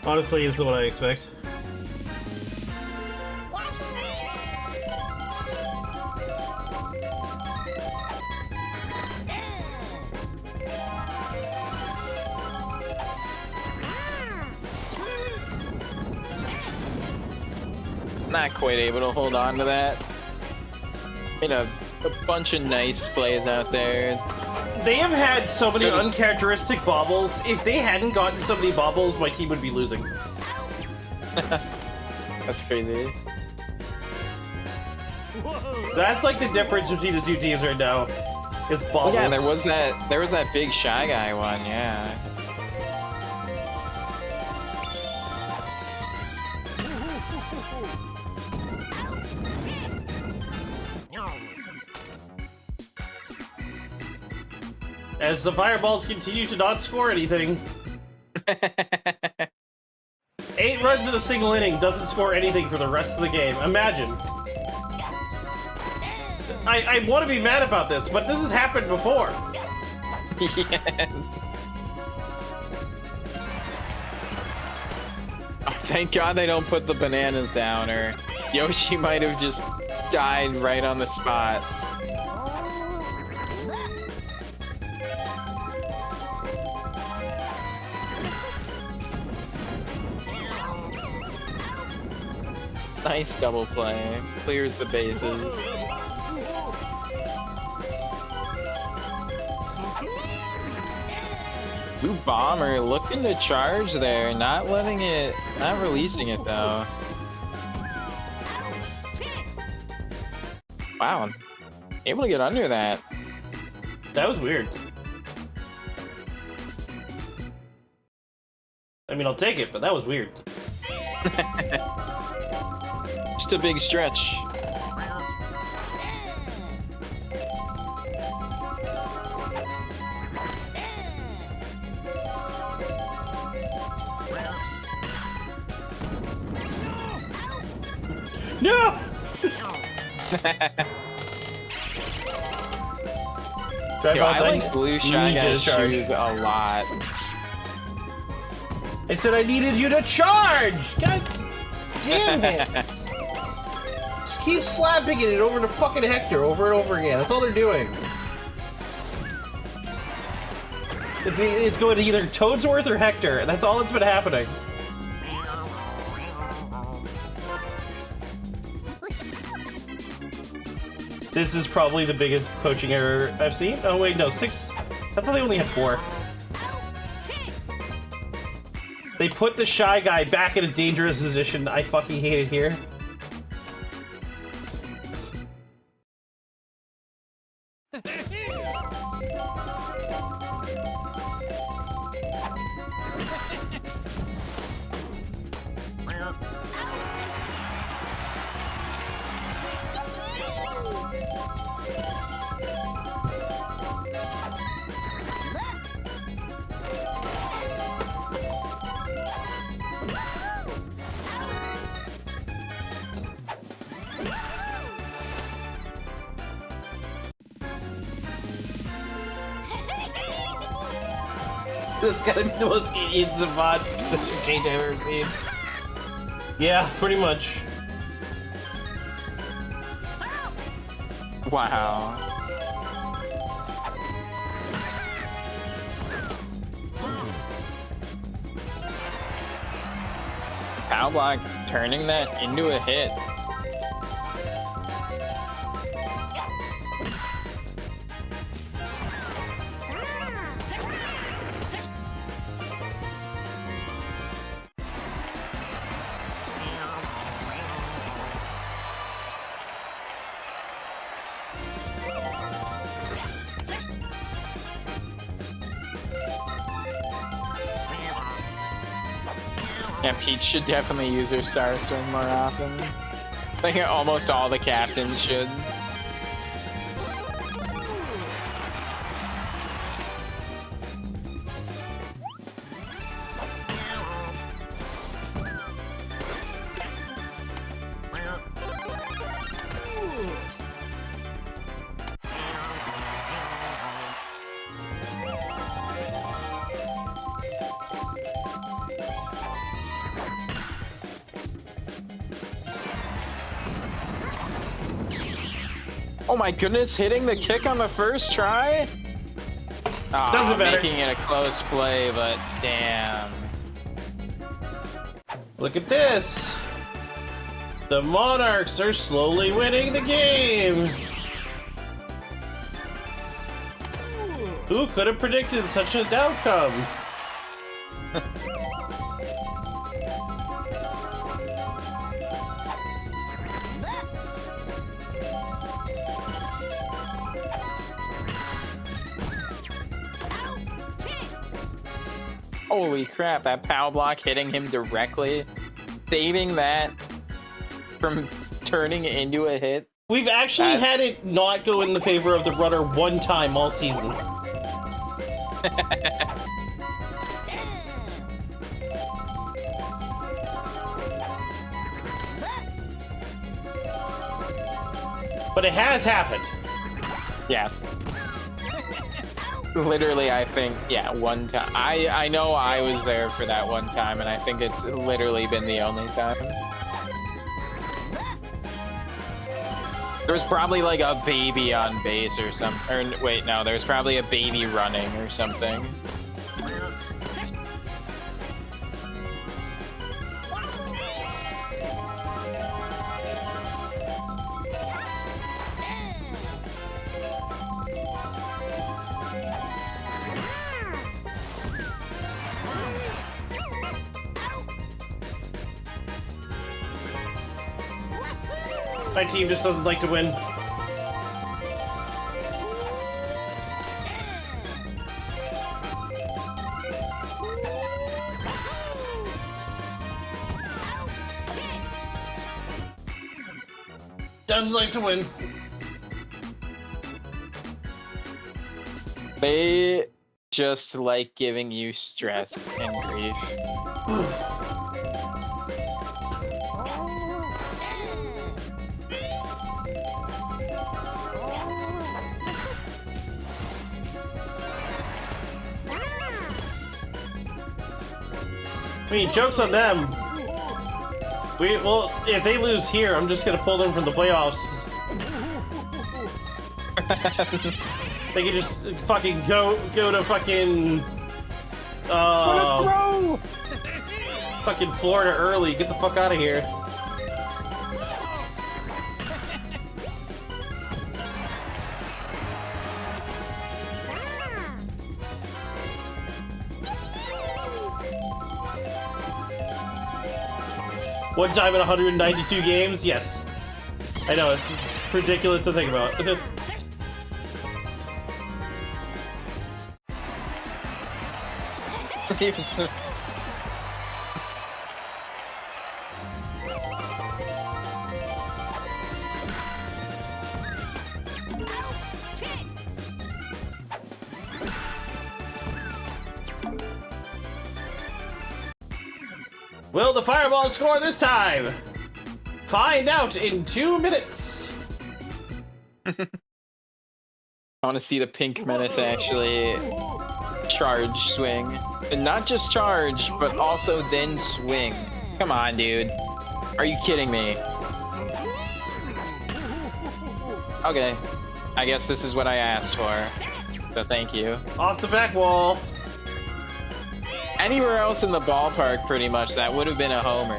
A: Honestly, this is what I expect.
B: Not quite able to hold on to that. Made a bunch of nice plays out there.
A: They have had so many uncharacteristic bobbles. If they hadn't gotten so many bobbles, my team would be losing.
B: That's crazy.
A: That's like the difference between the two teams right now. Is bobbles.
B: Yeah, there was that big Shy Guy one, yeah.
A: As the fireballs continue to not score anything. 8 runs in a single inning doesn't score anything for the rest of the game. Imagine. I want to be mad about this, but this has happened before.
B: Yeah. Oh, thank God they don't put the bananas down, or Yoshi might have just died right on the spot. Nice double play. Clears the bases. Blue Bomber looking to charge there, not releasing it though. Wow, able to get under that.
A: That was weird. I mean, I'll take it, but that was weird.
B: Just a big stretch.
A: No!
B: Yo, I like Blue Shy Guy's shoes a lot.
A: I said I needed you to charge! God damn it! Just keep slapping it over to fucking Hector over and over again. That's all they're doing. It's going to either Toadsworth or Hector, and that's all that's been happening. This is probably the biggest poaching error I've seen. Oh wait, no, 6. I thought they only had 4. They put the shy guy back in a dangerous position. I fucking hate it here. That's gotta be the most idiot savant such a change I've ever seen. Yeah, pretty much.
B: Wow. Power block turning that into a hit. Yeah, Peach should definitely use her Star Swing more often. I think almost all the captains should. Oh my goodness, hitting the kick on the first try? Oh,
A: Doesn't matter.
B: Making it a close play, but damn.
A: Look at this. The Monarchs are slowly winning the game. Who could have predicted such an outcome?
B: Holy crap, that power block hitting him directly, saving that from turning into a hit.
A: We've actually had it not go in the favor of the runner one time all season. But it has happened.
B: Yeah. Literally, I think, yeah, one time. I know I was there for that one time, and I think it's literally been the only time. There was probably like a baby on base or something. Or wait, no, there's probably a baby running or something.
A: My team just doesn't like to win. Doesn't like to win.
B: They just like giving you stress and grief.
A: I mean, joke's on them. Well, if they lose here, I'm just gonna pull them from the playoffs. They can just fucking go to fucking fucking Florida early. Get the fuck out of here. One time in 192 games? Yes. I know, it's ridiculous to think about. Will the Fireball score this time? Find out in 2 minutes.
B: I want to see the Pink Menace actually charge swing. And not just charge, but also then swing. Come on, dude. Are you kidding me? Okay. I guess this is what I asked for. So thank you.
A: Off the back wall.
B: Anywhere else in the ballpark, pretty much, that would have been a homer.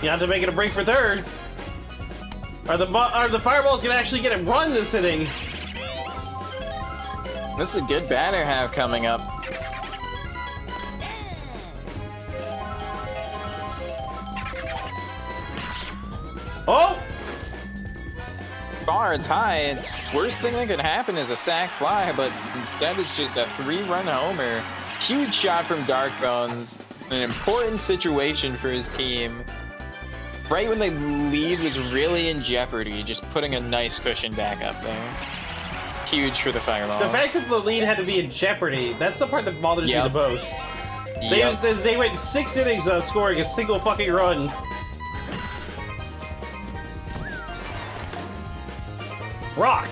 A: You have to make it a break for third. Are the Fireballs gonna actually get a run this inning?
B: This is a good batter have coming up.
A: Oh!
B: Far, it's high. Worst thing that could happen is a sac fly, but instead it's just a 3-run homer. Huge shot from Dark Bones. An important situation for his team. Right when the lead was really in jeopardy, just putting a nice cushion back up there. Huge for the Fireballs.
A: The fact that the lead had to be in jeopardy, that's the part that bothers me the most. They went 6 innings without scoring a single fucking run. Rock!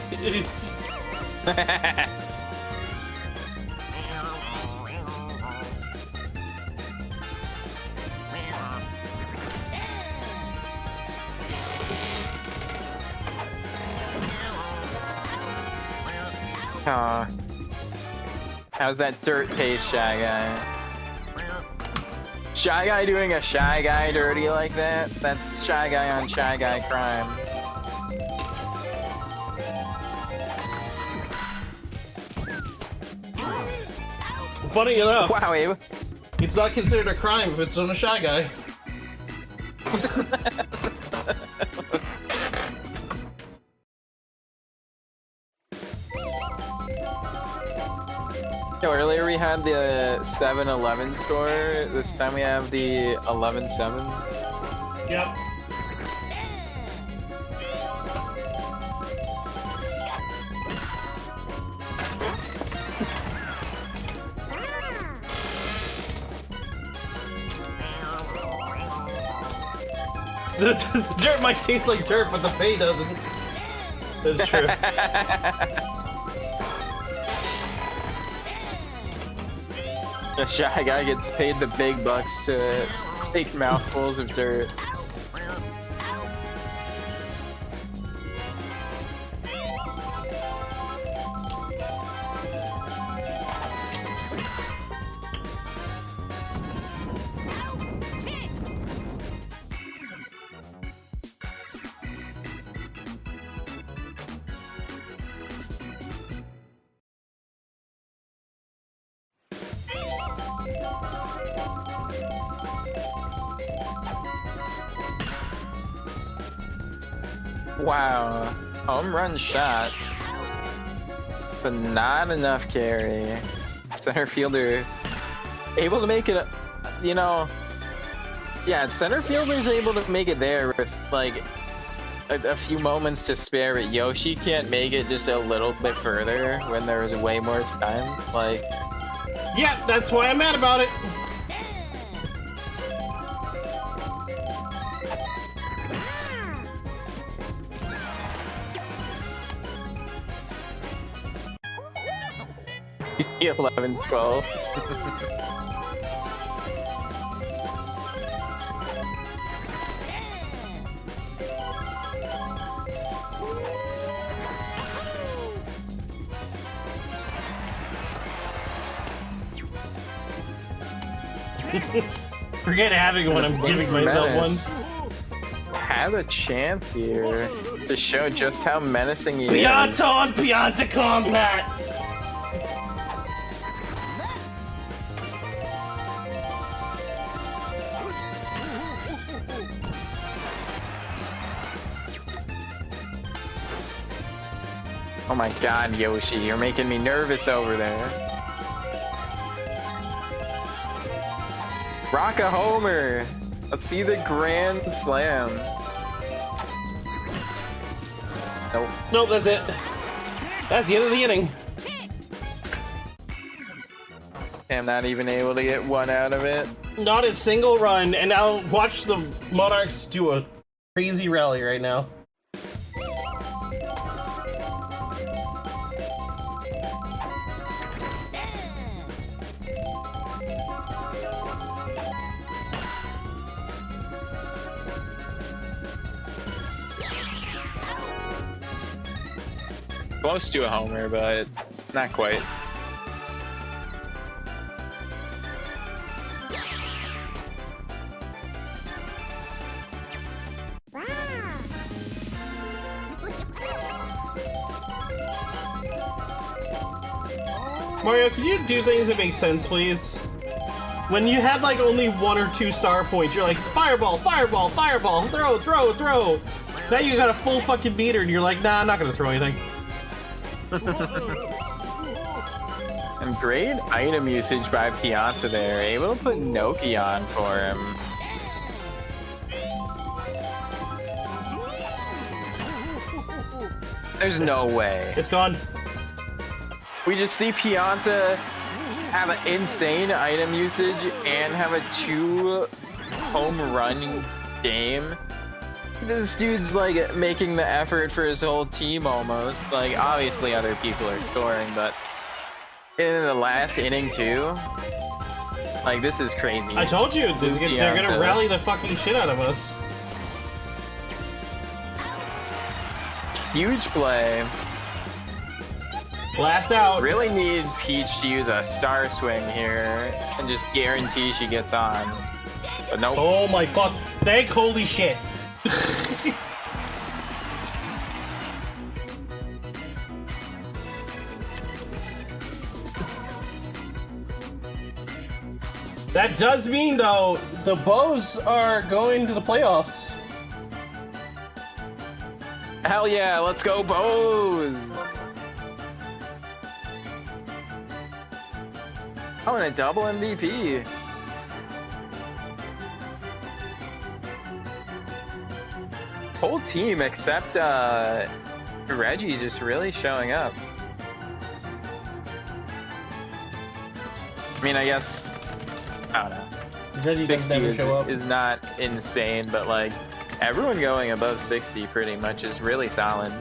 B: Aw. How's that dirt taste, Shy Guy? Shy Guy doing a Shy Guy dirty like that? That's Shy Guy on Shy Guy crime.
A: Funny enough,
B: Wow, Abe.
A: it's not considered a crime if it's on a Shy Guy.
B: So earlier we had the 7-11 score. This time we have the 11-7.
A: Yep. The dirt might taste like dirt, but the pay doesn't. That's true.
B: The Shy Guy gets paid the big bucks to take mouthfuls of dirt. Wow, home run shot, but not enough carry. Center fielder able to make it, you know, yeah, center fielder's able to make it there with like a few moments to spare, but Yoshi can't make it just a little bit further when there's way more time. Like,
A: Yeah, that's why I'm mad about it.
B: you 11-12.
A: Forget having one, I'm giving myself one.
B: Has a chance here to show just how menacing he is.
A: Pianta on Pianta combat!
B: Oh my god, Yoshi, you're making me nervous over there. Rock a homer. Let's see the grand slam. Nope.
A: Nope, that's it. That's the end of the inning.
B: I'm not even able to get one out of it.
A: Not a single run, and now watch the Monarchs do a crazy rally right now.
B: Close to a homer, but not quite.
A: Mario, can you do things that make sense, please? When you had like only 1 or 2 star points, you're like, fireball, fireball, fireball, throw, throw, throw. Now you got a full fucking meter and you're like, nah, I'm not gonna throw anything.
B: And great item usage by Pianta there, able to put Noki on for him. There's no way.
A: It's gone.
B: We just see Pianta have an insane item usage and have a 2 home run game. This dude's like making the effort for his whole team almost. Like obviously other people are scoring, but in the last inning too, like this is crazy.
A: I told you, they're gonna rally the fucking shit out of us.
B: Huge play.
A: Blast out.
B: Really need Peach to use a star swing here and just guarantee she gets on. But nope.
A: Oh my fuck. Thank holy shit. That does mean, though, the Bows are going to the playoffs.
B: Hell yeah, let's go Bows! Oh, and a double MVP. Whole team except Reggie just really showing up. I mean, I guess, I don't know.
A: Reggie does never show up.
B: Is not insane, but like everyone going above 60 pretty much is really solid.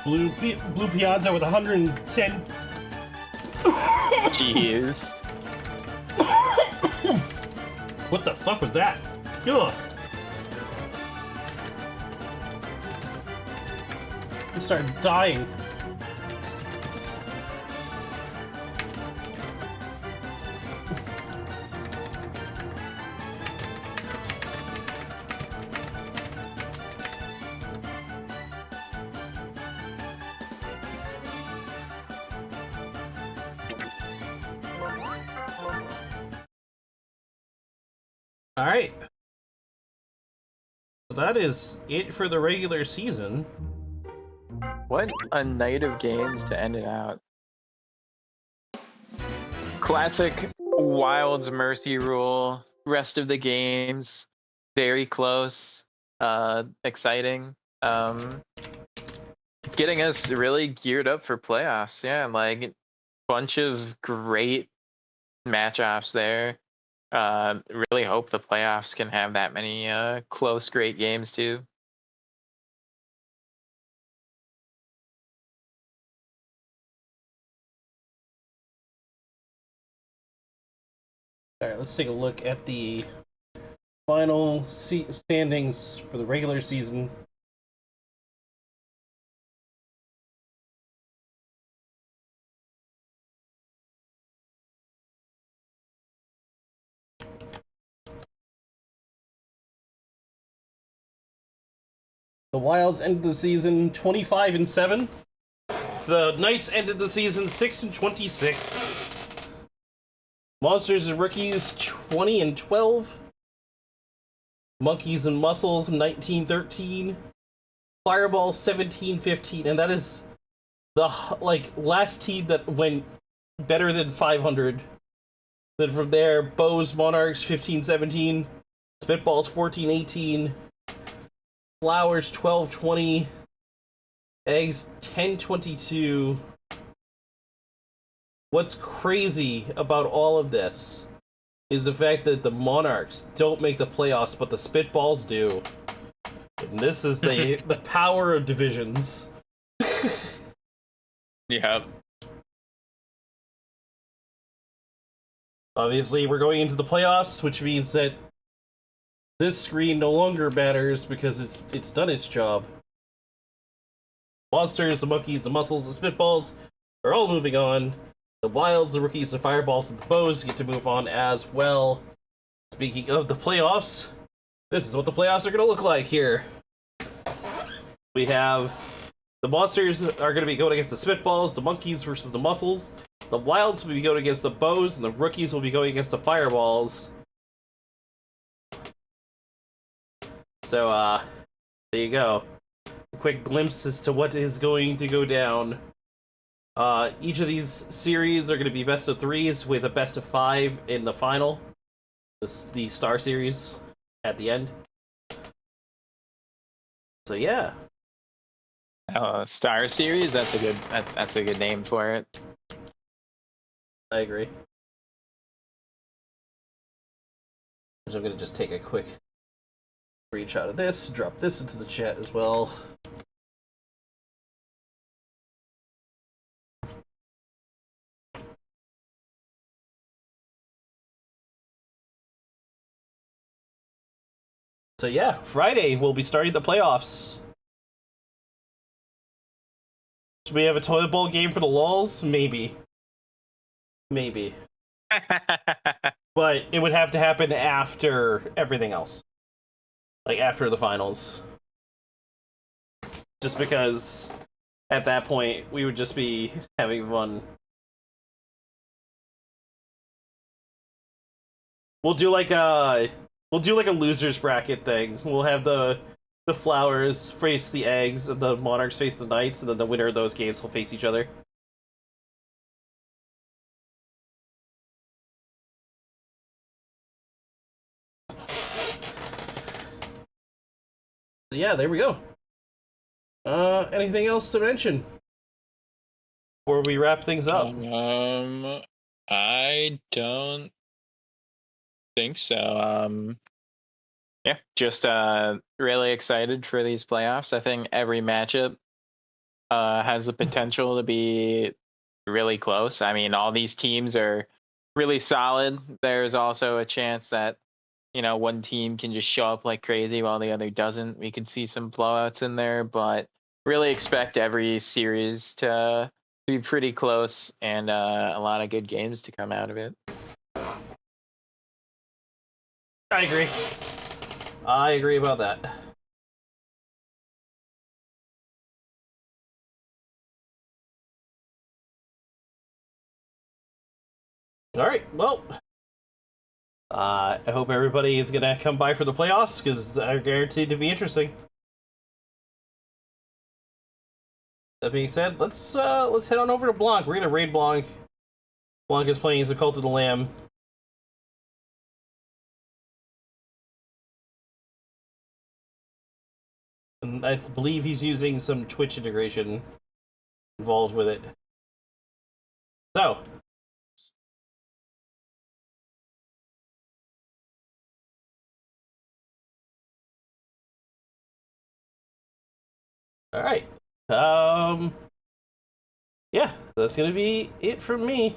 A: Blue Piazza with 110.
B: Jeez.
A: What the fuck was that? Ugh. I started dying. All right. So that is it for the regular season.
B: What a night of games to end it out. Classic Wild's Mercy Rule. Rest of the games, very close, exciting. Getting us really geared up for playoffs. Yeah, like bunch of great matchups there. Really hope the playoffs can have that many close, great games too.
A: Alright, let's take a look at the final standings for the regular season. The Wilds ended the season 25-7. The Knights ended the season 6-26. Monsters and Rookies 20-12. Monkeys and Muscles 19-13. Fireball 17-15, and that is the last team that went better than 500. Then from there, Bows Monarchs 15-17, Spitballs 14-18, Flowers 12-20, Eggs 10-22. What's crazy about all of this is the fact that the Monarchs don't make the playoffs, but the Spitballs do. And this is the power of divisions.
B: Yeah.
A: Obviously, we're going into the playoffs, which means that this screen no longer matters because it's done its job. Monsters, the Monkeys, the Muscles, the Spitballs are all moving on. The Wilds, the Rookies, the Fireballs, and the Bows get to move on as well. Speaking of the playoffs, this is what the playoffs are going to look like here. We have the Monsters are going to be going against the Spitballs, the Monkeys versus the Muscles. The Wilds will be going against the Bows, and the Rookies will be going against the Fireballs. So, there you go. A quick glimpse as to what is going to go down. Each of these series are going to be best of threes with a best of 5 in the final. The Star Series at the end. So, yeah.
B: Star Series. That's a good name for it.
A: I agree. I'm going to just take a quick screenshot of this, drop this into the chat as well. So yeah, Friday we'll be starting the playoffs. Should we have a toilet bowl game for the lulz? Maybe. Maybe. But it would have to happen after everything else. Like, after the finals. Just because, at that point, we would just be having fun. We'll do like a losers bracket thing. We'll have the Flowers face the Eggs, and the Monarchs face the Knights, and then the winner of those games will face each other. Yeah, there we go. Anything else to mention before we wrap things up?
B: I don't think so. Yeah, just really excited for these playoffs. I think every matchup has the potential to be really close. I mean, all these teams are really solid. There's also a chance that one team can just show up like crazy while the other doesn't. We could see some blowouts in there, but really expect every series to be pretty close and a lot of good games to come out of it.
A: I agree. I agree about that. All right, well, I hope everybody is gonna come by for the playoffs because they're guaranteed to be interesting. That being said, let's head on over to Blanc. We're gonna raid Blanc. Blanc is playing as a Cult of the Lamb. And I believe he's using some Twitch integration involved with it. So. All right. Yeah, that's gonna be it from me.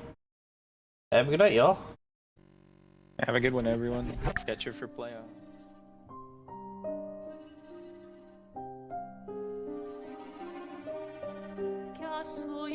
A: Have a good night, y'all.
B: Have a good one, everyone. Catch you for playoff.
D: que a sua